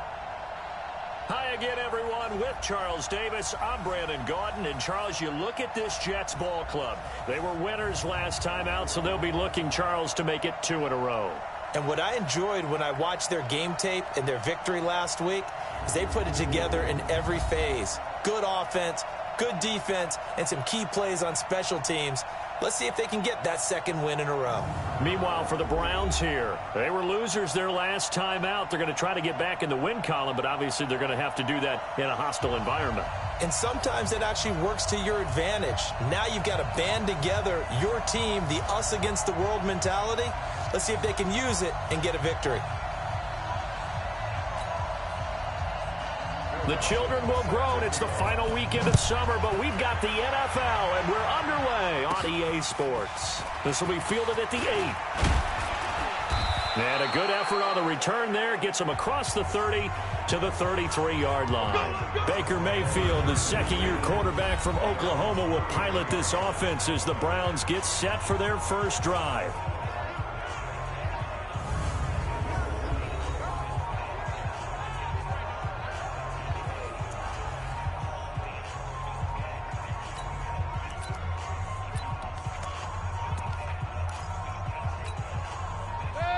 Hi again, everyone. With Charles Davis, I'm Brandon Gaudin. And, Charles, you look at this Jets ball club. They were winners last time out, so they'll be looking, Charles, to make it 2 in a row. And what I enjoyed when I watched their game tape and their victory last week is they put it together in every phase. Good offense, good defense, and some key plays on special teams. Let's see if they can get that second win in a row. Meanwhile, for the Browns here, they were losers their last time out. They're going to try to get back in the win column, but obviously they're going to have to do that in a hostile environment. And sometimes it actually works to your advantage. Now you've got to band together your team, the us against the world mentality. Let's see if they can use it and get a victory. The children will grow, and it's the final weekend of summer, but we've got the NFL, and we're underway on EA Sports. This will be fielded at the 8. And a good effort on the return there. Gets him across the 30 to the 33-yard line. Baker Mayfield, the second-year quarterback from Oklahoma, will pilot this offense as the Browns get set for their first drive.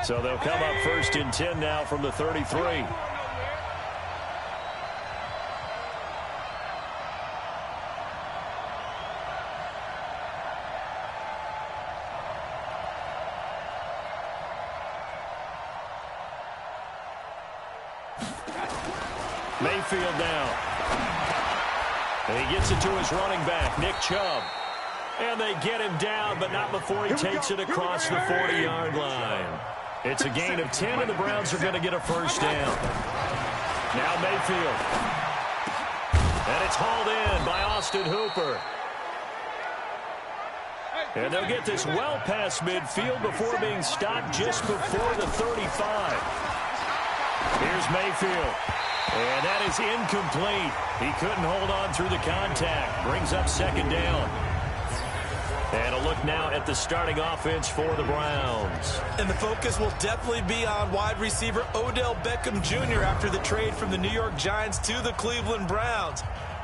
So they'll come up first and 10 now from the 33. Mayfield now. And he gets it to his running back, Nick Chubb. And they get him down, but not before he takes it across the 40-yard line. It's a gain of 10, and the Browns are going to get a first down. Now Mayfield. And it's hauled in by Austin Hooper. And they'll get this well past midfield before being stopped just before the 35. Here's Mayfield. And that is incomplete. He couldn't hold on through the contact. Brings up second down. And a look now at the starting offense for the Browns. And the focus will definitely be on wide receiver Odell Beckham Jr. after the trade from the New York Giants to the Cleveland Browns.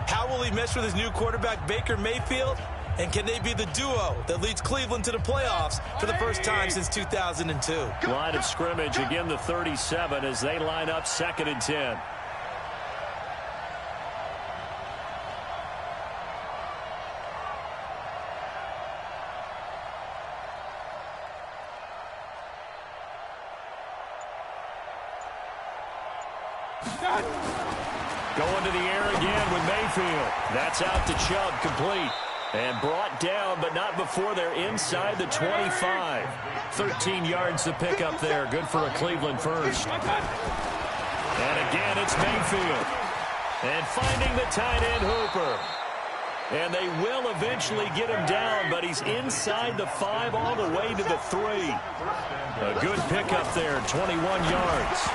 How will he mesh with his new quarterback Baker Mayfield? And can they be the duo that leads Cleveland to the playoffs for the first time since 2002? Line of scrimmage, again the 37 as they line up 2nd and 10. Going to the air again with Mayfield. That's out to Chubb, complete. And brought down, but not before they're inside the 25. 13 yards to pick up there. Good for a Cleveland first. And again, it's Mayfield. And finding the tight end, Hooper. And they will eventually get him down, but he's inside the 5 all the way to the 3. A good pickup there, 21 yards.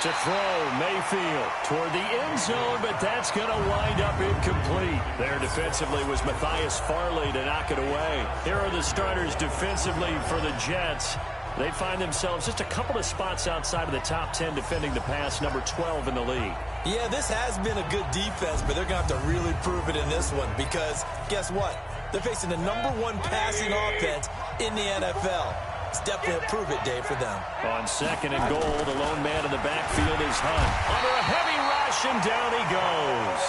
To throw, Mayfield toward the end zone, but that's going to wind up incomplete. There defensively was Matthias Farley to knock it away. Here are the starters defensively for the Jets. They find themselves just a couple of spots outside of the top 10 defending the pass, number 12 in the league. Yeah, this has been a good defense, but they're going to have to really prove it in this one because guess what? They're facing the #1 passing offense in the NFL. It's definitely a prove-it day for them. On 2nd and goal, the lone man in the backfield is Hunt. Under a heavy rush, and down he goes.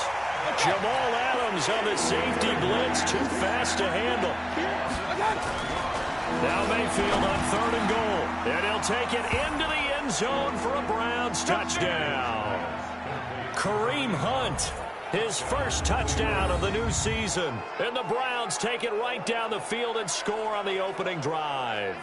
Jamal Adams on the safety blitz, too fast to handle. Now Mayfield on 3rd and goal. And he'll take it into the end zone for a Browns touchdown. Kareem Hunt His first touchdown of the new season. And the Browns take it right down the field and score on the opening drive.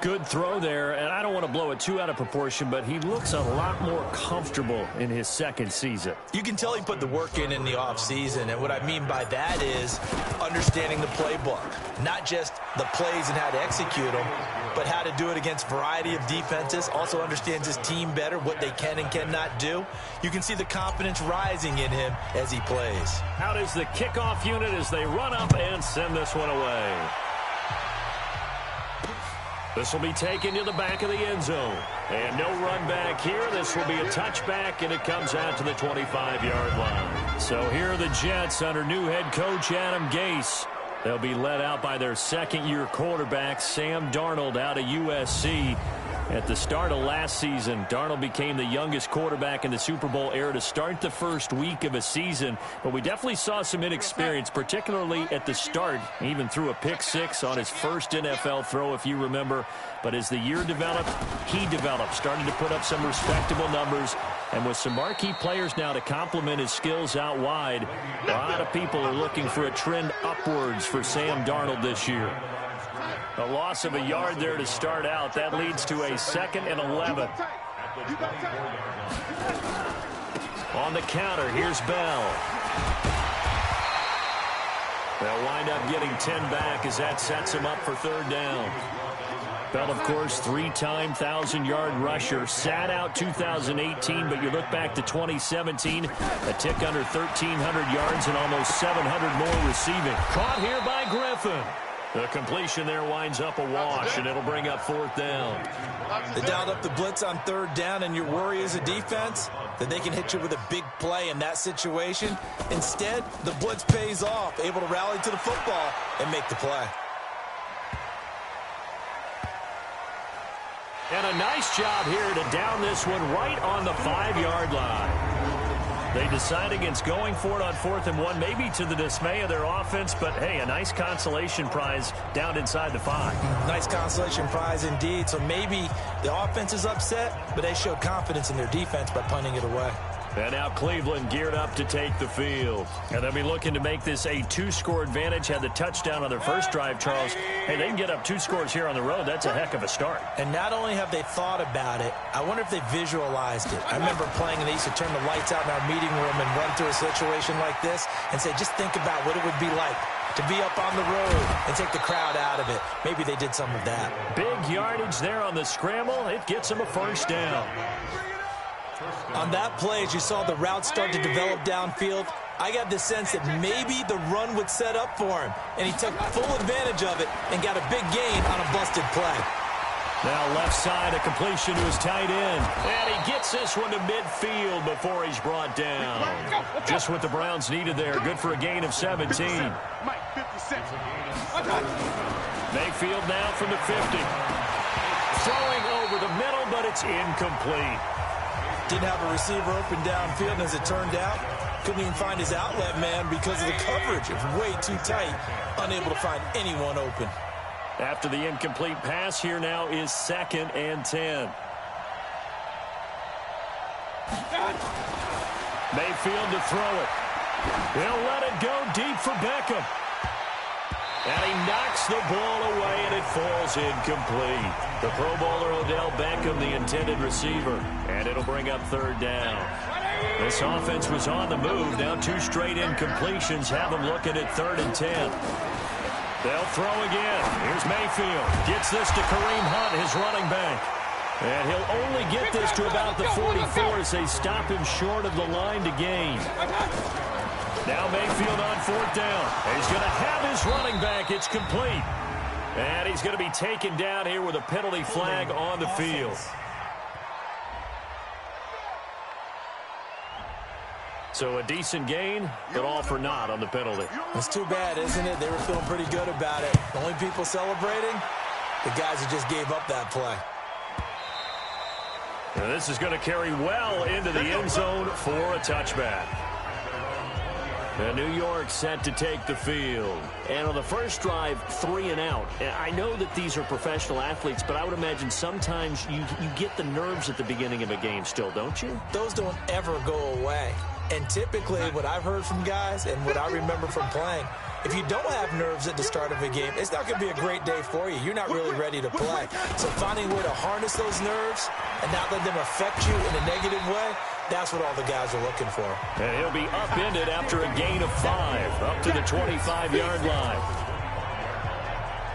Good throw there, and I don't want to blow it too out of proportion, but he looks a lot more comfortable in his second season. You can tell he put the work in the offseason, and what I mean by that is understanding the playbook. Not just the plays and how to execute them, but how to do it against a variety of defenses. Also understands his team better, what they can and cannot do. You can see the confidence rising in him as he plays. Out is the kickoff unit as they run up and send this one away. This will be taken to the back of the end zone. And no run back here. This will be a touchback, and it comes out to the 25-yard line. So here are the Jets under new head coach Adam Gase. They'll be led out by their second-year quarterback, Sam Darnold, out of USC. At the start of last season, Darnold became the youngest quarterback in the Super Bowl era to start the first week of a season. But we definitely saw some inexperience, particularly at the start. He even threw a pick-6 on his first NFL throw, if you remember. But as the year developed, he developed, starting to put up some respectable numbers. And with some marquee players now to complement his skills out wide, a lot of people are looking for a trend upwards for Sam Darnold this year. A loss of a yard there to start out. That leads to a 2nd and 11. On the counter, here's Bell. They'll wind up getting 10 back as that sets him up for third down. Bell, of course, 3-time 1,000-yard rusher. Sat out 2018, but you look back to 2017, a tick under 1,300 yards and almost 700 more receiving. Caught here by Griffin. The completion there winds up a wash, and it'll bring up 4th down. They dialed up the blitz on 3rd down, and your worry as a defense that they can hit you with a big play in that situation. Instead, the blitz pays off, able to rally to the football and make the play. And a nice job here to down this one right on the 5-yard line. They decide against going for it on 4th and 1, maybe to the dismay of their offense, but hey, a nice consolation prize down inside the 5. Nice consolation prize indeed. So maybe the offense is upset, but they show confidence in their defense by punting it away. And now Cleveland geared up to take the field. And they'll be looking to make this a 2-score advantage. Had the touchdown on their first drive, Charles. Hey, they can get up 2 scores here on the road. That's a heck of a start. And not only have they thought about it, I wonder if they visualized it. I remember playing, and they used to turn the lights out in our meeting room and run through a situation like this and say, just think about what it would be like to be up on the road and take the crowd out of it. Maybe they did some of that. Big yardage there on the scramble. It gets them a first down. On that play, as you saw the route start to develop downfield, I got the sense that maybe the run would set up for him, and he took full advantage of it and got a big gain on a busted play. Now left side, a completion to his tight end. And he gets this one to midfield before he's brought down. Just what the Browns needed there. Good for a gain of 17. Mayfield now from the 50. Throwing over the middle, but it's incomplete. Didn't have a receiver open downfield, and as it turned out, couldn't even find his outlet man because of the coverage. It was way too tight, unable to find anyone open. After the incomplete pass, here now is 2nd and 10. Mayfield to throw it. They'll let it go deep for Beckham. And he knocks the ball away, and it falls incomplete. The Pro Bowler Odell Beckham, the intended receiver. And it'll bring up 3rd down. This offense was on the move. Now 2 straight incompletions have them looking at 3rd and 10. They'll throw again. Here's Mayfield. Gets this to Kareem Hunt, his running back. And he'll only get this to about the 44 as they stop him short of the line to gain. Now Mayfield on 4th down. He's going to have his running back. It's complete. And he's going to be taken down here with a penalty flag on the field. So a decent gain, but all for naught on the penalty. It's too bad, isn't it? They were feeling pretty good about it. The only people celebrating, the guys who just gave up that play. And this is going to carry well into the end zone for a touchback. And New York set to take the field. And on the first drive, 3 and out. I know that these are professional athletes, but I would imagine sometimes you get the nerves at the beginning of a game still, don't you? Those don't ever go away. And typically what I've heard from guys and what I remember from playing, if you don't have nerves at the start of a game, it's not going to be a great day for you. You're not really ready to play. So finding a way to harness those nerves and not let them affect you in a negative way, that's what all the guys are looking for. And he'll be upended after a gain of 5, up to the 25-yard line.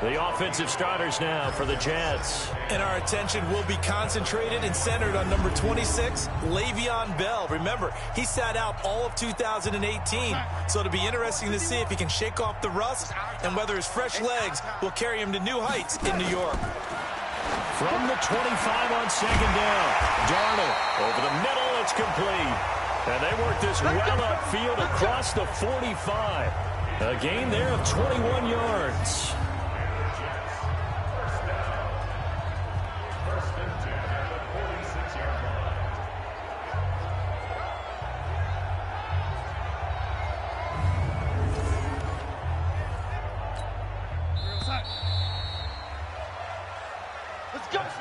The offensive starters now for the Jets. And our attention will be concentrated and centered on number 26, Le'Veon Bell. Remember, he sat out all of 2018, so it'll be interesting to see if he can shake off the rust and whether his fresh legs will carry him to new heights in New York. From the 25 on second down, Darnold over the middle, it's complete. And they work this well upfield across the 45. A gain there of 21 yards.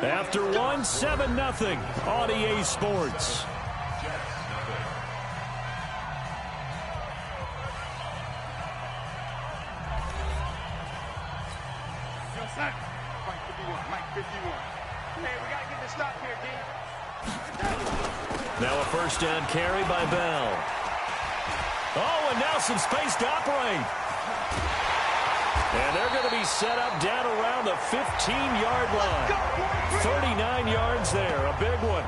After 1, 7-0 on EA Sports. Now a first down carry by Bell. Oh, and now some space to operate. And they're going to be set up down around the 15-yard line. 39 yards there, a big one.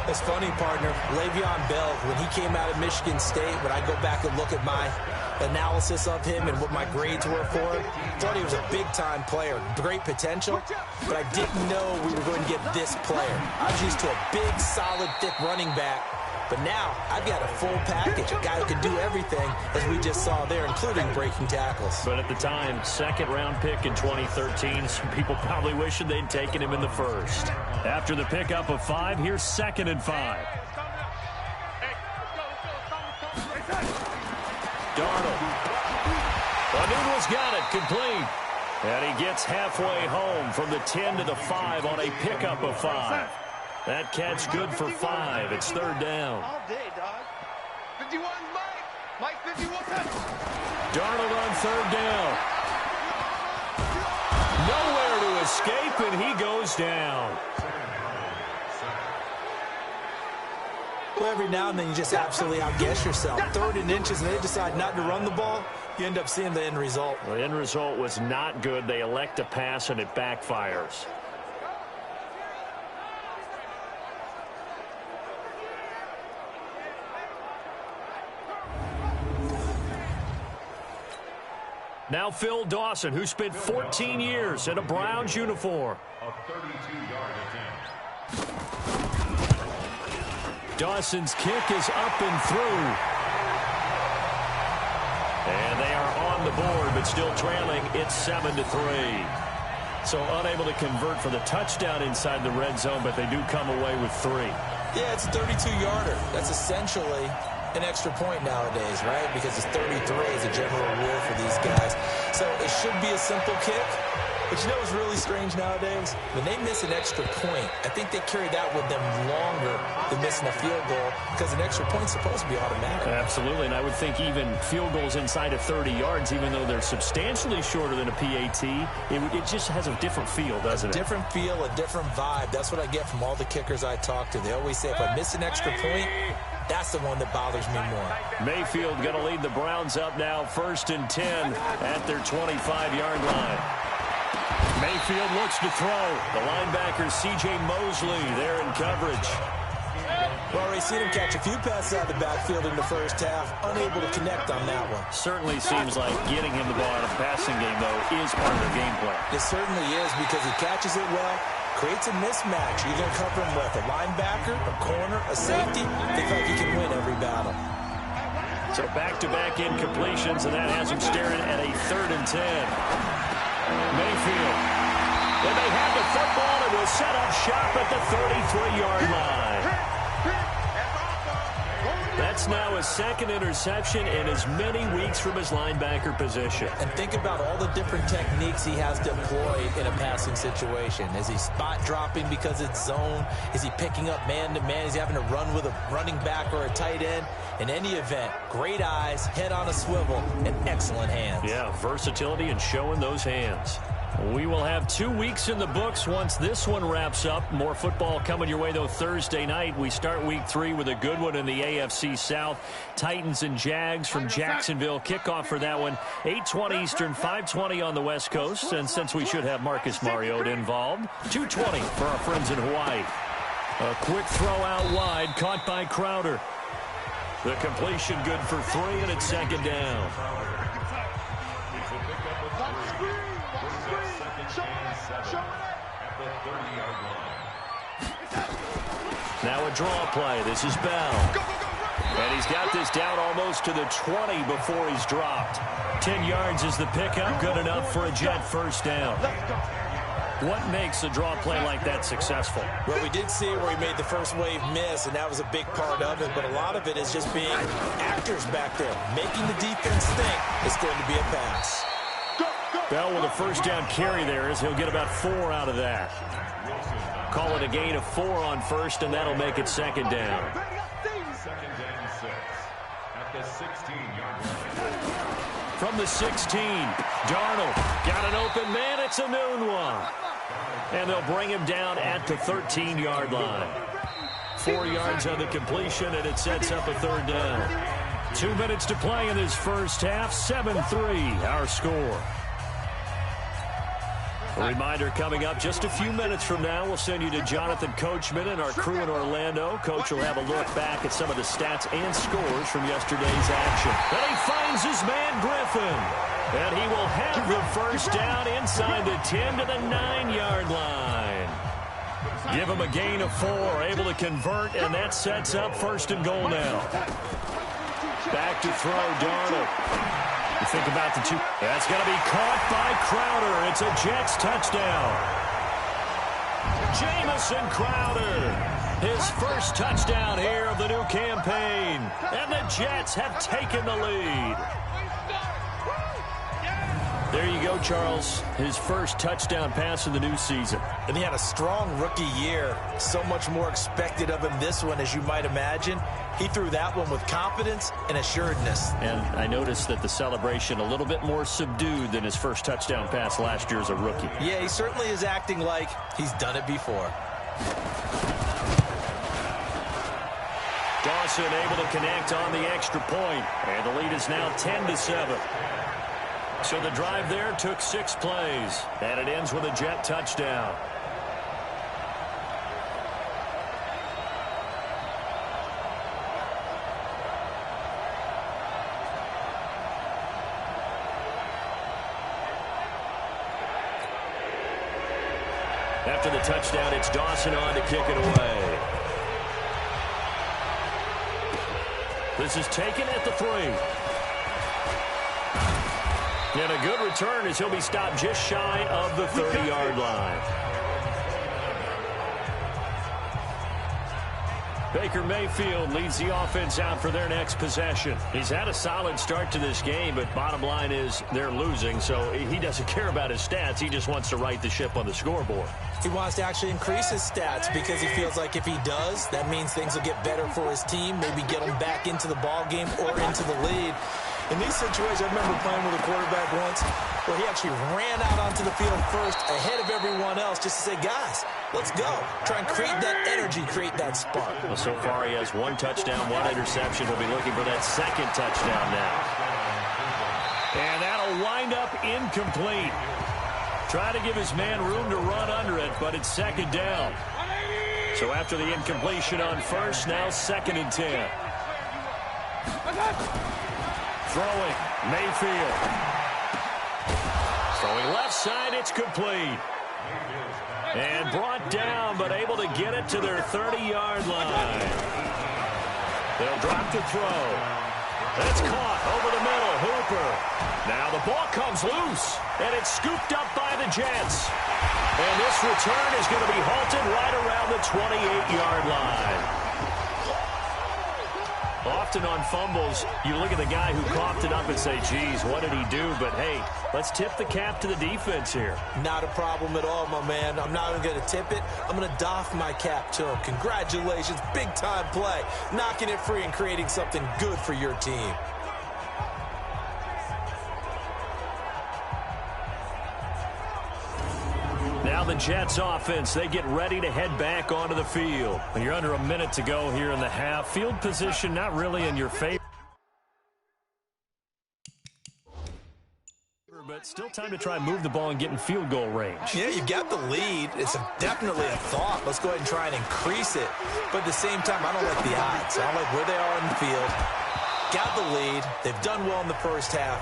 It's funny, partner. Le'Veon Bell, when he came out of Michigan State, when I go back and look at my analysis of him and what my grades were for him, thought he was a big-time player, great potential, but I didn't know we were going to get this player. I was used to a big, solid, thick running back, but now I've got a full package, a guy who can do everything, as we just saw there, including breaking tackles. But at the time, second-round pick in 2013, some people probably wishing they'd taken him in the first. After the pickup of 5, here's 2nd and 5. Darnold. O'Neill's got it, complete. And he gets halfway home from the 10 to the 5 on a pickup of 5. That catch good for 5. It's 3rd down. All day, dog. 51, Mike 51. Darnold on 3rd down. Nowhere to escape, and he goes down. Well, every now and then you just absolutely outguess yourself. 3rd and inches, and they decide not to run the ball. You end up seeing the end result. The end result was not good. They elect to pass, and it backfires. Now Phil Dawson, who spent 14 years in a Browns uniform. A 32-yard attempt. Dawson's kick is up and through. And they are on the board, but still trailing. It's 7-3. So unable to convert for the touchdown inside the red zone, but they do come away with 3. Yeah, it's a 32-yarder. That's essentially an extra point nowadays, right? Because it's 33 as a general rule for these guys. So it should be a simple kick. But you know what's really strange nowadays? When they miss an extra point, I think they carry that with them longer than missing a field goal because an extra point's supposed to be automatic. Absolutely, and I would think even field goals inside of 30 yards, even though they're substantially shorter than a PAT, it just has a different feel, doesn't it? A different feel, a different vibe. That's what I get from all the kickers I talk to. They always say if I miss an extra point, that's the one that bothers me more. Mayfield going to lead the Browns up now, 1st and 10 at their 25-yard line. Mayfield looks to throw. The linebacker, C.J. Mosley, there in coverage. Well, we've seen him catch a few passes out of the backfield in the first half, unable to connect on that one. Certainly seems like getting him the ball in a passing game, though, is part of their game plan. It certainly is because he catches it well, creates a mismatch. You're going to cover him with a linebacker, a corner, a safety. They think he can win every battle. So back-to-back incompletions, and that has him staring at a 3rd and 10. Mayfield. And they have the football and will set up shop at the 33-yard line. That That's now his second interception in as many weeks from his linebacker position. And think about all the different techniques he has deployed in a passing situation. Is he spot dropping because it's zone? Is he picking up man-to-man? Is he having to run with a running back or a tight end? In any event, great eyes, head on a swivel, and excellent hands. Yeah, versatility and showing those hands. We will have 2 weeks in the books once this one wraps up. More football coming your way, though, Thursday night. We start week 3 with a good one in the AFC South. Titans and Jags from Jacksonville. Kickoff for that one, 8:20 Eastern, 5:20 on the West Coast. And since we should have Marcus Mariota involved, 2:20 for our friends in Hawaii. A quick throw out wide, caught by Crowder. The completion good for 3, and it's second down. Now a draw play. This is Bell. And he's got this down almost to the 20 before he's dropped. 10 yards is the pickup. Good enough for a Jet first down. What makes a draw play like that successful? Well, we did see where he made the first wave miss, and that was a big part of it. But a lot of it is just being actors back there, making the defense think it's going to be a pass. Bell with a first down carry there as he'll get about 4 out of that. Call it a gain of 4 on first, and that'll make it second down. Second and 6 at the 16-yard line. From the 16, Darnold got an open man. It's a noon one. And they'll bring him down at the 13-yard line. 4 yards on the completion, and it sets up a third down. 2 minutes to play in this first half. 7-3, our score. A reminder coming up just a few minutes from now. We'll send you to Jonathan Coachman and our crew in Orlando. Coach will have a look back at some of the stats and scores from yesterday's action. Then he finds his man Griffin. And he will have the first down inside the 10 to the 9-yard line. Give him a gain of 4, able to convert, and that sets up first and goal now. Back to throw, Darnold. You think about the two. That's going to be caught by Crowder. It's a Jets touchdown. Jamison Crowder. His first touchdown here of the new campaign. And the Jets have taken the lead. There you go, Charles. His first touchdown pass of the new season. And he had a strong rookie year. So much more expected of him this one, as you might imagine. He threw that one with confidence and assuredness. And I noticed that the celebration a little bit more subdued than his first touchdown pass last year as a rookie. Yeah, he certainly is acting like he's done it before. Dawson able to connect on the extra point. And the lead is now 10-7. So the drive there took 6 plays. And it ends with a Jet touchdown. After the touchdown, it's Dawson on to kick it away. This is taken at the 3. And a good return as he'll be stopped just shy of the 30-yard line. Baker Mayfield leads the offense out for their next possession. He's had a solid start to this game, but bottom line is they're losing, so he doesn't care about his stats. He just wants to right the ship on the scoreboard. He wants to actually increase his stats because he feels like if he does, that means things will get better for his team, maybe get him back into the ball game or into the lead. In these situations, I remember playing with a quarterback once where he actually ran out onto the field first ahead of everyone else just to say, guys, let's go. Try and create that energy, create that spark. Well, so far he has 1 touchdown, 1 interception. He'll be looking for that second touchdown now. And that'll wind up incomplete. Try to give his man room to run under it, but it's second down. So after the incompletion on first, now 2nd and 10. Throwing, Mayfield. Throwing left side, it's complete. And brought down, but able to get it to their 30-yard line. They'll drop the throw. It's caught over the middle, Hooper. Now the ball comes loose, and it's scooped up by the Jets. And this return is going to be halted right around the 28-yard line. Often on fumbles, you look at the guy who coughed it up and say, geez, what did he do? But, hey, let's tip the cap to the defense here. Not a problem at all, my man. I'm not even going to tip it. I'm going to doff my cap to him. Congratulations, big-time play. Knocking it free and creating something good for your team. Now the Jets offense, they get ready to head back onto the field. And you're under a minute to go here in the half. Field position not really in your favor. But still time to try and move the ball and get in field goal range. Yeah, you got the lead. It's definitely a thought. Let's go ahead and try and increase it. But at the same time, I don't like the odds. I don't like where they are in the field. Got the lead. They've done well in the first half.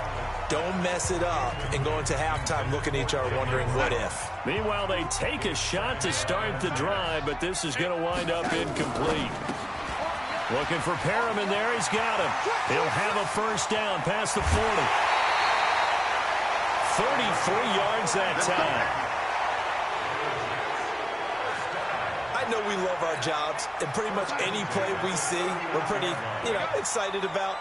Don't mess it up and go into halftime looking at each other wondering what if. Meanwhile, they take a shot to start the drive, but this is going to wind up incomplete. Looking for Perriman there. He's got him. He'll have a first down past the 40. 33 yards that time. I know we love our jobs, and pretty much any play we see, we're pretty, excited about.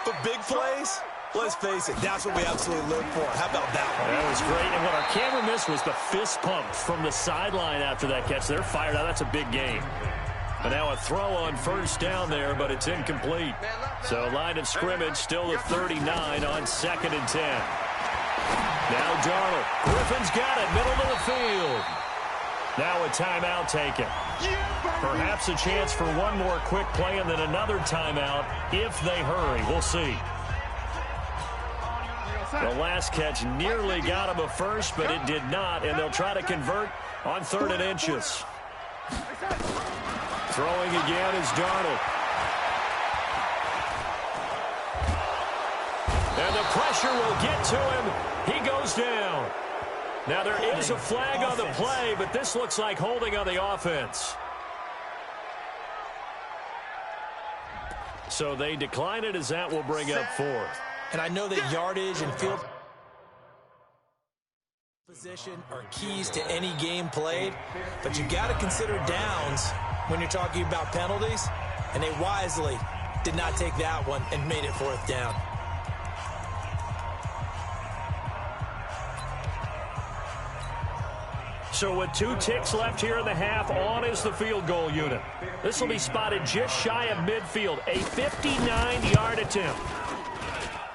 But big plays, let's face it, that's what we absolutely live for. How about that one? That was great, and what our camera missed was the fist pump from the sideline after that catch. They're fired out. That's a big game. And now a throw on first down there, but it's incomplete. So line of scrimmage still the 39 on 2nd and 10. Now Darnold. Griffin's got it, middle of the field. Now a timeout taken. Perhaps a chance for one more quick play and then another timeout if they hurry. We'll see. The last catch nearly got him a first, but it did not, and they'll try to convert on 3rd and inches. Throwing again is Darnold. And the pressure will get to him. He goes down. Now there is a flag on the play, but this looks like holding on the offense. So they decline it as that will bring up 4th. And I know that yardage and field position are keys to any game played, but you got to consider downs when you're talking about penalties, and they wisely did not take that one and made it 4th down. So with 2 ticks left here in the half, on is the field goal unit. This will be spotted just shy of midfield, a 59-yard attempt.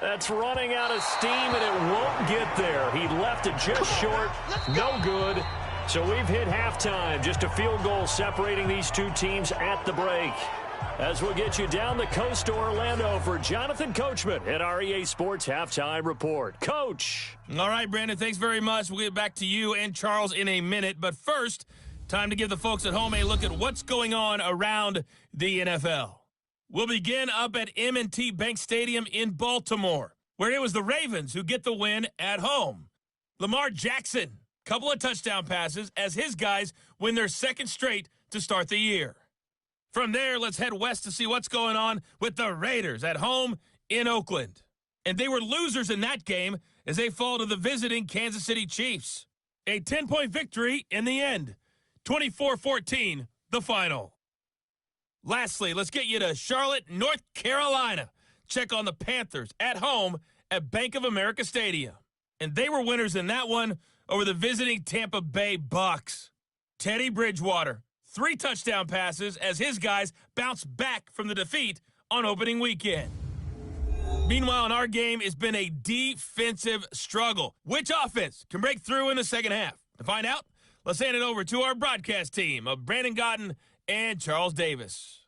That's running out of steam, and it won't get there. He left it just short, no good. So we've hit halftime, just a field goal separating these two teams at the break. As we'll get you down the coast to Orlando for Jonathan Coachman at our EA Sports Halftime Report. Coach. All right, Brandon, thanks very much. We'll get back to you and Charles in a minute. But first, time to give the folks at home a look at what's going on around the NFL. We'll begin up at M&T Bank Stadium in Baltimore, where it was the Ravens who get the win at home. Lamar Jackson, couple of touchdown passes as his guys win their 2nd straight to start the year. From there, let's head west to see what's going on with the Raiders at home in Oakland. And they were losers in that game as they fall to the visiting Kansas City Chiefs. A 10-point victory in the end. 24-14, the final. Lastly, let's get you to Charlotte, North Carolina. Check on the Panthers at home at Bank of America Stadium. And they were winners in that one over the visiting Tampa Bay Bucks. Teddy Bridgewater, 3 touchdown passes as his guys bounce back from the defeat on opening weekend. Meanwhile, in our game, it's been a defensive struggle. Which offense can break through in the second half? To find out, let's hand it over to our broadcast team of Brandon Gotten and Charles Davis.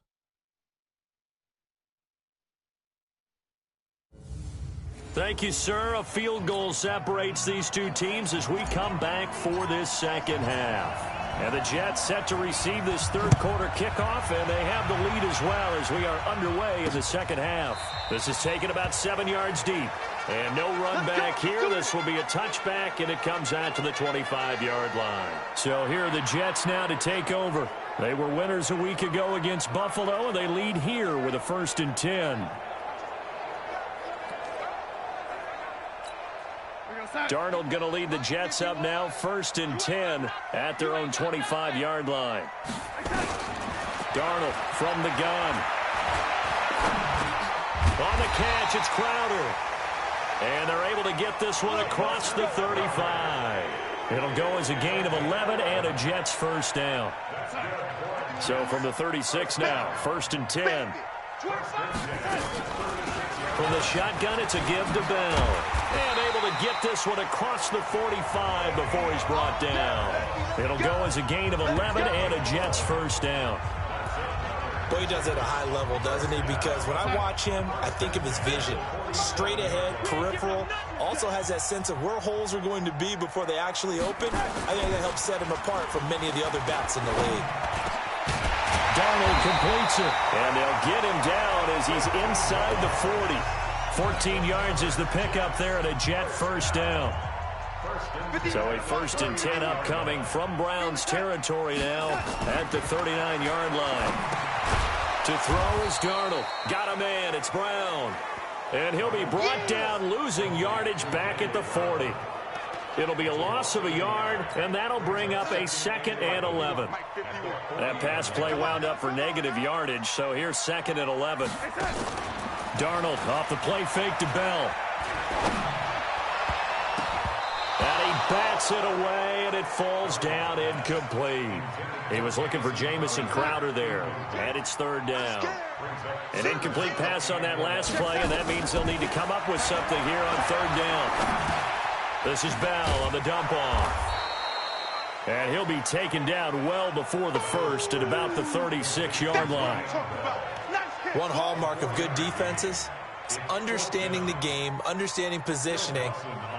Thank you, sir. A field goal separates these two teams as we come back for this second half. And the Jets set to receive this third quarter kickoff, and they have the lead as well as we are underway in the second half. This is taken about 7 yards deep. And no run back here. This will be a touchback, and it comes out to the 25-yard line. So here are the Jets now to take over. They were winners a week ago against Buffalo, and they lead here with a 1st and 10. Darnold going to lead the Jets up now, 1st and 10 at their own 25-yard line. Darnold from the gun. On the catch, it's Crowder. And they're able to get this one across the 35. It'll go as a gain of 11 and a Jets first down. So from the 36 now, 1st and 10. From the shotgun, it's a give to Bell. And able to get this one across the 45 before he's brought down. It'll go as a gain of 11 and a Jets first down. Boy, he does it at a high level, doesn't he? Because when I watch him, I think of his vision. Straight ahead, peripheral. Also has that sense of where holes are going to be before they actually open. I think that helps set him apart from many of the other backs in the league. Darnold completes it. And they'll get him down as he's inside the 40. 14 yards is the pickup there at a Jet first down. So a 1st and 10 upcoming from Browns territory now at the 39-yard line. To throw is Darnold. Got a man. It's Brown. And he'll be brought down, losing yardage back at the 40. It'll be a loss of a yard, and that'll bring up a 2nd and 11. That pass play wound up for negative yardage, so here's 2nd and 11. Darnold off the play fake to Bell. And he bats it away, and it falls down incomplete. He was looking for Jamison Crowder there, and it's 3rd down. An incomplete pass on that last play, and that means they'll need to come up with something here on 3rd down. This is Bell on the dump off. And he'll be taken down well before the 1st at about the 36-yard line. One hallmark of good defenses is understanding the game, understanding positioning,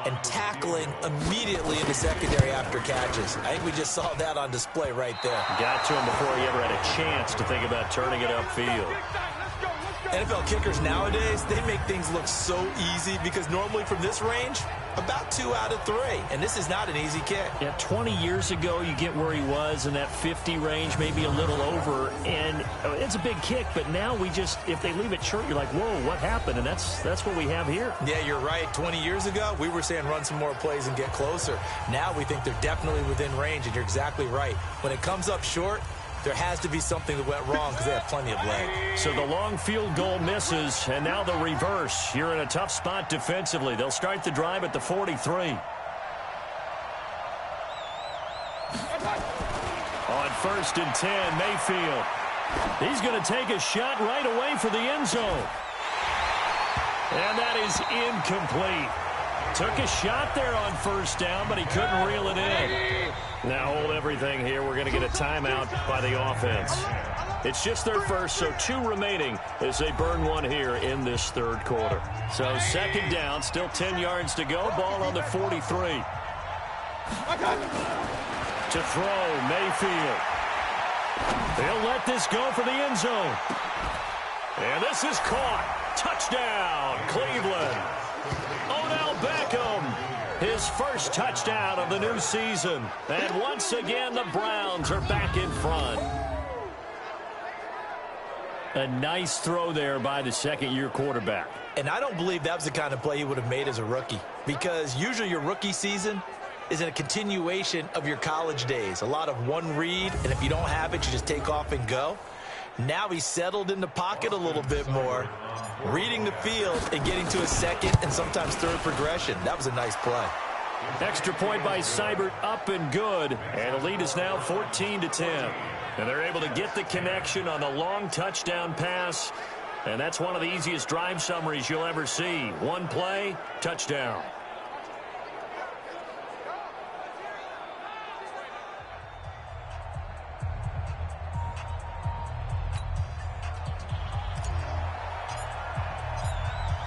and tackling immediately in the secondary after catches. I think we just saw that on display right there. Got to him before he ever had a chance to think about turning it upfield. NFL kickers nowadays, they make things look so easy because normally from this range, about 2 out of 3. And this is not an easy kick. Yeah, 20 years ago, you get where he was in that 50 range, maybe a little over. And it's a big kick, but now we just, if they leave it short, you're like, whoa, what happened? And that's what we have here. Yeah, you're right. 20 years ago, we were saying run some more plays and get closer. Now we think they're definitely within range, and you're exactly right. When it comes up short, there has to be something that went wrong because they have plenty of leg. So the long field goal misses, and now the reverse. You're in a tough spot defensively. They'll start the drive at the 43. On 1st and 10, Mayfield. He's going to take a shot right away for the end zone. And that is incomplete. Took a shot there on 1st down, but he couldn't reel it in. Now hold everything here. We're going to get a timeout by the offense. It's just their first, so 2 remaining as they burn one here in this 3rd quarter. So 2nd down, still 10 yards to go. Ball on the 43. To throw, Mayfield. They'll let this go for the end zone. And this is caught. Touchdown, Cleveland. Odell Beckham, his first touchdown of the new season. And once again, the Browns are back in front. A nice throw there by the 2nd-year quarterback. And I don't believe that was the kind of play he would have made as a rookie, because usually your rookie season is a continuation of your college days. A lot of one read, and if you don't have it, you just take off and go. Now he's settled in the pocket a little bit more, reading the field and getting to a 2nd and sometimes 3rd progression. That was a nice play. Extra point by Seibert, up and good. And the lead is now 14-10. And they're able to get the connection on the long touchdown pass. And that's one of the easiest drive summaries you'll ever see. One play, touchdown.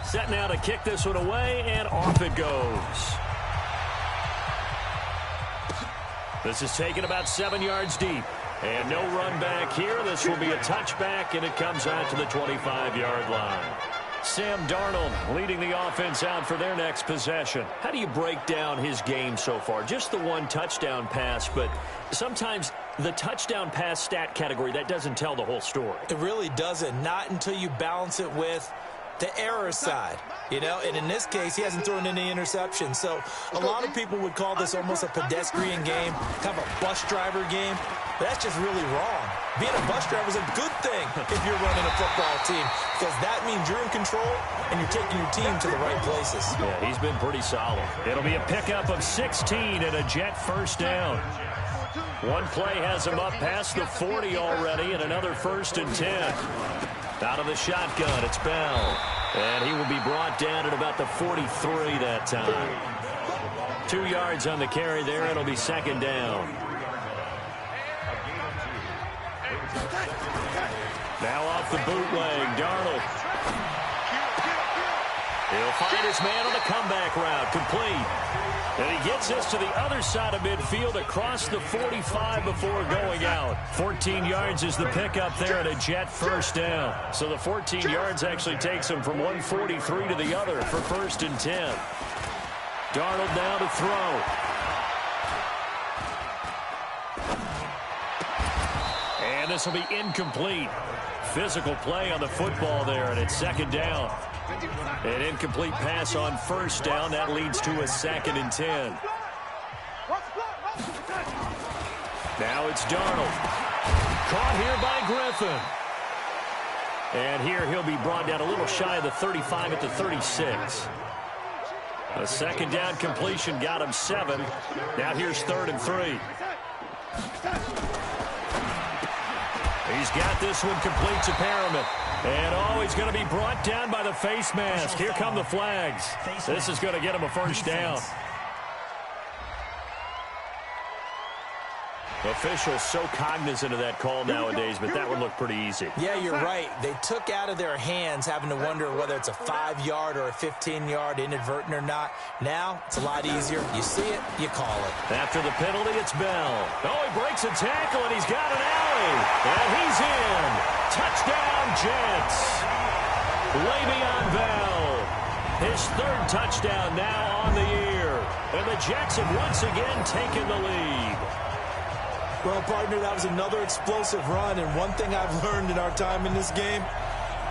Set now to kick this one away, and off it goes. This is taken about 7 yards deep. And no run back here. This will be a touchback, and it comes out to the 25-yard line. Sam Darnold leading the offense out for their next possession. How do you break down his game so far? Just the 1 touchdown pass, but sometimes the touchdown pass stat category, that doesn't tell the whole story. It really doesn't. Not until you balance it with the error side, you know, and in this case, he hasn't thrown any interceptions. So a lot of people would call this almost a pedestrian game, kind of a bus driver game. But that's just really wrong. being a bus driver is a good thing if you're running a football team, because that means you're in control and you're taking your team to the right places. Yeah, he's been pretty solid. It'll be a pickup of 16 and a Jet first down. One play has him up past the 40 already, and another 1st and 10. Out of the shotgun, it's Bell. And he will be brought down at about the 43 that time. 2 yards on the carry there. It'll be 2nd down. Now off the bootleg, Darnold. He'll find his man on the comeback route, complete. And he gets this to the other side of midfield across the 45 before going out. 14 yards is the pickup there, and a Jet first down. So the 14 yards actually takes him from 143 to the other for 1st and 10. Darnold now to throw. And this will be incomplete. Physical play on the football there, and it's 2nd down. An incomplete pass on 1st down. That leads to a 2nd and 10. Now it's Darnold. Caught here by Griffin. And here he'll be brought down a little shy of the 35 at the 36. A 2nd down completion got him 7. Now here's 3rd and 3. He's got this one complete to Perriman. And, he's going to be brought down by the face mask. Here come the flags. This is going to get him a 1st down. Officials so cognizant of that call nowadays, but that would look pretty easy. Yeah, you're right. They took out of their hands having to wonder whether it's a 5-yard or a 15-yard inadvertent or not. Now, it's a lot easier. You see it, you call it. After the penalty, it's Bell. He breaks a tackle, and he's got an alley. And he's in. Touchdown, Jets. Le'Veon Bell. His 3rd touchdown now on the year. And the Jets have once again taken the lead. Well, partner, that was another explosive run, and one thing I've learned in our time in this game,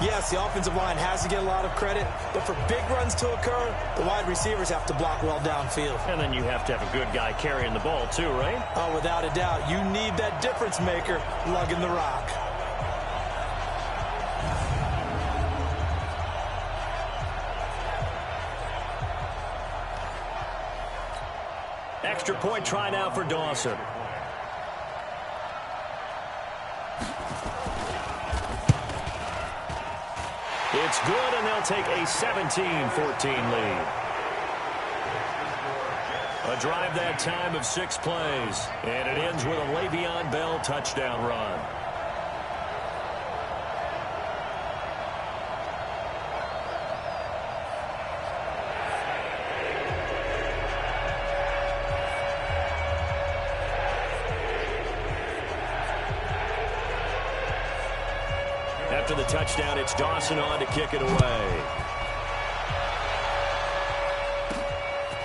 yes, the offensive line has to get a lot of credit, but for big runs to occur, the wide receivers have to block well downfield. And then you have to have a good guy carrying the ball too, right? Oh, without a doubt. You need that difference maker lugging the rock. Extra point try now for Dawson. It's good, and they'll take a 17-14 lead. A drive that time of 6 plays, and it ends with a Le'Veon Bell touchdown run. After the touchdown, it's Dawson on to kick it away.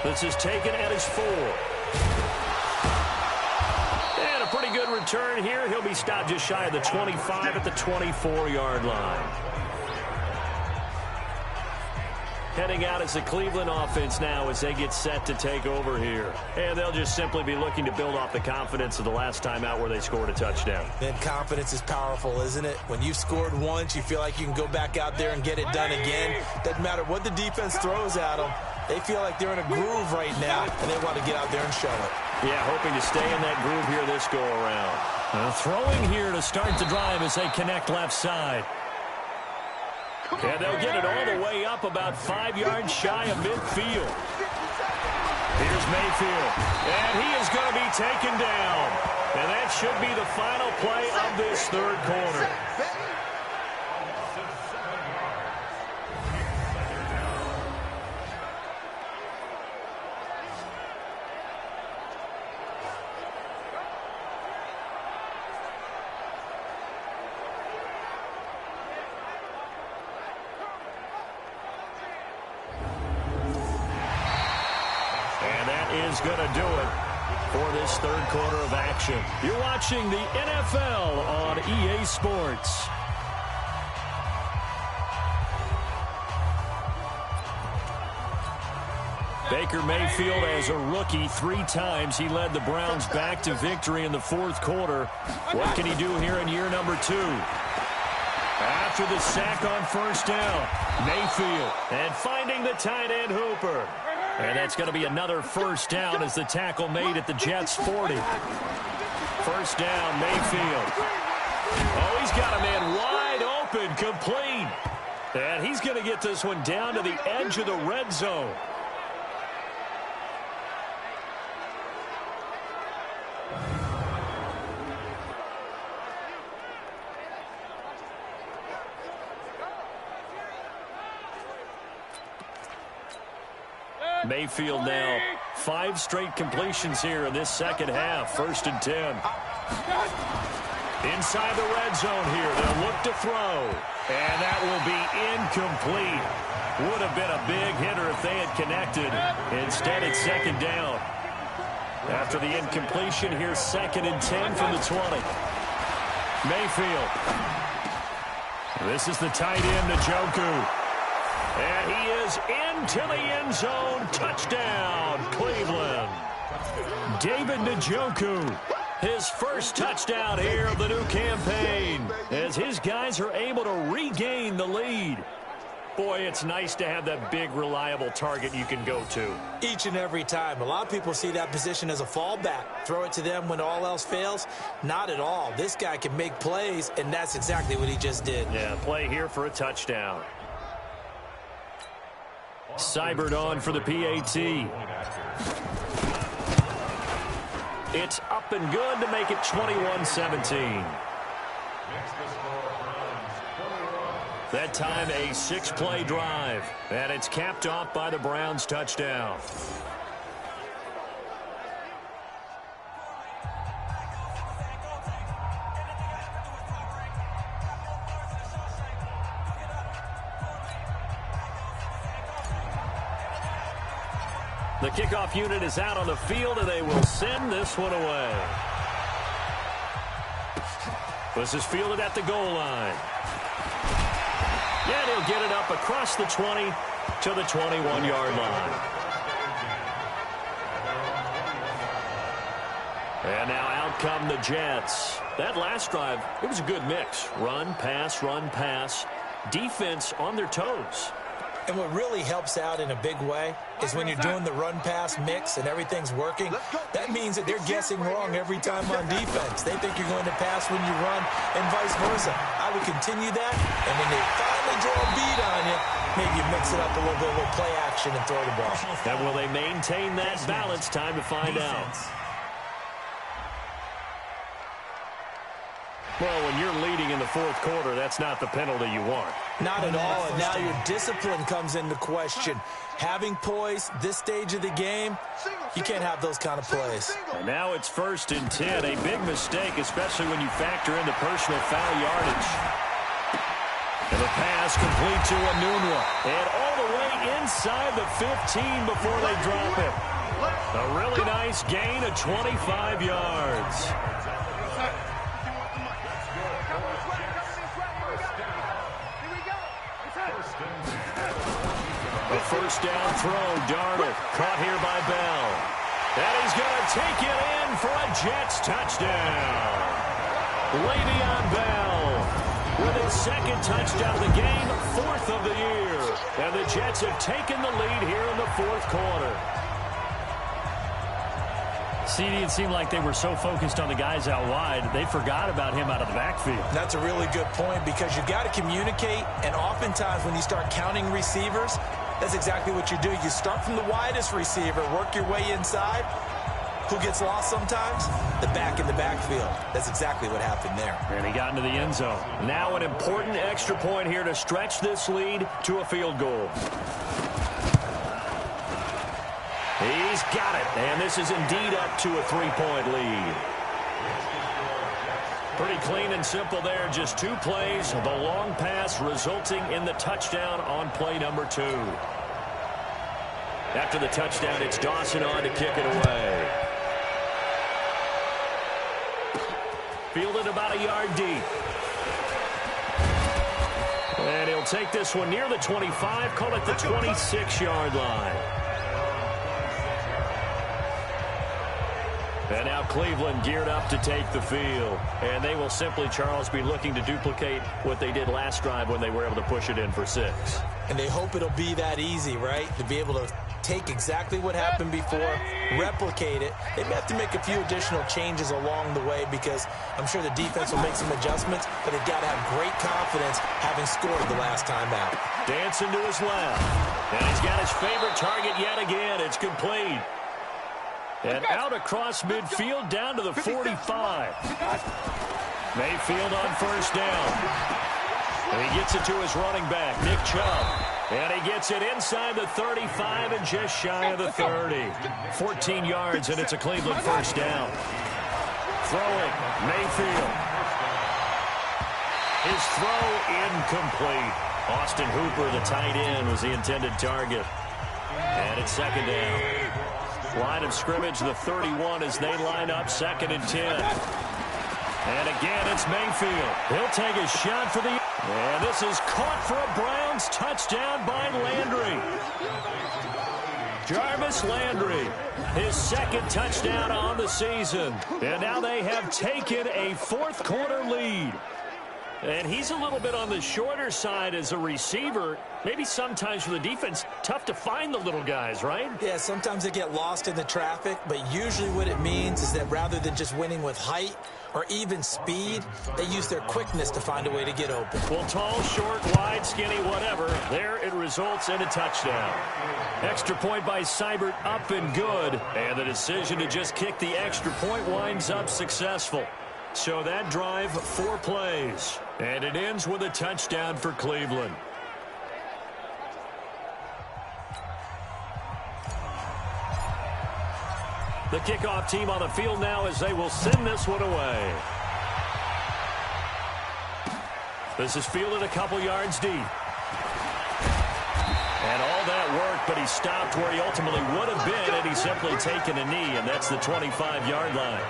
This is taken at his 4. And a pretty good return here. He'll be stopped just shy of the 25 at the 24-yard line. Heading out is the Cleveland offense now as they get set to take over here. And they'll just simply be looking to build off the confidence of the last time out where they scored a touchdown. And confidence is powerful, isn't it? When you've scored once, you feel like you can go back out there and get it done again. Doesn't matter what the defense throws at them. They feel like they're in a groove right now, and they want to get out there and show it. Yeah, hoping to stay in that groove here this go-around. Throwing here to start the drive as they connect left side. And they'll get it all the way up about 5 yards shy of midfield. Here's Mayfield. And he is going to be taken down. And that should be the final play of this 3rd quarter. Is going to do it for this 3rd quarter of action. You're watching the NFL on EA Sports. Baker Mayfield, as a rookie, 3 times he led the Browns back to victory in the fourth quarter. What can he do here in year number 2? After the sack on first down, Mayfield, and finding the tight end Hooper. And that's going to be another first down as the tackle made at the Jets' 40. First down, Mayfield. Oh, he's got a man wide open, complete. And he's going to get this one down to the edge of the red zone. Mayfield now 5 straight completions here in this second half. First and 10. Inside the red zone here. They'll look to throw. And that will be incomplete. Would have been a big hitter if they had connected. Instead, it's second down. After the incompletion, here's second and 10 from the 20. Mayfield. This is the tight end, Njoku. And he is into the end zone. Touchdown, Cleveland. David Njoku, his first touchdown here of the new campaign, as his guys are able to regain the lead. Boy, it's nice to have that big, reliable target you can go to. Each and every time. A lot of people see that position as a fallback. Throw it to them when all else fails. Not at all. This guy can make plays, and that's exactly what he just did. Yeah, play here for a touchdown. Seibert on for the PAT. It's up and good to make it 21-17. That time a 6-play drive, and it's capped off by the Browns' touchdown. The kickoff unit is out on the field, and they will send this one away. This is fielded at the goal line. And he'll get it up across the 20 to the 21-yard line. And now out come the Jets. That last drive, it was a good mix. Run, pass, defense on their toes. And what really helps out in a big way is when you're doing the run-pass mix and everything's working, that means that they're guessing wrong every time on defense. They think you're going to pass when you run and vice versa. I would continue that, and when they finally draw a beat on you, maybe you mix it up a little bit, a little play action and throw the ball. And will they maintain that balance? Time to find out. Well, when you're leading in the fourth quarter, that's not the penalty you want. Not at all, and now your discipline comes into question. Having poise this stage of the game, you can't have those kind of plays. And now it's first and 10, a big mistake, especially when you factor in the personal foul yardage. And the pass complete to Anunua, and all the way inside the 15 before they drop it. A really nice gain of 25 yards. A first down throw, Darnold, caught here by Bell. And he's going to take it in for a Jets touchdown. Le'Veon Bell with his second touchdown of the game, 4th of the year. And the Jets have taken the lead here in the fourth quarter. CD, it seemed like they were so focused on the guys out wide, they forgot about him out of the backfield. That's a really good point because you got to communicate, and oftentimes when you start counting receivers, that's exactly what you do. You start from the widest receiver, work your way inside. Who gets lost sometimes? The back in the backfield. That's exactly what happened there. And he got into the end zone. Now an important extra point here to stretch this lead to a field goal. He's got it, and this is indeed up to a 3-point lead. Pretty clean and simple there, just 2 plays. The long pass resulting in the touchdown on play number 2. After the touchdown, it's Dawson on to kick it away. Fielded about a yard deep. And he'll take this one near the 25, call it the 26-yard line. And now Cleveland geared up to take the field. And they will simply, Charles, be looking to duplicate what they did last drive when they were able to push it in for 6. And they hope it'll be that easy, right? To be able to take exactly what happened before, replicate it. They may have to make a few additional changes along the way because I'm sure the defense will make some adjustments, but they've got to have great confidence having scored the last time out. Dancing to his left. And he's got his favorite target yet again. It's complete. And out across midfield down to the 45. Mayfield on first down. And he gets it to his running back, Nick Chubb. And he gets it inside the 35 and just shy of the 30. 14 yards, and it's a Cleveland first down. Throwing, Mayfield. His throw incomplete. Austin Hooper, the tight end, was the intended target. And it's second down. Line of scrimmage, the 31 as they line up, 2nd and 10. And again, it's Mayfield. He'll take a shot for the... And this is caught for a Browns touchdown by Landry. Jarvis Landry, his 2nd touchdown on the season. And now they have taken a 4th quarter lead. And he's a little bit on the shorter side as a receiver. Maybe sometimes for the defense, tough to find the little guys, right? Yeah, sometimes they get lost in the traffic, but usually what it means is that rather than just winning with height or even speed, they use their quickness to find a way to get open. Well, tall, short, wide, skinny, whatever, there it results in a touchdown. Extra point by Seibert, up and good. And the decision to just kick the extra point winds up successful. So that drive, 4 plays. And it ends with a touchdown for Cleveland. The kickoff team on the field now as they will send this one away. This is fielded a couple yards deep. And all that work, but he stopped where he ultimately would have been had he simply taken a knee, and that's the 25-yard line.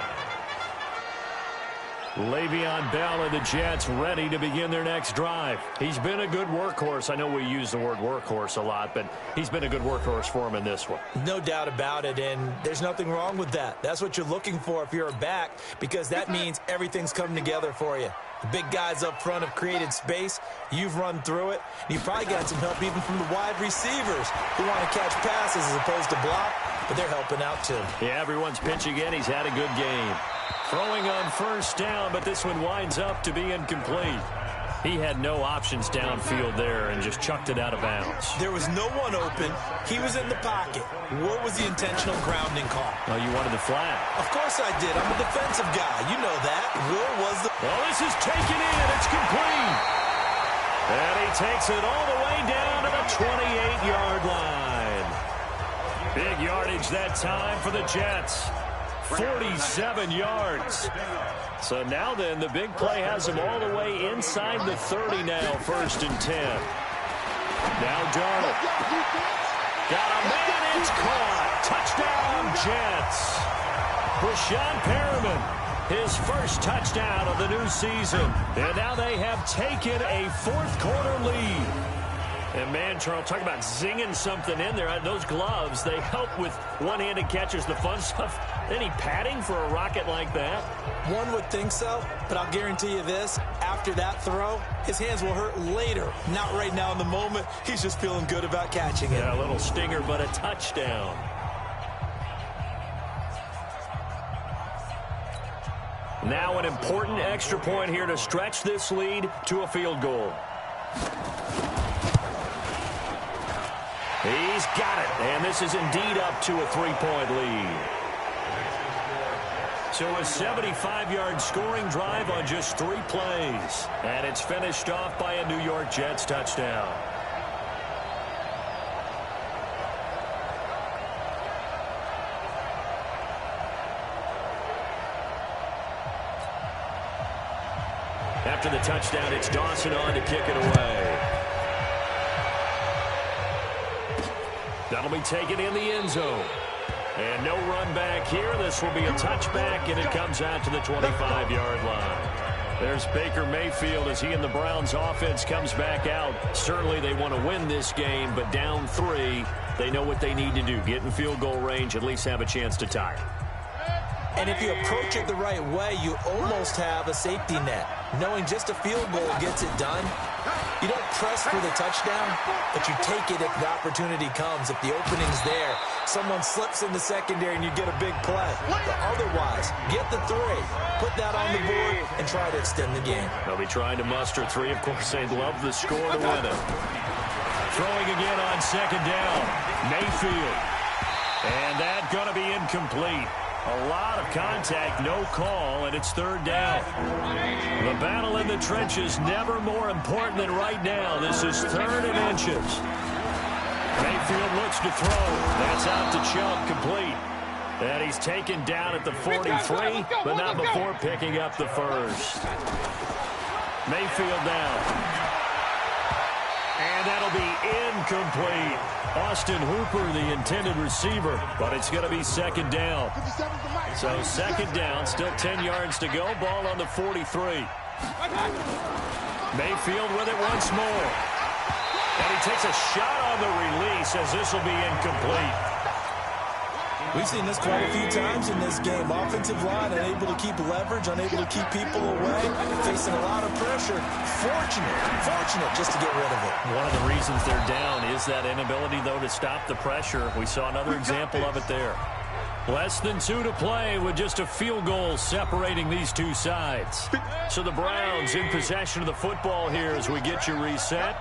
Le'Veon Bell and the Jets ready to begin their next drive. He's been a good workhorse. I know we use the word workhorse a lot, but he's been a good workhorse for him in this one. No doubt about it, and there's nothing wrong with that. That's what you're looking for if you're a back, because that means everything's coming together for you. The big guys up front have created space. You've run through it. You've probably got some help even from the wide receivers who want to catch passes as opposed to block, but they're helping out too. Yeah, everyone's pitching in. He's had a good game. Throwing on first down, but this one winds up to be incomplete. He had no options downfield there and just chucked it out of bounds. There was no one open. He was in the pocket. What was the intentional grounding call? Oh, you wanted the flag. Of course I did. I'm a defensive guy. You know that. Where was the... Well, this is taken in. It's complete. And he takes it all the way down to the 28-yard line. Big yardage that time for the Jets. 47 yards. So now then, the big play has him all the way inside the 30 now, 1st and 10. Now Darnold. Got a man, it's caught. Touchdown, Jets. Brashad Perriman, his first touchdown of the new season. And now they have taken a 4th quarter lead. And, man, Charles, talk about zinging something in there. Those gloves, they help with one-handed catches, the fun stuff. Any padding for a rocket like that? One would think so, but I'll guarantee you this. After that throw, his hands will hurt later. Not right now in the moment. He's just feeling good about catching it. Yeah, a little stinger, but a touchdown. Now an important extra point here to stretch this lead to a field goal. He's got it, and this is indeed up to a 3-point lead. So a 75-yard scoring drive on just 3 plays, and it's finished off by a New York Jets touchdown. After the touchdown, it's Dawson on to kick it away. That'll be taken in the end zone. And no run back here. This will be a touchback, and it comes out to the 25-yard line. There's Baker Mayfield as he and the Browns offense comes back out. Certainly they want to win this game, but down 3, they know what they need to do. Get in field goal range, at least have a chance to tie. And if you approach it the right way, you almost have a safety net. Knowing just a field goal gets it done. You don't press for the touchdown, but you take it if the opportunity comes. If the opening's there, someone slips in the secondary and you get a big play. But otherwise, get the 3, put that on the board, and try to extend the game. They'll be trying to muster 3. Of course, they'd love the score to win it. Throwing again on second down. Mayfield. And that's going to be incomplete. A lot of contact, no call, and it's 3rd down. The battle in the trenches never more important than right now. This is 3rd and inches. Mayfield looks to throw. That's out to Chubb, complete. And he's taken down at the 43, but not before picking up the first. Mayfield down. And that'll be incomplete. Austin Hooper, the intended receiver, but it's going to be 2nd down. So 2nd down, still 10 yards to go. Ball on the 43. Mayfield with it once more. And he takes a shot on the release as this will be incomplete. We've seen this quite a few times in this game. Offensive line unable to keep leverage, unable to keep people away, facing a lot of pressure. Fortunate just to get rid of it. One of the reasons they're down is that inability, though, to stop the pressure. We saw another example of it there. Less than 2 to play with just a field goal separating these two sides. So the Browns in possession of the football here as we get you reset.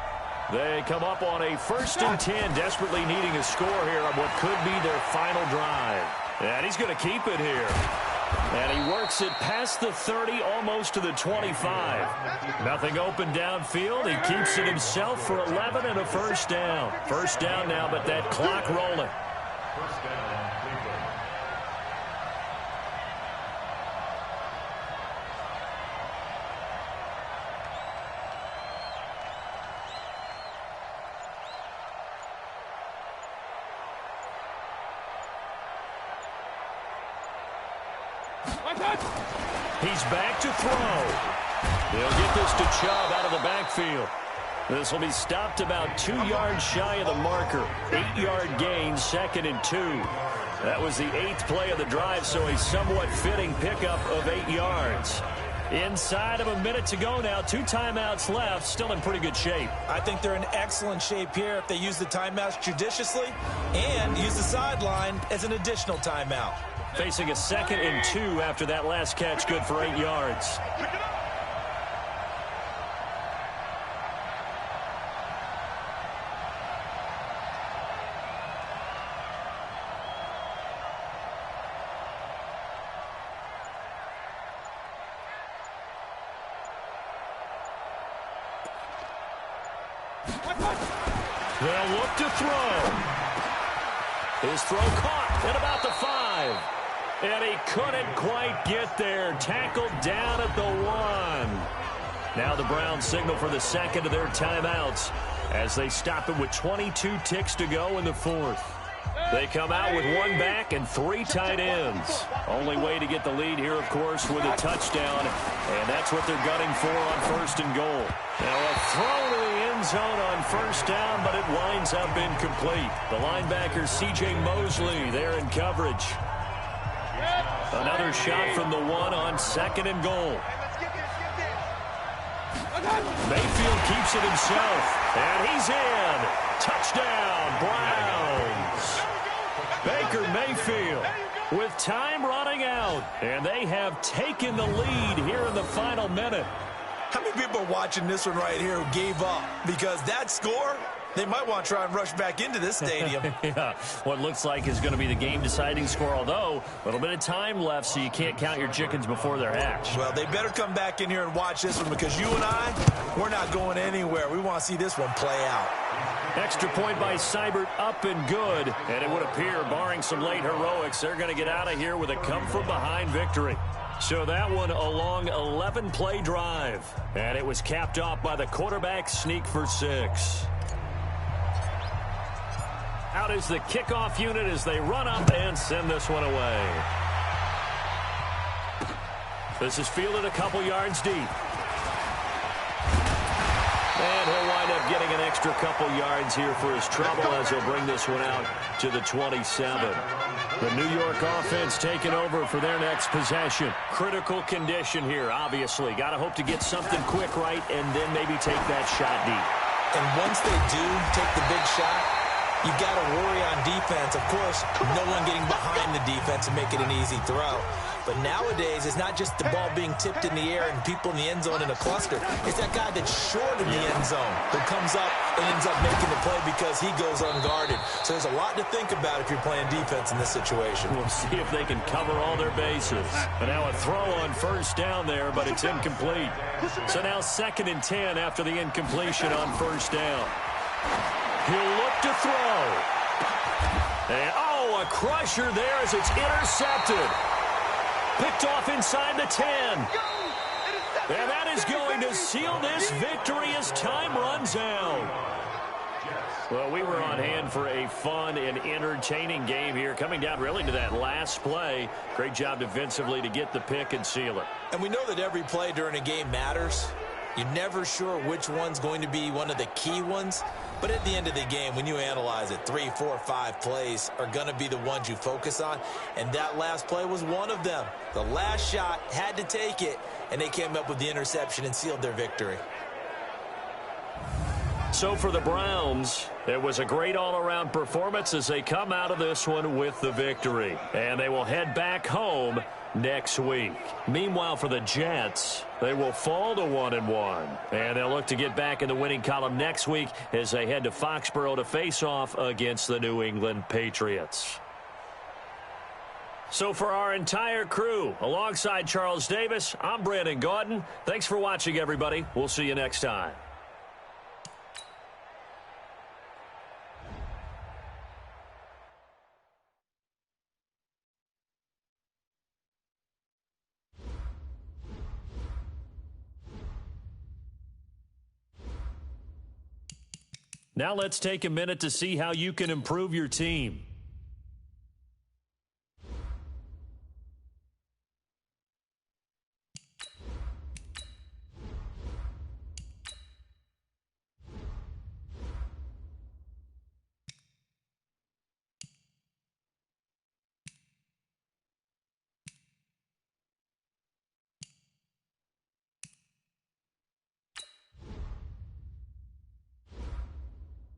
They come up on a 1st and 10, desperately needing a score here on what could be their final drive. And he's going to keep it here. And he works it past the 30, almost to the 25. Nothing open downfield. He keeps it himself for 11 and a 1st down. 1st down now, but that clock rolling. He's back to throw. They'll get this to Chubb out of the backfield. This will be stopped about 2 yards shy of the marker. 8-yard gain, 2nd and 2. That was the 8th play of the drive, so a somewhat fitting pickup of 8 yards. Inside of a minute to go now. 2 timeouts left. Still in pretty good shape. I think they're in excellent shape here if they use the timeouts judiciously and use the sideline as an additional timeout. Facing a 2nd and 2 after that last catch, good for 8 yards. They'll look to throw. His throw caught at about the 5. And he couldn't quite get there. Tackled down at the 1. Now the Browns signal for the 2nd of their timeouts as they stop it with 22 ticks to go in the 4th. They come out with 1 back and 3 tight ends. Only way to get the lead here, of course, with a touchdown. And that's what they're gunning for on 1st and goal. Now a throw to the end zone on 1st down, but it winds up incomplete. The linebacker, C.J. Mosley, there in coverage. Another shot from the 1 on 2nd and goal. Mayfield keeps it himself, and he's in. Touchdown, Browns. Baker Mayfield with time running out, and they have taken the lead here in the final minute. How many people are watching this one right here who gave up? Because that score, they might want to try and rush back into this stadium. Yeah, what looks like is going to be the game-deciding score, although a little bit of time left, so you can't count your chickens before they're hatched. Well, they better come back in here and watch this one because you and I, we're not going anywhere. We want to see this one play out. Extra point by Seibert, up and good. And it would appear, barring some late heroics, they're going to get out of here with a come-from-behind victory. So that one a long 11-play drive. And it was capped off by the quarterback sneak for 6. Out is the kickoff unit as they run up and send this one away. This is fielded a couple yards deep. And he'll wind up getting an extra couple yards here for his trouble as he'll bring this one out to the 27. The New York offense taking over for their next possession. Critical condition here, obviously. Got to hope to get something quick right and then maybe take that shot deep. And once they do take the big shot, you got to worry on defense. Of course, no one getting behind the defense and make it an easy throw. But nowadays, it's not just the ball being tipped in the air and people in the end zone in a cluster. It's that guy that's short in the end zone who comes up and ends up making the play because he goes unguarded. So there's a lot to think about if you're playing defense in this situation. We'll see if they can cover all their bases. And now a throw on first down there, but it's incomplete. So now 2nd and 10 after the incompletion on first down. He'll look to throw. And, a crusher there as it's intercepted. Picked off inside the 10. And that is going to seal this victory as time runs out. Well, we were on hand for a fun and entertaining game here, coming down really to that last play. Great job defensively to get the pick and seal it. And we know that every play during a game matters. You're never sure which one's going to be one of the key ones. But at the end of the game, when you analyze it, 3, 4, 5 plays are going to be the ones you focus on. And that last play was one of them. The last shot had to take it, and they came up with the interception and sealed their victory. So for the Browns, it was a great all-around performance as they come out of this one with the victory. And they will head back home next week. Meanwhile, for the Jets, they will fall to 1-1. And they'll look to get back in the winning column next week as they head to Foxborough to face off against the New England Patriots. So for our entire crew, alongside Charles Davis, I'm Brandon Gaudin. Thanks for watching, everybody. We'll see you next time. Now let's take a minute to see how you can improve your team.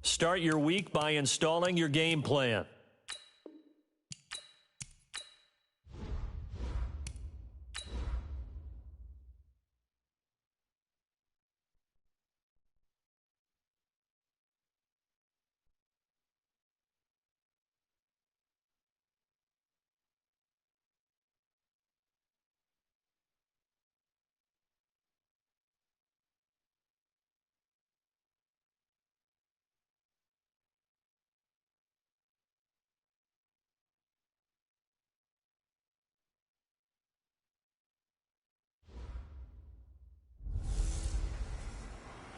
Start your week by installing your game plan.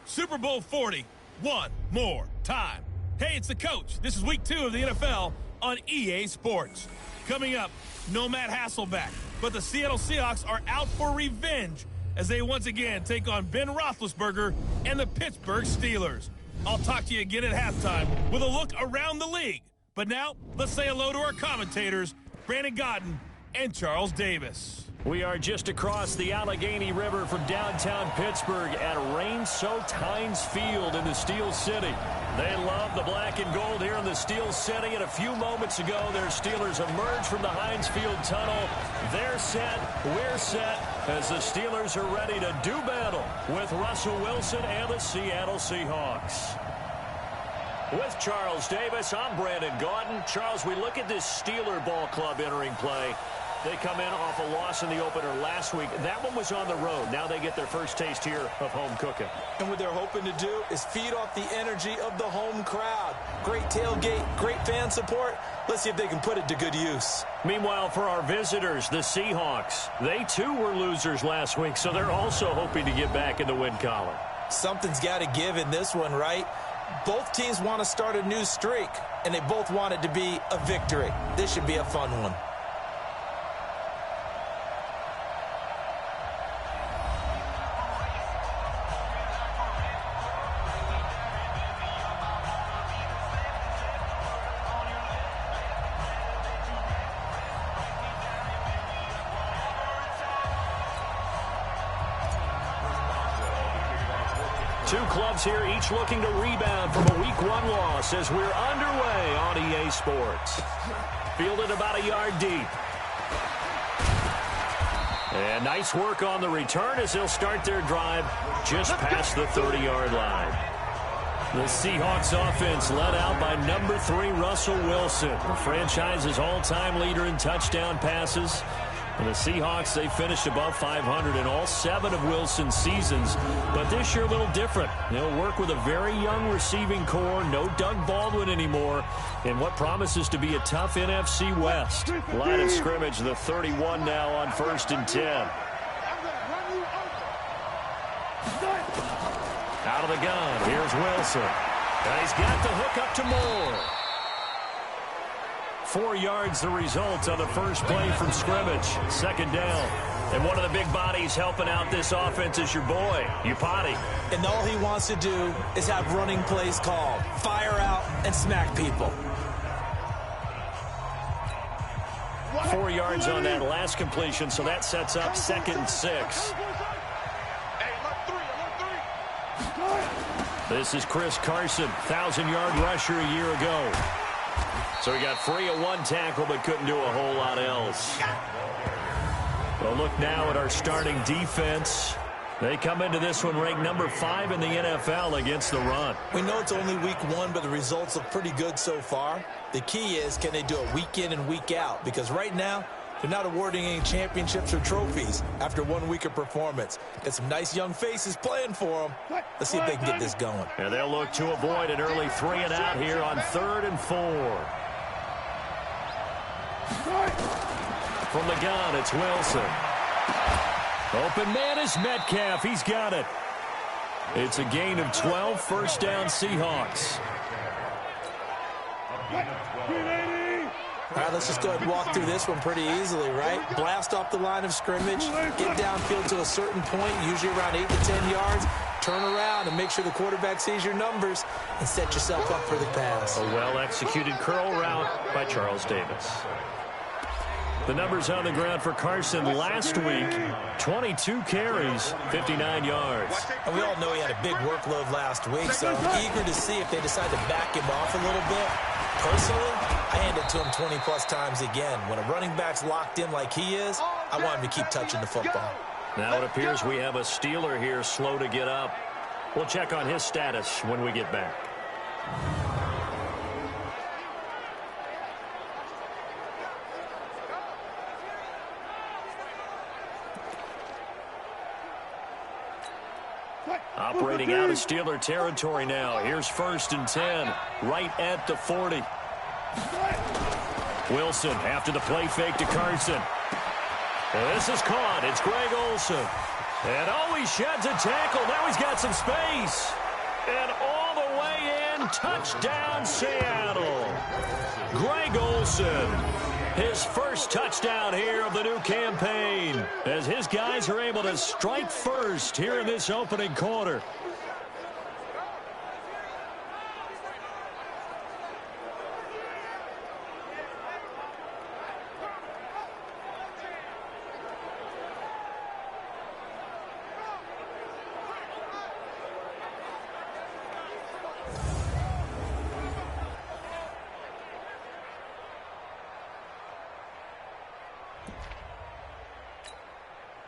Super Bowl 40, one more time. Hey, it's the coach. This is week 2 of the NFL on EA Sports. Coming up, no Matt Hasselbeck, but the Seattle Seahawks are out for revenge as they once again take on Ben Roethlisberger and the Pittsburgh Steelers. I'll talk to you again at halftime with a look around the league. But now, let's say hello to our commentators, Brandon Gaudin and Charles Davis. We are just across the Allegheny River from downtown Pittsburgh at rain-soaked Heinz Field in the Steel City. They love the black and gold here in the Steel City, and a few moments ago, their Steelers emerged from the Heinz Field tunnel. They're set, we're set, as the Steelers are ready to do battle with Russell Wilson and the Seattle Seahawks. With Charles Davis, I'm Brandon Gaudin. Charles, we look at this Steeler ball club entering play. They come in off a loss in the opener last week. That one was on the road. Now they get their first taste here of home cooking. And what they're hoping to do is feed off the energy of the home crowd. Great tailgate, great fan support. Let's see if they can put it to good use. Meanwhile, for our visitors, the Seahawks, they too were losers last week, so they're also hoping to get back in the win column. Something's got to give in this one, right? Both teams want to start a new streak, and they both want it to be a victory. This should be a fun one. clubs here, each looking to rebound from a Week 1 loss as we're underway on EA Sports. Fielded about a yard deep. And nice work on the return as they'll start their drive just past the 30-yard line. The Seahawks offense led out by number 3, Russell Wilson, the franchise's all-time leader in touchdown passes. And the Seahawks, they finished above 500 in all 7 of Wilson's seasons. But this year, a little different. They'll work with a very young receiving core. No Doug Baldwin anymore. In what promises to be a tough NFC West. Line of scrimmage, the 31 now on 1st and 10. Out of the gun, here's Wilson. And he's got the hook up to Moore. 4 yards the result on the first play from scrimmage. 2nd down. And one of the big bodies helping out this offense is your boy, Upati. And all he wants to do is have running plays called. Fire out and smack people. 4 yards on that last completion, so that sets up 2nd and 6. This is Chris Carson, 1,000-yard rusher a year ago. So he got free of 1 tackle but couldn't do a whole lot else. Well, look now at our starting defense. They come into this one ranked number 5 in the NFL against the run. We know it's only week 1, but the results look pretty good so far. The key is, can they do it week in and week out? Because right now, they're not awarding any championships or trophies after 1 week of performance. Got some nice young faces playing for them. Let's see if they can get this going. And they'll look to avoid an early 3 and out here on 3rd and 4. From the gun, it's Wilson. Open man is Metcalf. He's got it. It's a gain of 12, 1st down Seahawks. All right, let's just go ahead and walk through this one pretty easily, right? Blast off the line of scrimmage, get downfield to a certain point, usually around 8 to 10 yards, turn around and make sure the quarterback sees your numbers and set yourself up for the pass. A well-executed curl route by Charles Davis. The numbers on the ground for Carson last week, 22 carries, 59 yards. And we all know he had a big workload last week, so I'm eager to see if they decide to back him off a little bit. Personally, I hand it to him 20-plus times again. When a running back's locked in like he is, I want him to keep touching the football. Now it appears we have a Steeler here slow to get up. We'll check on his status when we get back. Operating out of Steeler territory now. Here's 1st and 10, right at the 40. Wilson after the play fake to Carson. This is caught. It's Greg Olsen. And he sheds a tackle. Now he's got some space. And all the way in, touchdown Seattle. Greg Olsen. His first touchdown here of the new campaign as his guys are able to strike first here in this opening quarter.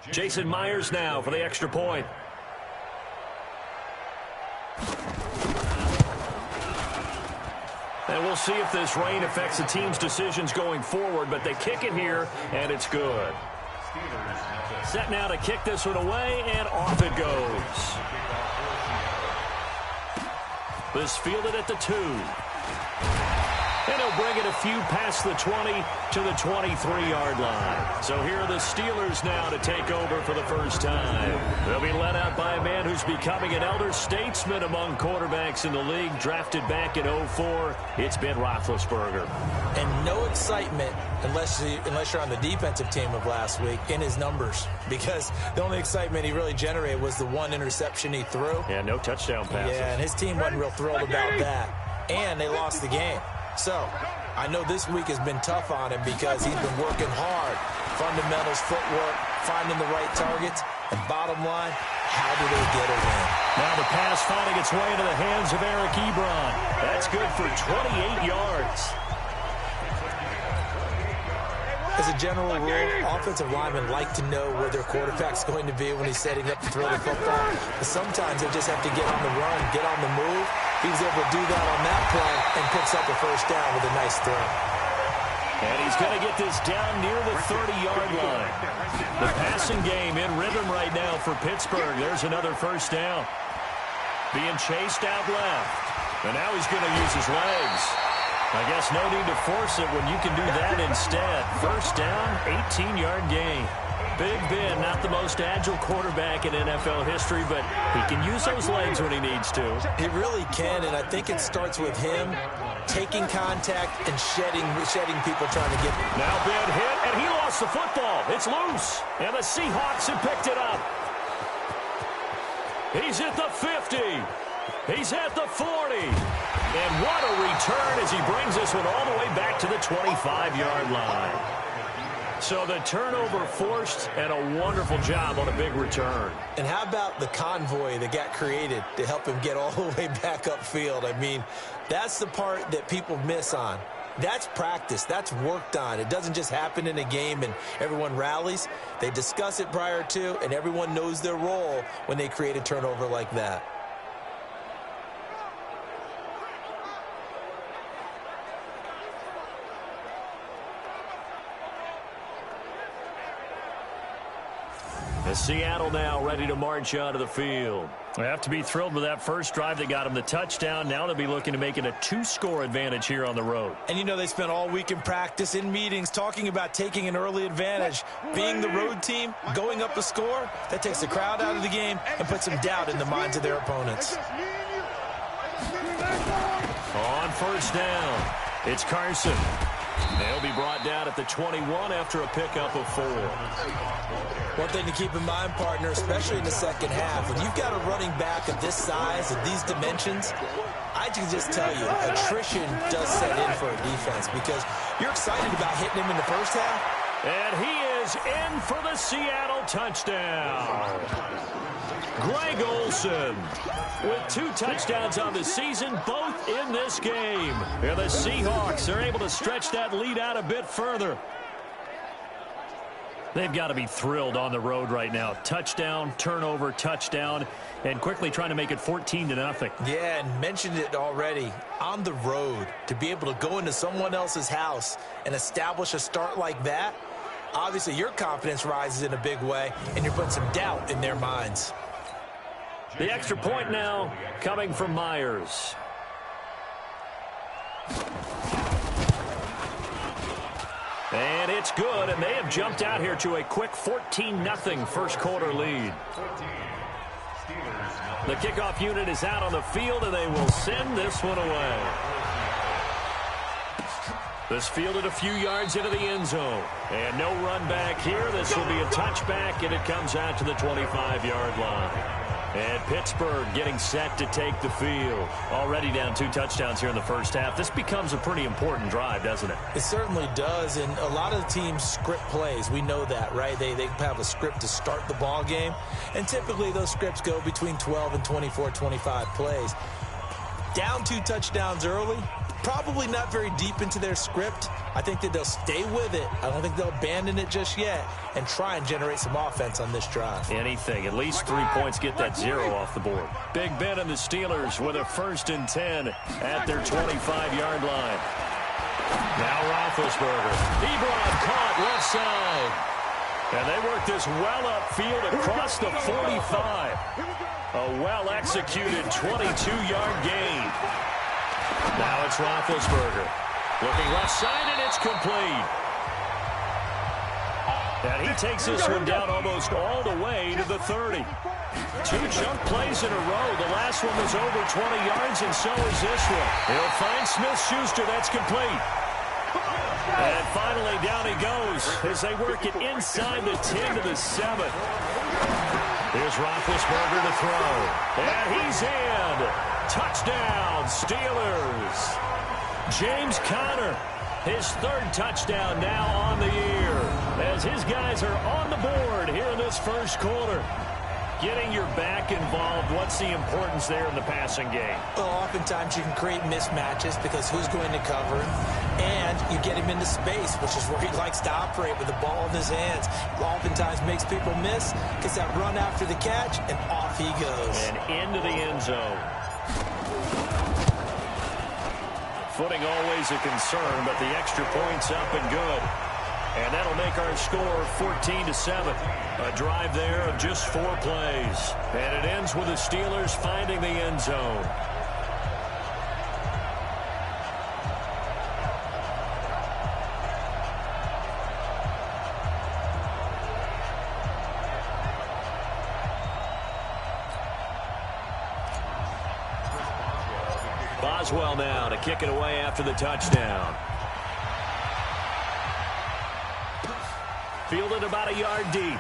Jason Myers now for the extra point. And we'll see if this rain affects the team's decisions going forward, but they kick it here, and it's good. Set now to kick this one away, and off it goes. This fielded at the 2. And he'll bring it a few past the 20 to the 23-yard line. So here are the Steelers now to take over for the first time. They'll be led out by a man who's becoming an elder statesman among quarterbacks in the league, drafted back in 2004. It's Ben Roethlisberger. And no excitement unless you're on the defensive team of last week in his numbers, because the only excitement he really generated was the 1 interception he threw. Yeah, no touchdown passes. Yeah, and his team wasn't real thrilled about that. And they lost the game. So, I know this week has been tough on him because he's been working hard. Fundamentals, footwork, finding the right targets. And bottom line, how do they get a win? Now the pass finding its way into the hands of Eric Ebron. That's good for 28 yards. As a general rule, offensive linemen like to know where their quarterback's going to be when he's setting up to throw the football. But sometimes they just have to get on the run, get on the move. He was able to do that on that play and picks up a first down with a nice throw. And he's going to get this down near the 30-yard line. The passing game in rhythm right now for Pittsburgh. There's another first down. Being chased out left. And now he's going to use his legs. I guess no need to force it when you can do that instead. First down, 18-yard gain. Big Ben, not the most agile quarterback in NFL history, but he can use those legs when he needs to. He really can, and I think it starts with him taking contact and shedding people trying to get him. Now Ben hit, and he lost the football. It's loose, and the Seahawks have picked it up. He's at the 50. He's at the 40. And what a return as he brings this one all the way back to the 25-yard line. So the turnover forced, and a wonderful job on a big return. And how about the convoy that got created to help him get all the way back upfield? I mean, that's the part that people miss on. That's practice. That's worked on. It doesn't just happen in a game and everyone rallies. They discuss it prior to, and everyone knows their role when they create a turnover like that. As Seattle now ready to march onto the field. They have to be thrilled with that first drive that got them the touchdown. Now they'll be looking to make it a 2-score advantage here on the road. And you know they spent all week in practice, in meetings, talking about taking an early advantage. Being the road team, going up a score, that takes the crowd out of the game and puts some doubt in the minds of their opponents. On first down, it's Carson. They'll be brought down at the 21 after a pickup of 4. One thing to keep in mind, partner, especially in the second half, when you've got a running back of this size and these dimensions, I can just tell you, attrition does set in for a defense because you're excited about hitting him in the first half. And he is in for the Seattle touchdown. Greg Olsen with 2 touchdowns on the season, both in this game. And the Seahawks are able to stretch that lead out a bit further. They've got to be thrilled on the road right now. Touchdown, turnover, touchdown, and quickly trying to make it 14-0. Yeah, and mentioned it already. On the road, to be able to go into someone else's house and establish a start like that, obviously your confidence rises in a big way, and you're putting some doubt in their minds. The extra point now coming from Myers. And it's good, and they have jumped out here to a quick 14-0 first quarter lead. The kickoff unit is out on the field, and they will send this one away. This fielded a few yards into the end zone. And no run back here. This will be a touchback, and it comes out to the 25-yard line. And Pittsburgh getting set to take the field. Already down 2 touchdowns here in the first half. This becomes a pretty important drive, doesn't it? It certainly does, and a lot of the teams script plays. We know that, right? They have a script to start the ball game, and typically those scripts go between 12 and 24, 25 plays. Down 2 touchdowns early, probably not very deep into their script. I think that they'll stay with it. I don't think they'll abandon it just yet and try and generate some offense on this drive. Anything. At least 3 points get that 0 off the board. Big Ben and the Steelers with a 1st and 10 at their 25-yard line. Now Roethlisberger. Ebron caught left side. And they work this well upfield across the 45. A well-executed 22-yard gain. Now it's Roethlisberger. Looking left side, and it's complete. And he takes this one down almost all the way to the 30. 2 chunk plays in a row. The last one was over 20 yards, and so is this one. He'll find Smith-Schuster. That's complete. And finally, down he goes as they work it inside the 10 to the 7. Here's Roethlisberger to throw. And he's in. Touchdown, Steelers. James Conner, his 3rd touchdown now on the year, as his guys are on the board here in this first quarter. Getting your back involved, what's the importance there in the passing game? Well, oftentimes you can create mismatches because who's going to cover him, and you get him into space, which is where he likes to operate with the ball in his hands. Oftentimes makes people miss, gets that run after the catch, and off he goes. And into the end zone. Footing always a concern, but the extra point's up and good. And that'll make our score 14-7. A drive there of just 4 plays. And it ends with the Steelers finding the end zone. Boswell now to kick it away after the touchdown. Fielded about a yard deep.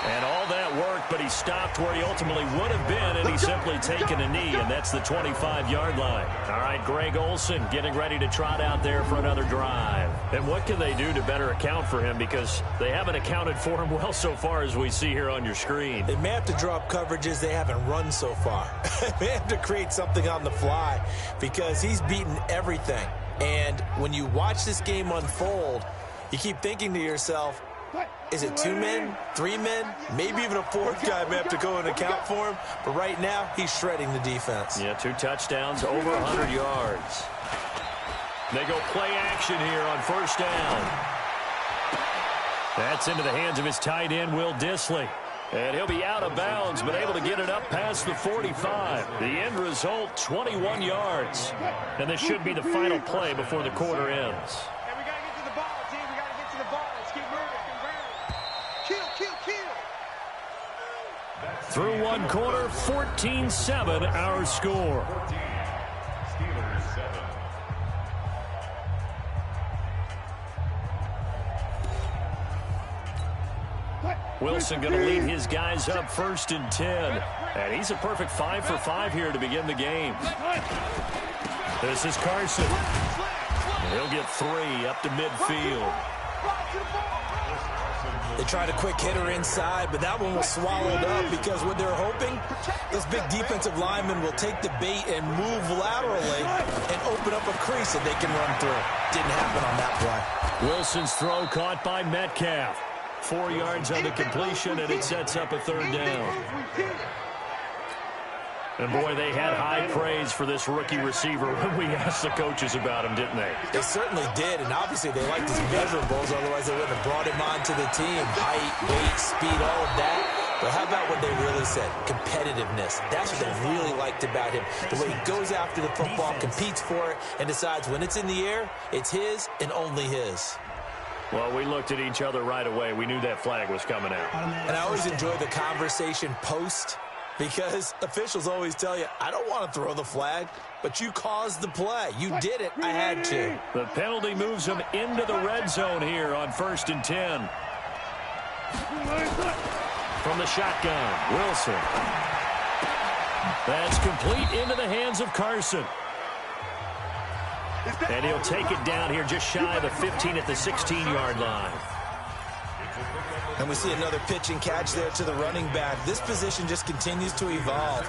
And all that worked, but he stopped where he ultimately would have been, and he's simply taken a knee, and that's the 25-yard line. All right, Greg Olsen getting ready to trot out there for another drive. And what can they do to better account for him? Because they haven't accounted for him well so far, as we see here on your screen. They may have to drop coverages they haven't run so far. They have to create something on the fly because he's beaten everything. And when you watch this game unfold, you keep thinking to yourself, is it 2 men, 3 men, maybe even a 4th guy may have to go and account for him. But right now, he's shredding the defense. Yeah, 2 touchdowns, over 100 yards. They go play action here on first down. That's into the hands of his tight end, Will Dissly. And he'll be out of bounds, but able to get it up past the 45. The end result, 21 yards. And this should be the final play before the quarter ends. Through one quarter, 14-7 our score. Steelers 7. Wilson going to lead his guys up 1st and 10. And he's a perfect 5 for 5 here to begin the game. This is Carson. He'll get 3 up to midfield. They tried a quick hitter inside, but that one was swallowed up because what they're hoping, this big defensive lineman will take the bait and move laterally and open up a crease that they can run through. Didn't happen on that play. Wilson's throw caught by Metcalf. 4 yards on the completion, and it sets up a 3rd down. And, boy, they had high praise for this rookie receiver when we asked the coaches about him, didn't they? They certainly did, and obviously they liked his measurables, otherwise they wouldn't have brought him onto the team. Height, weight, speed, all of that. But how about what they really said? Competitiveness. That's what they really liked about him. The way he goes after the football, competes for it, and decides when it's in the air, it's his and only his. Well, we looked at each other right away. We knew that flag was coming out. And I always enjoy the conversation post, because officials always tell you, I don't want to throw the flag, but you caused the play. You did it. I had to. The penalty moves him into the red zone here on 1st and 10. From the shotgun, Wilson. That's complete into the hands of Carson. And he'll take it down here just shy of the 15 at the 16-yard line. And we see another pitch and catch there to the running back. This position just continues to evolve.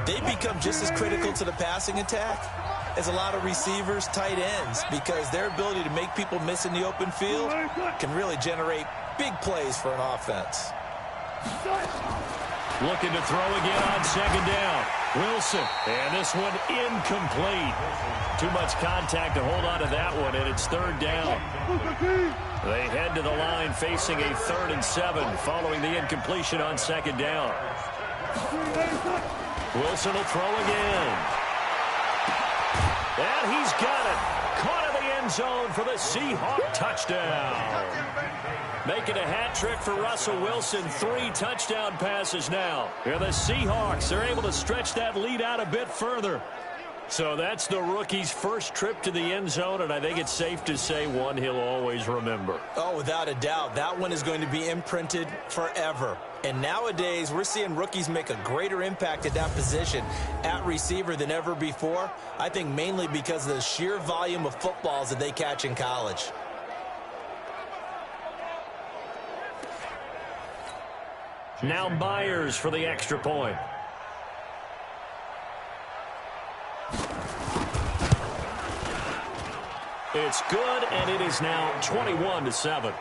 They become just as critical to the passing attack as a lot of receivers, tight ends, because their ability to make people miss in the open field can really generate big plays for an offense. Looking to throw again on 2nd down. Wilson, and this one incomplete. Too much contact to hold on to that one, and it's 3rd down. They head to the line facing a 3rd and 7 following the incompletion on 2nd down. Wilson will throw again. And he's got it. Caught in the end zone for the Seahawk touchdown. Making a hat trick for Russell Wilson. 3 touchdown passes now. And the Seahawks are able to stretch that lead out a bit further. So that's the rookie's first trip to the end zone, and I think it's safe to say one he'll always remember. Oh, without a doubt. That one is going to be imprinted forever. And nowadays, we're seeing rookies make a greater impact at that position at receiver than ever before. I think mainly because of the sheer volume of footballs that they catch in college. Now Myers for the extra point. It's good, and it is now 21-7.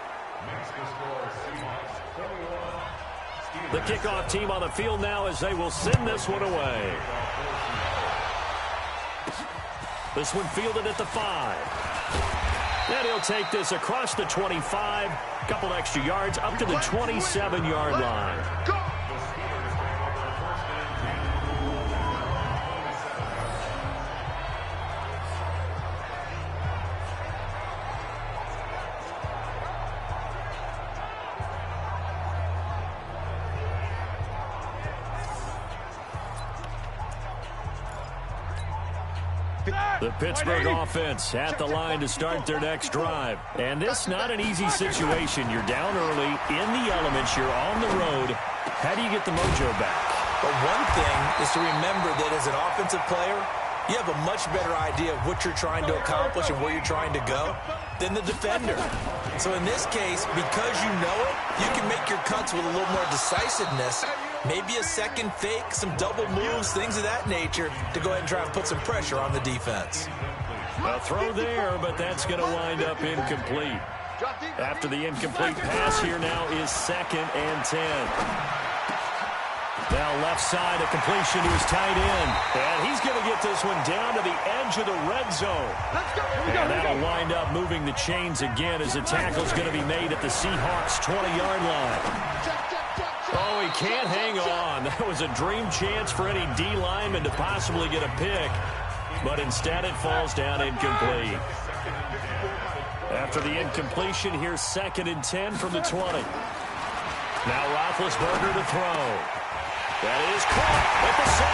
The kickoff team on the field now as they will send this one away. This one fielded at the 5. And he'll take this across the 25, a couple extra yards up to the 27-yard line. The Pittsburgh offense at the line to start their next drive. And this not an easy situation. You're down early, in the elements, you're on the road. How do you get the mojo back? But one thing is to remember that as an offensive player, you have a much better idea of what you're trying to accomplish and where you're trying to go than the defender. So in this case, because you know it, you can make your cuts with a little more decisiveness. Maybe a second fake, some double moves, things of that nature to go ahead and try and put some pressure on the defense. A throw there, but that's going to wind up incomplete. After the incomplete pass here now is 2nd and 10. Now left side, a completion to his tight end. And he's going to get this one down to the edge of the red zone. And that'll wind up moving the chains again as the tackle's going to be made at the Seahawks' 20-yard line. Oh, he can't hang on. That was a dream chance for any D lineman to possibly get a pick. But instead it falls down incomplete. After the incompletion, here's 2nd and 10 from the 20. Now Roethlisberger to throw. That is caught at the 7.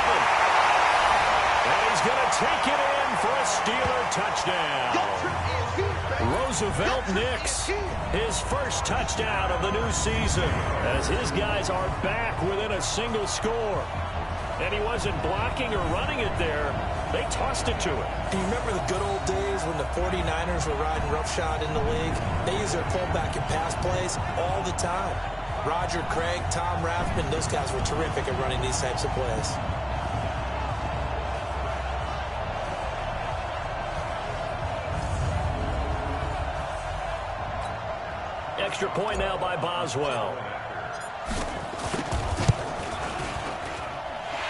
And he's going to take it in for a Steeler touchdown. Roosevelt Nix, his first touchdown of the new season, as his guys are back within a single score. And he wasn't blocking or running it there. They tossed it to him. Do you remember the good old days when the 49ers were riding roughshod in the league? They used their fullback and pass plays all the time. Roger Craig, Tom Rathman, those guys were terrific at running these types of plays. Extra point now by Boswell.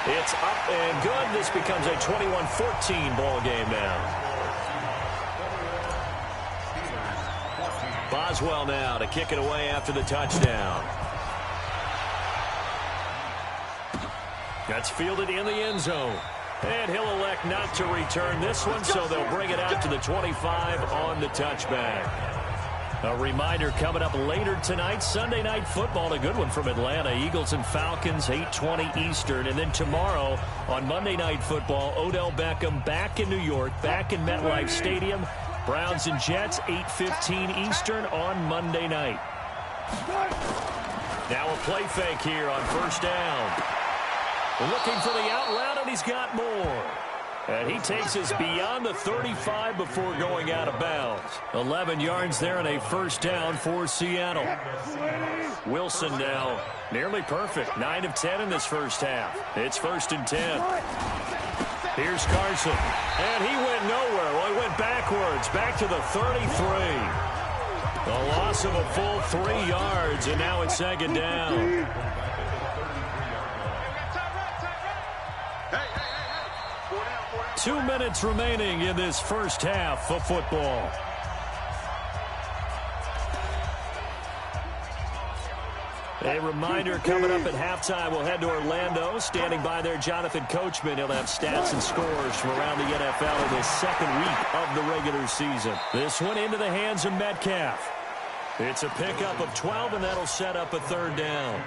It's up and good. This becomes a 21-14 ball game now. Boswell now to kick it away after the touchdown. That's fielded in the end zone. And he'll elect not to return this one, so they'll bring it out to the 25 on the touchback. A reminder coming up later tonight, Sunday Night Football, a good one from Atlanta. Eagles and Falcons, 8:20 Eastern. And then tomorrow on Monday Night Football, Odell Beckham back in New York, back in MetLife Stadium. Browns and Jets, 8:15 Eastern on Monday night. Now a play fake here on first down. Looking for the out route, and he's got more. And he takes us beyond the 35 before going out of bounds. 11 yards there and a first down for Seattle. Wilson now nearly perfect. 9 of 10 in this first half. It's 1st and 10. Here's Carson. And he went nowhere. Well, he went backwards. Back to the 33. A loss of a full 3 yards, and now it's 2nd down. 2 minutes remaining in this first half of football. A reminder coming up at halftime, we'll head to Orlando. Standing by there, Jonathan Coachman. He'll have stats and scores from around the NFL in the second week of the regular season. This one into the hands of Metcalf. It's a pickup of 12, and that'll set up a 3rd down.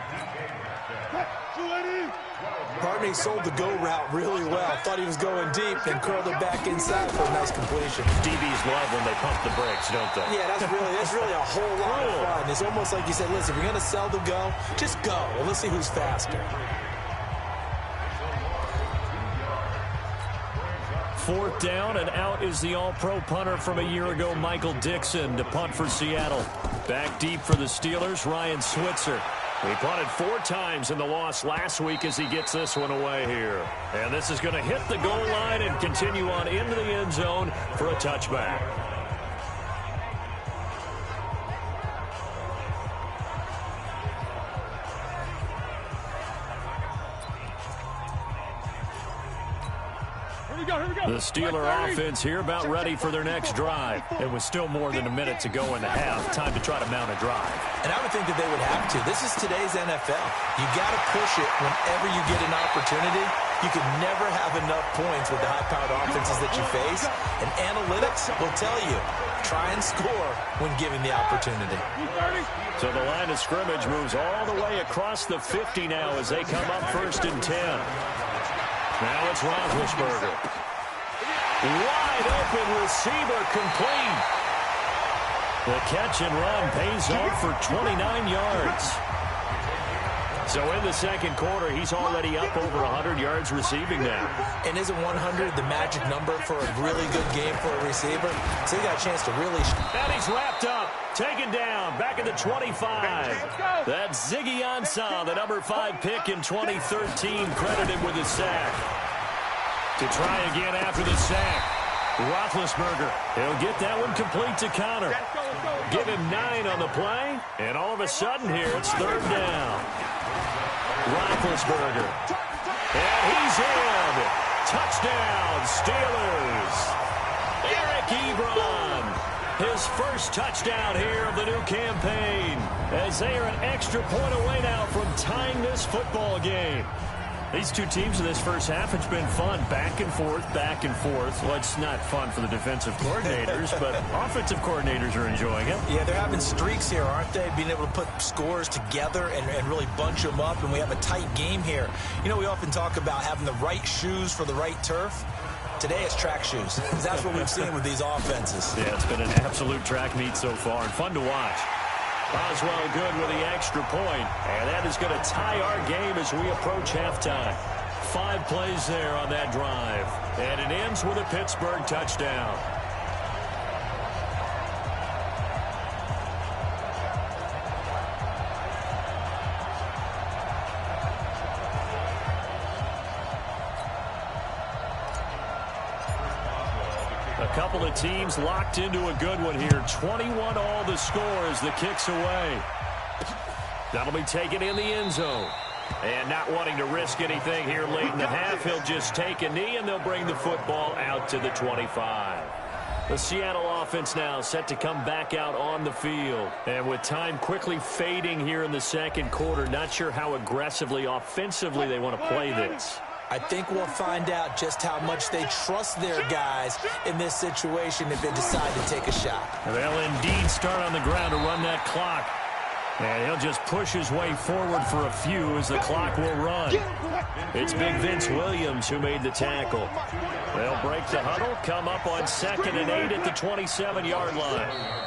Barney sold the go route really well. Thought he was going deep and curled it back inside for a nice completion. DBs love when they pump the brakes, don't they? Yeah, that's really a whole lot of fun. It's almost like you said, listen, if you're going to sell the go, just go. Well, let's see who's faster. 4th down, and out is the all-pro punter from a year ago, Michael Dixon, to punt for Seattle. Back deep for the Steelers, Ryan Switzer. He punted 4 times in the loss last week as he gets this one away here. And this is going to hit the goal line and continue on into the end zone for a touchback. The Steeler offense here about ready for their next drive. It was still more than a minute to go in the half. Time to try to mount a drive. And I would think that they would have to. This is today's NFL. You got to push it whenever you get an opportunity. You can never have enough points with the high-powered offenses that you face. And analytics will tell you, try and score when given the opportunity. So the line of scrimmage moves all the way across the 50 now as they come up 1st and 10. Now it's Roethlisberger. Wide open receiver complete. The catch and run pays off for 29 yards. So in the second quarter, he's already up over 100 yards receiving now. And isn't 100 the magic number for a really good game for a receiver? So he got a chance to really... And he's wrapped up, taken down, back at the 25. That's Ziggy Ansah, the number 5 pick in 2013, credited with a sack. To try again after the sack. Roethlisberger, he'll get that one complete to Connor. Give him 9 on the play, and all of a sudden here, it's 3rd down. Roethlisberger, and he's in. Touchdown, Steelers. Eric Ebron, his first touchdown here of the new campaign, as they are an extra point away now from tying this football game. These two teams in this first half, it's been fun. Back and forth, back and forth. Well, it's not fun for the defensive coordinators, but offensive coordinators are enjoying it. Yeah, they're having streaks here, aren't they? Being able to put scores together and really bunch them up, and we have a tight game here. You know, we often talk about having the right shoes for the right turf. Today it's track shoes. That's what we've seen with these offenses. Yeah, it's been an absolute track meet so far, and fun to watch. Boswell good with the extra point, and that is going to tie our game as we approach halftime. 5 plays there on that drive, and it ends with a Pittsburgh touchdown. A couple of teams locked into a good one here. 21 all the score as the kick's away. That'll be taken in the end zone. And not wanting to risk anything here late in the half, he'll just take a knee and they'll bring the football out to the 25. The Seattle offense now set to come back out on the field. And with time quickly fading here in the second quarter, not sure how aggressively, offensively they want to play this. I think we'll find out just how much they trust their guys in this situation if they decide to take a shot. They'll indeed start on the ground to run that clock. And he'll just push his way forward for a few as the clock will run. It's Big Vince Williams who made the tackle. They'll break the huddle, come up on 2nd and 8 at the 27-yard line.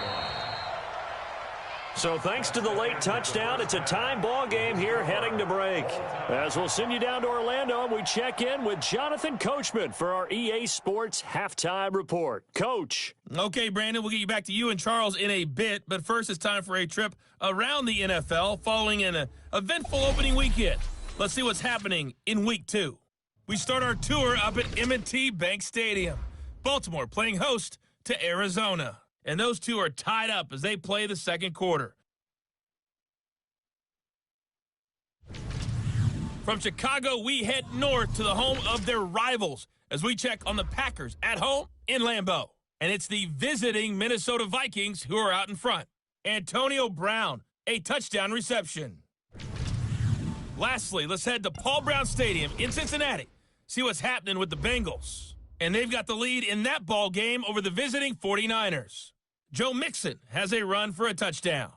So thanks to the late touchdown, it's a time ball game here heading to break. As we'll send you down to Orlando, and we check in with Jonathan Coachman for our EA Sports Halftime Report. Coach. Okay, Brandon, we'll get you back to you and Charles in a bit, but first it's time for a trip around the NFL following an eventful opening weekend. Let's see what's happening in Week 2. We start our tour up at M&T Bank Stadium. Baltimore playing host to Arizona. And those two are tied up as they play the second quarter. From Chicago, we head north to the home of their rivals as we check on the Packers at home in Lambeau. And it's the visiting Minnesota Vikings who are out in front. Antonio Brown, a touchdown reception. Lastly, let's head to Paul Brown Stadium in Cincinnati. See what's happening with the Bengals. And they've got the lead in that ball game over the visiting 49ers. Joe Mixon has a run for a touchdown.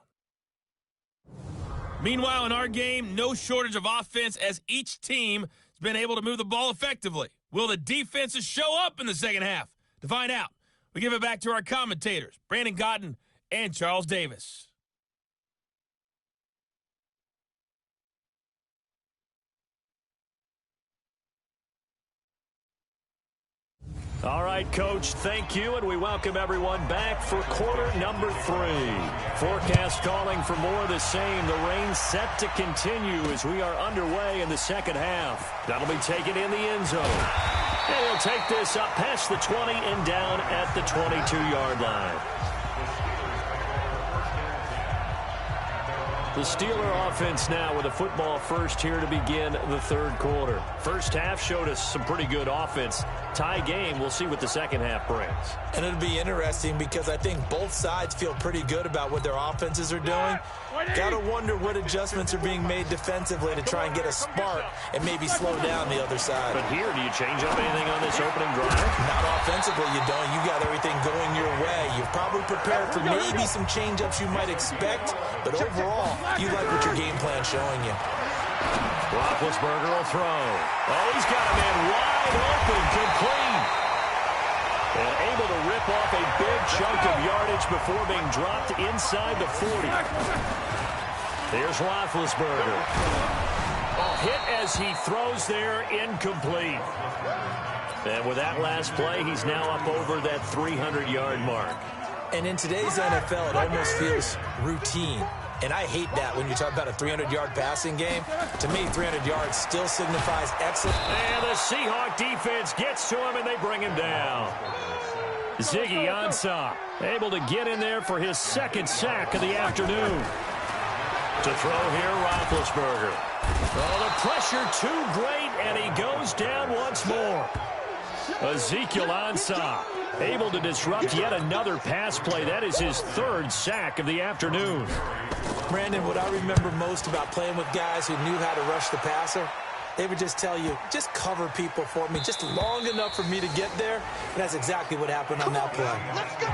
Meanwhile, in our game, no shortage of offense as each team has been able to move the ball effectively. Will the defenses show up in the second half? To find out, we give it back to our commentators, Brandon Godden and Charles Davis. All right, Coach, thank you, and we welcome everyone back for quarter number 3. Forecast calling for more of the same. The rain set to continue as we are underway in the second half. That'll be taken in the end zone. And he'll take this up past the 20 and down at the 22-yard line. The Steeler offense now with a football first here to begin the third quarter. First half showed us some pretty good offense. Tie game, we'll see what the second half brings. And it'll be interesting because I think both sides feel pretty good about what their offenses are doing. Got to wonder what adjustments are being made defensively to try and get a spark and maybe slow down the other side. But here, do you change up anything on this opening drive? Not offensively, you don't. You got everything going your way. You've probably prepared for maybe some change-ups you might expect, but overall, you like what your game plan's showing you. Roethlisberger will throw. Oh, he's got a man wide open, complete. And able to rip off a big chunk of yardage before being dropped inside the 40. There's Roethlisberger. Hit as he throws there, incomplete. And with that last play, he's now up over that 300-yard mark. And in today's NFL, it almost feels routine. And I hate that when you talk about a 300-yard passing game. To me, 300 yards still signifies excellence. And the Seahawk defense gets to him, and they bring him down. Ziggy Ansah able to get in there for his second sack of the afternoon. To throw here, Roethlisberger. Oh, the pressure too great, and he goes down once more. Ezekiel Ansah able to disrupt yet another pass play. That is his third sack of the afternoon. Brandon, what I remember most about playing with guys who knew how to rush the passer, they would just tell you, just cover people for me just long enough for me to get there. And that's exactly what happened on that play. Let's go.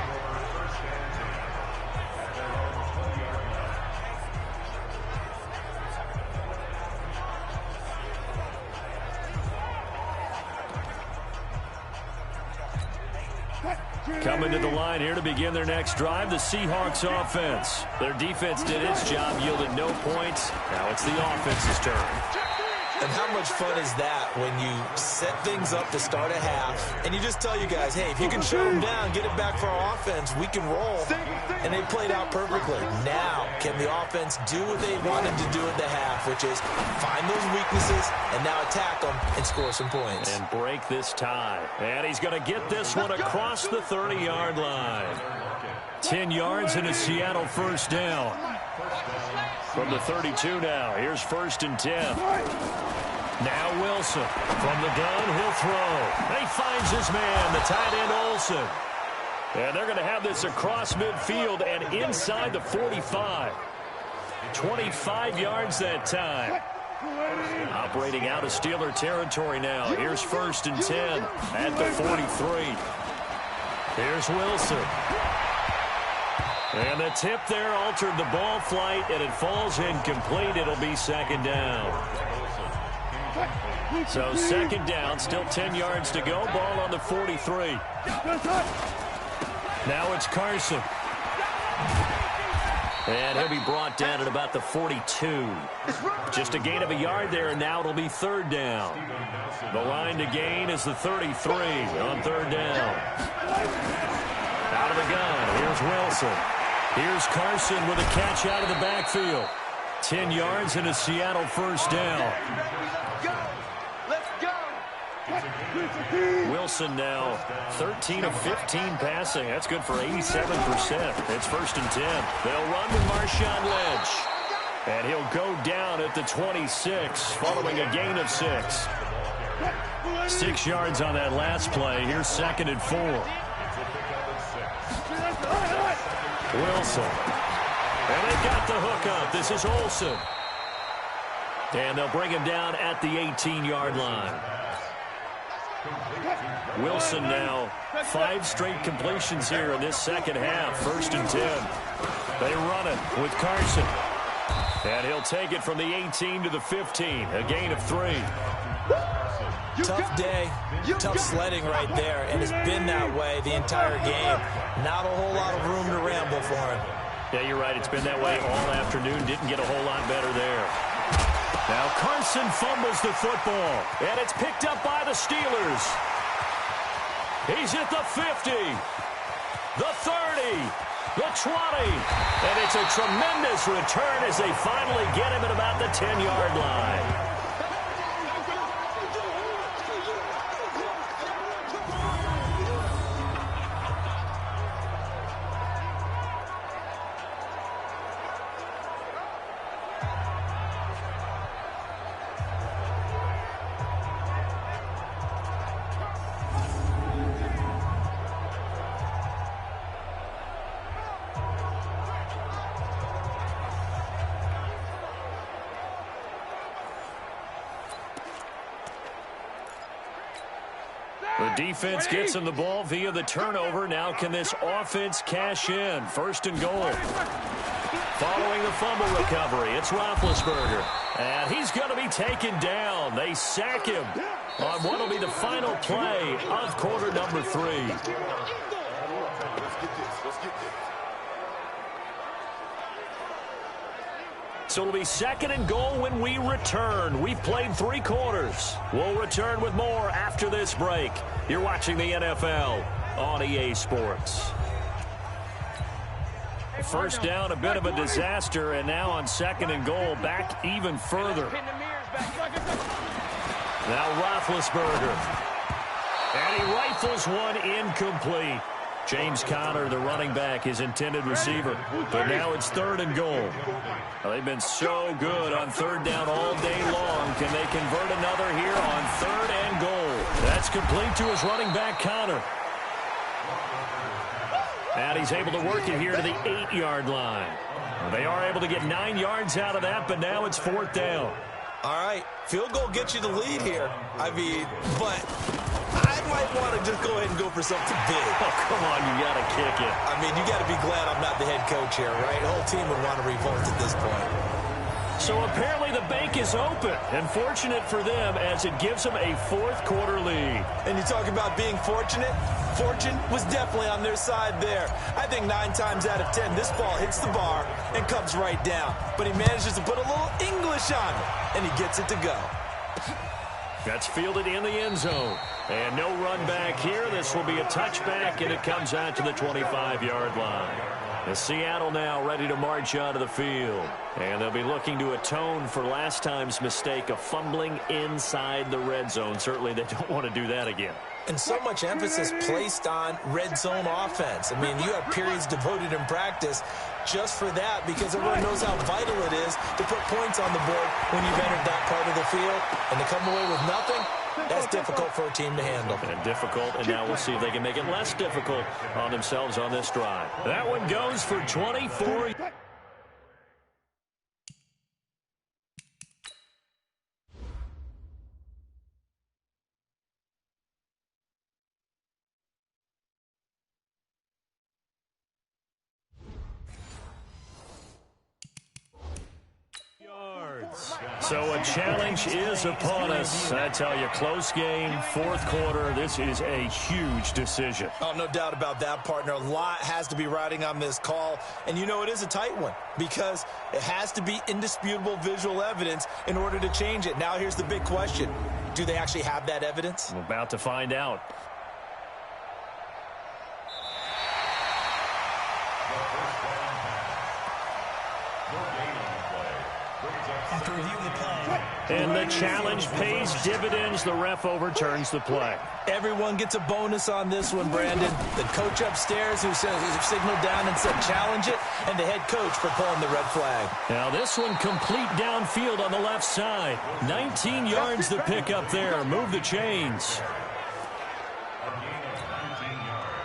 Coming to the line here to begin their next drive, the Seahawks offense. Their defense did its job, yielded no points. Now it's the offense's turn. And how much fun is that when you set things up to start a half, and you just tell you guys, hey, if you can shut them down, get it back for our offense, we can roll. And they played out perfectly. Now, can the offense do what they wanted to do at the half, which is find those weaknesses and now attack them and score some points. And break this tie. And he's going to get this one across the 30-yard line. 10 yards and a Seattle first down. From the 32 now, here's 1st and 10. Now Wilson from the gun, he'll throw. And he finds his man, the tight end Olsen. And they're going to have this across midfield and inside the 45. 25 yards that time. Operating out of Steeler territory now. Here's 1st and 10 at the 43. Here's Wilson. And the tip there altered the ball flight, and it falls incomplete. It'll be 2nd down. So 2nd down, still 10 yards to go. Ball on the 43. Now it's Carson. And he'll be brought down at about the 42. Just a gain of a yard there, and now it'll be 3rd down. The line to gain is the 33 on 3rd down. Out of the gun, here's Wilson. Here's Carson with a catch out of the backfield. 10 yards and a Seattle first down. Let's go. Wilson now 13 of 15 passing. That's good for 87%. It's 1st and 10. They'll run with Marshawn Lynch. And he'll go down at the 26 following a gain of 6. 6 yards on that last play. Here's 2nd and 4. Wilson. And they got the hook up. This is Olsen. And they'll bring him down at the 18-yard line. Wilson now 5 straight completions here in this second half. 1st and 10. They run it with Carson. And he'll take it from the 18 to the 15. A gain of 3. Tough day, tough sledding right there, and it's been that way the entire game. Not a whole lot of room to ramble for him. Yeah, you're right. It's been that way all afternoon. Didn't get a whole lot better there. Now Carson fumbles the football, and it's picked up by the Steelers. He's at the 50, the 30, the 20. And it's a tremendous return as they finally get him at about the 10-yard line. The defense gets him the ball via the turnover. Now can this offense cash in? First and goal. Following the fumble recovery, it's Roethlisberger. And he's going to be taken down. They sack him on what will be the final play of quarter number 3. Let's get this. So it'll be second and goal when we return. We've played 3 quarters. We'll return with more after this break. You're watching the NFL on EA Sports. First down, a bit of a disaster, and now on second and goal, back even further. Now Roethlisberger. And he rifles one incomplete. James Conner, the running back, his intended receiver. But now it's third and goal. Well, they've been so good on third down all day long. Can they convert another here on third and goal? That's complete to his running back, Conner. And he's able to work it here to the 8-yard line. Well, they are able to get 9 yards out of that, but now it's fourth down. All right, field goal gets you the lead here. I mean, but I might want to just go ahead and go for something big. Oh, come on, you got to kick it. I mean, you got to be glad I'm not the head coach here, right? The whole team would want to revolt at this point. So apparently the bank is open, and fortunate for them as it gives them a fourth quarter lead. And you talk about being fortunate. Fortune was definitely on their side there. I think 9 times out of 10, this ball hits the bar and comes right down. But he manages to put a little English on it, and he gets it to go. That's fielded in the end zone. And no run back here. This will be a touchback, and it comes out to the 25-yard line. As Seattle now ready to march onto the field. And they'll be looking to atone for last time's mistake of fumbling inside the red zone. Certainly they don't want to do that again. And so much emphasis placed on red zone offense. I mean, you have periods devoted in practice just for that because everyone knows how vital it is to put points on the board when you've entered that part of the field. And to come away with nothing, that's difficult for a team to handle. And difficult, and now we'll see if they can make it less difficult on themselves on this drive. That one goes for 24. So a challenge is upon us. I tell you, close game, fourth quarter. This is a huge decision. Oh, no doubt about that, partner. A lot has to be riding on this call. And you know it is a tight one because it has to be indisputable visual evidence in order to change it. Now here's the big question. Do they actually have that evidence? I'm about to find out. After reviewing the play. And the challenge pays dividends. The ref overturns the play. Everyone gets a bonus on this one, Brandon. The coach upstairs who signaled down and said challenge it, and the head coach for pulling the red flag. Now this one complete downfield on the left side. 19 yards to pick up there. Move the chains.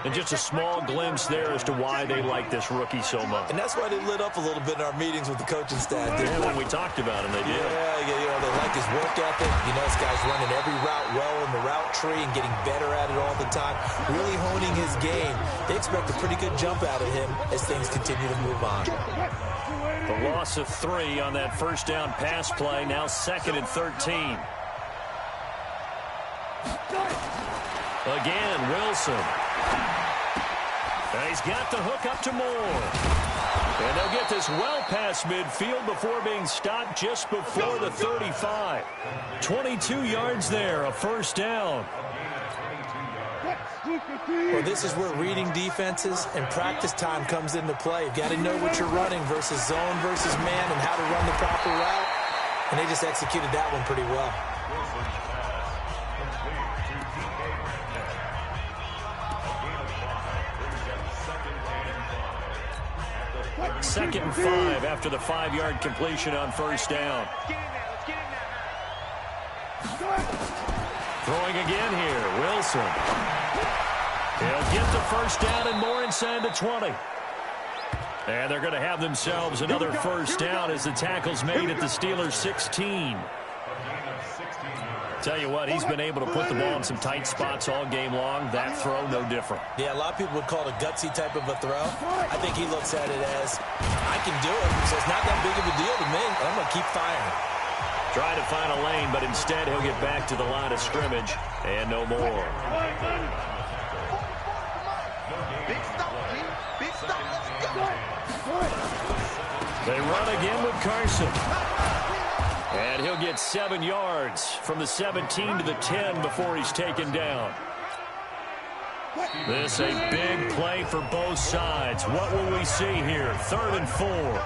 And just a small glimpse there as to why they like this rookie so much. And that's why they lit up a little bit in our meetings with the coaching staff. Yeah, when we talked about him, they did. Yeah, you know, they like his work ethic. You know, this guy's running every route well in the route tree and getting better at it all the time, really honing his game. They expect a pretty good jump out of him as things continue to move on. The loss of 3 on that first down pass play, now 2nd and 13. Again, Wilson. And he's got the hook up to Moore. And they'll get this well past midfield before being stopped just before the 35. 22 yards there, a first down. Well, this is where reading defenses and practice time comes into play. You've got to know what you're running versus zone versus man and how to run the proper route. And they just executed that one pretty well. Second and 5 after the 5-yard completion on first down. Throwing again here, Wilson. He'll get the first down and more inside the 20. And they're going to have themselves another first down as the tackle's made at the Steelers' 16. Tell you what, he's been able to put the ball in some tight spots all game long. That throw, no different. Yeah, a lot of people would call it a gutsy type of a throw. I think he looks at it as, I can do it, so it's not that big of a deal to me, and I'm going to keep firing. Trying to find a lane, but instead he'll get back to the line of scrimmage, and no more. They run again with Carson. And he'll get 7 yards from the 17 to the 10 before he's taken down. This a big play for both sides. What will we see here? 3rd and 4.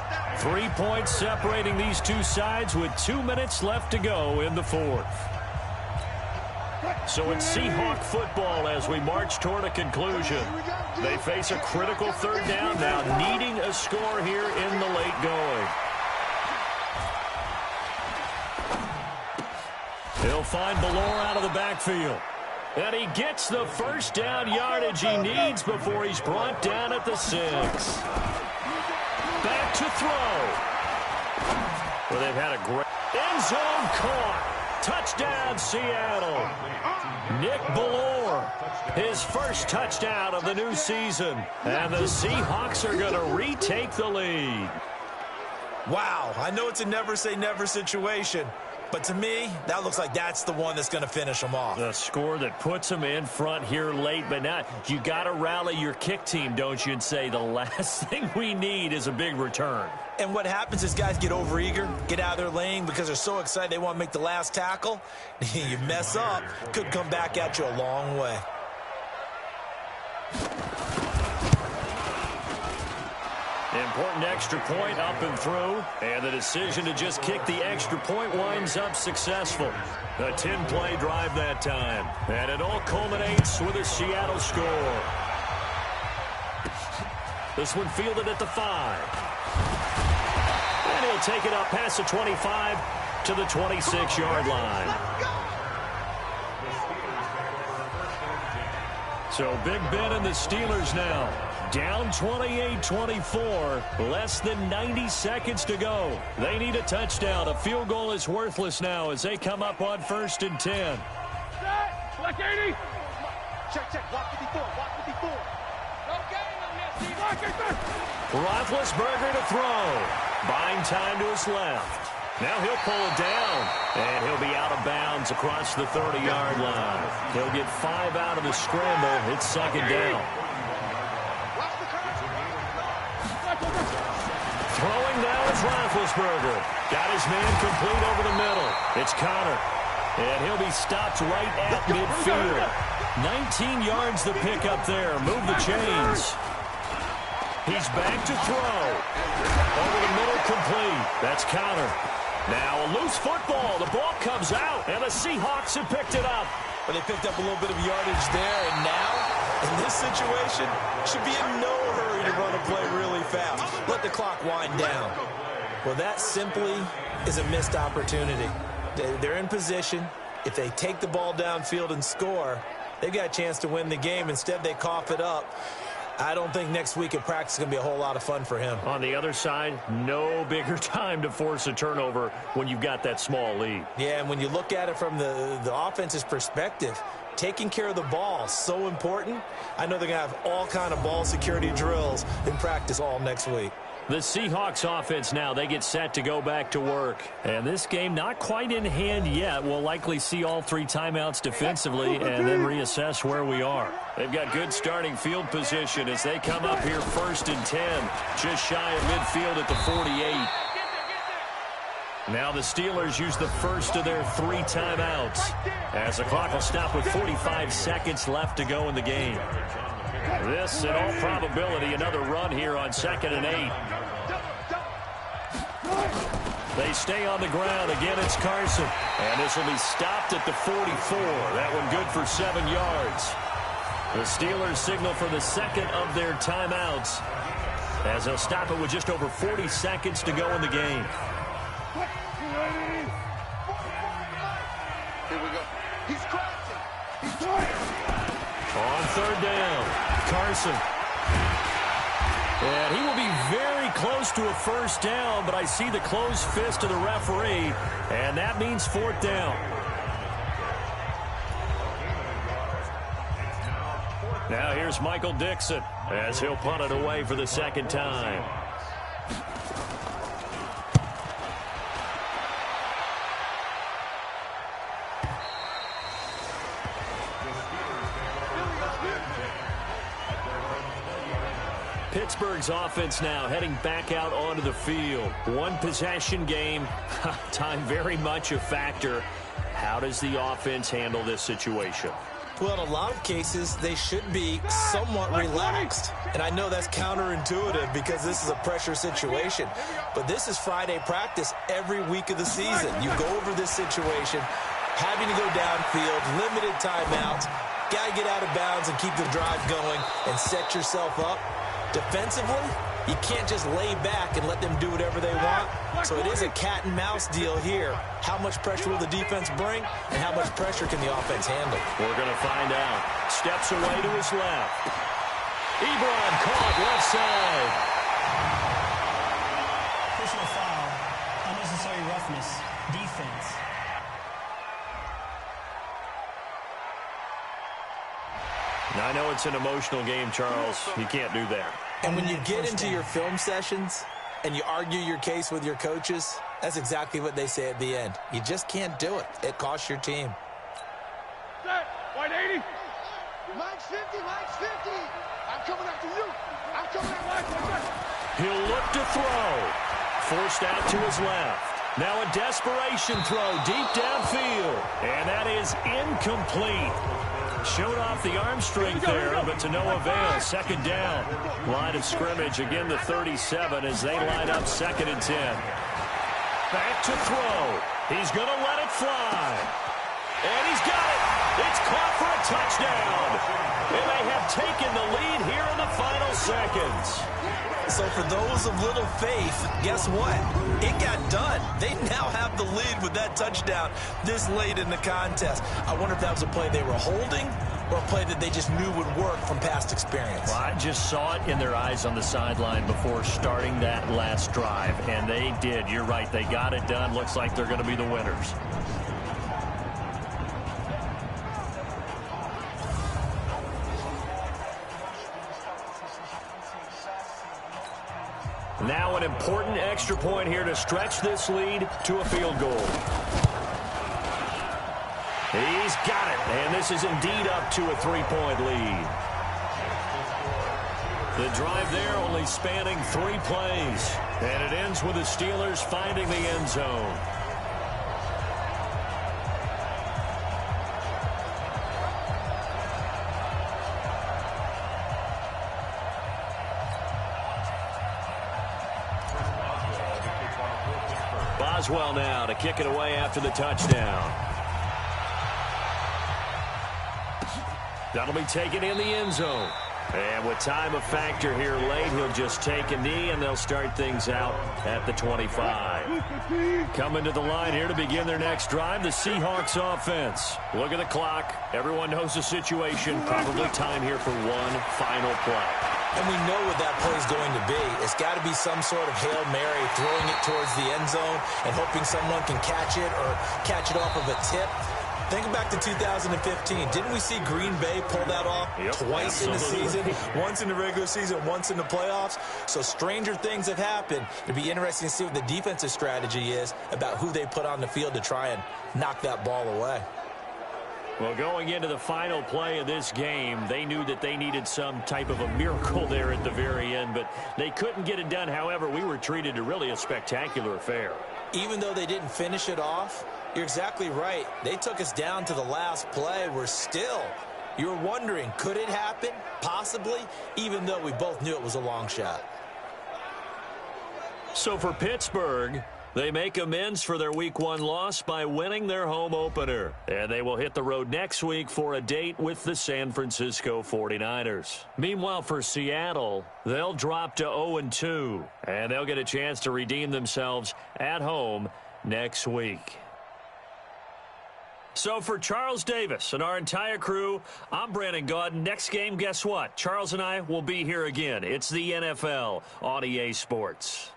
3 points separating these two sides with 2 minutes left to go in the 4th. So it's Seahawk football as we march toward a conclusion. They face a critical 3rd down now, needing a score here in the late going. He'll find Ballore out of the backfield. And he gets the first down yardage he needs before he's brought down at the 6. Back to throw. Well, they've had a great end zone caught. Touchdown, Seattle. Nick Ballore, his first touchdown of the new season. And the Seahawks are going to retake the lead. Wow, I know it's a never-say-never situation, but to me, that looks like that's the one that's going to finish them off. The score that puts them in front here late, but now you got to rally your kick team, don't you, and say the last thing we need is a big return. And what happens is guys get overeager, get out of their lane because they're so excited they want to make the last tackle. You mess up, could come back at you a long way. Important extra point up and through, and the decision to just kick the extra point winds up successful. A 10-play drive that time, and it all culminates with a Seattle score. This one fielded at the 5. And he'll take it up past the 25 to the 26-yard line. So Big Ben and the Steelers now down 28-24, less than 90 seconds to go. They need a touchdown. A field goal is worthless now as they come up on 1st and 10. Black 80. Check. Block 54. Block 54. No game on this. Block 54. Roethlisberger to throw. Buying time to his left. Now he'll pull it down, and he'll be out of bounds across the 30-yard line. He'll get 5 out of the scramble. It's 2nd down. Throwing now is Roethlisberger. Got his man complete over the middle. It's Connor. And he'll be stopped right at midfield. 19 yards the pick up there. Move the chains. He's back to throw. Over the middle, complete. That's Connor. Now a loose football. The ball comes out, and the Seahawks have picked it up. But they picked up a little bit of yardage there, and now, in this situation, should be in no hurry to run a play really fast. Let the clock wind down. Well, that simply is a missed opportunity. They're in position. If they take the ball downfield and score, they've got a chance to win the game. Instead, they cough it up. I don't think next week at practice is going to be a whole lot of fun for him. On the other side, no bigger time to force a turnover when you've got that small lead. Yeah, and when you look at it from the offense's perspective, taking care of the ball is so important. I know they're going to have all kind of ball security drills in practice all next week. The Seahawks offense now, they get set to go back to work. And this game not quite in hand yet. We'll likely see all 3 timeouts defensively and then reassess where we are. They've got good starting field position as they come up here 1st and 10. Just shy of midfield at the 48. Now the Steelers use the first of their 3 timeouts, as the clock will stop with 45 seconds left to go in the game. This, in all probability, another run here on 2nd and 8. They stay on the ground. Again, it's Carson. And this will be stopped at the 44. That one good for 7 yards. The Steelers signal for the second of their timeouts, as they'll stop it with just over 40 seconds to go in the game. Here we go. He's crashing. He's trying. On 3rd down, Carson. And he will be very close to a first down, but I see the closed fist of the referee, and that means 4th down. Now here's Michael Dixon, as he'll punt it away for the 2nd time. Pittsburgh's offense now heading back out onto the field. 1 possession game. Time very much a factor. How does the offense handle this situation? Well, in a lot of cases, they should be somewhat relaxed. And I know that's counterintuitive because this is a pressure situation. But this is Friday practice every week of the season. You go over this situation, having to go downfield, limited timeouts, got to get out of bounds and keep the drive going and set yourself up. Defensively, you can't just lay back and let them do whatever they want. So it is a cat and mouse deal here. How much pressure will the defense bring, and how much pressure can the offense handle? We're going to find out. Steps away to his left. Ebron caught left side. Personal foul. Unnecessary roughness. Defense. Now, I know it's an emotional game, Charles. You can't do that. And when you get into your film sessions and you argue your case with your coaches, that's exactly what they say at the end. You just can't do it. It costs your team. Set. White 80. Mike's 50. Mike's 50. I'm coming after you. I'm coming after you. He'll look to throw. Forced out to his left. Now a desperation throw deep downfield. And that is incomplete. Showed off the arm strength there, but to no avail. 2nd down. Line of scrimmage, again the 37 as they line up 2nd and 10. Back to throw. He's going to let it fly. And he's got it. It's caught for a touchdown. And they have taken the lead here in the final seconds. So for those of little faith, guess what? It got done. They now have the lead with that touchdown this late in the contest. I wonder if that was a play they were holding or a play that they just knew would work from past experience. Well, I just saw it in their eyes on the sideline before starting that last drive, and they did. You're right. They got it done. Looks like they're going to be the winners. Now an important extra point here to stretch this lead to a field goal. He's got it, and this is indeed up to a 3-point lead. The drive there only spanning 3 plays, and it ends with the Steelers finding the end zone. Boswell now to kick it away after the touchdown. That'll be taken in the end zone. And with time a factor here late, he'll just take a knee, and they'll start things out at the 25. Coming to the line here to begin their next drive, the Seahawks offense. Look at the clock. Everyone knows the situation. Probably time here for one final play. And we know what that play is going to be. It's got to be some sort of Hail Mary, throwing it towards the end zone and hoping someone can catch it or catch it off of a tip. Think back to 2015. Didn't we see Green Bay pull that off twice in the season? Once in the regular season, once in the playoffs. So stranger things have happened. It'd be interesting to see what the defensive strategy is about who they put on the field to try and knock that ball away. Well, going into the final play of this game, they knew that they needed some type of a miracle there at the very end, but they couldn't get it done. However, we were treated to really a spectacular affair. even though they didn't finish it off, you're exactly right. They took us down to the last play. You were wondering, could it happen? Possibly, even though we both knew it was a long shot. So for Pittsburgh, they make amends for their Week 1 loss by winning their home opener. And they will hit the road next week for a date with the San Francisco 49ers. Meanwhile, for Seattle, they'll drop to 0-2. And they'll get a chance to redeem themselves at home next week. So for Charles Davis and our entire crew, I'm Brandon Gaudin. Next game, guess what? Charles and I will be here again. It's the NFL on EA Sports.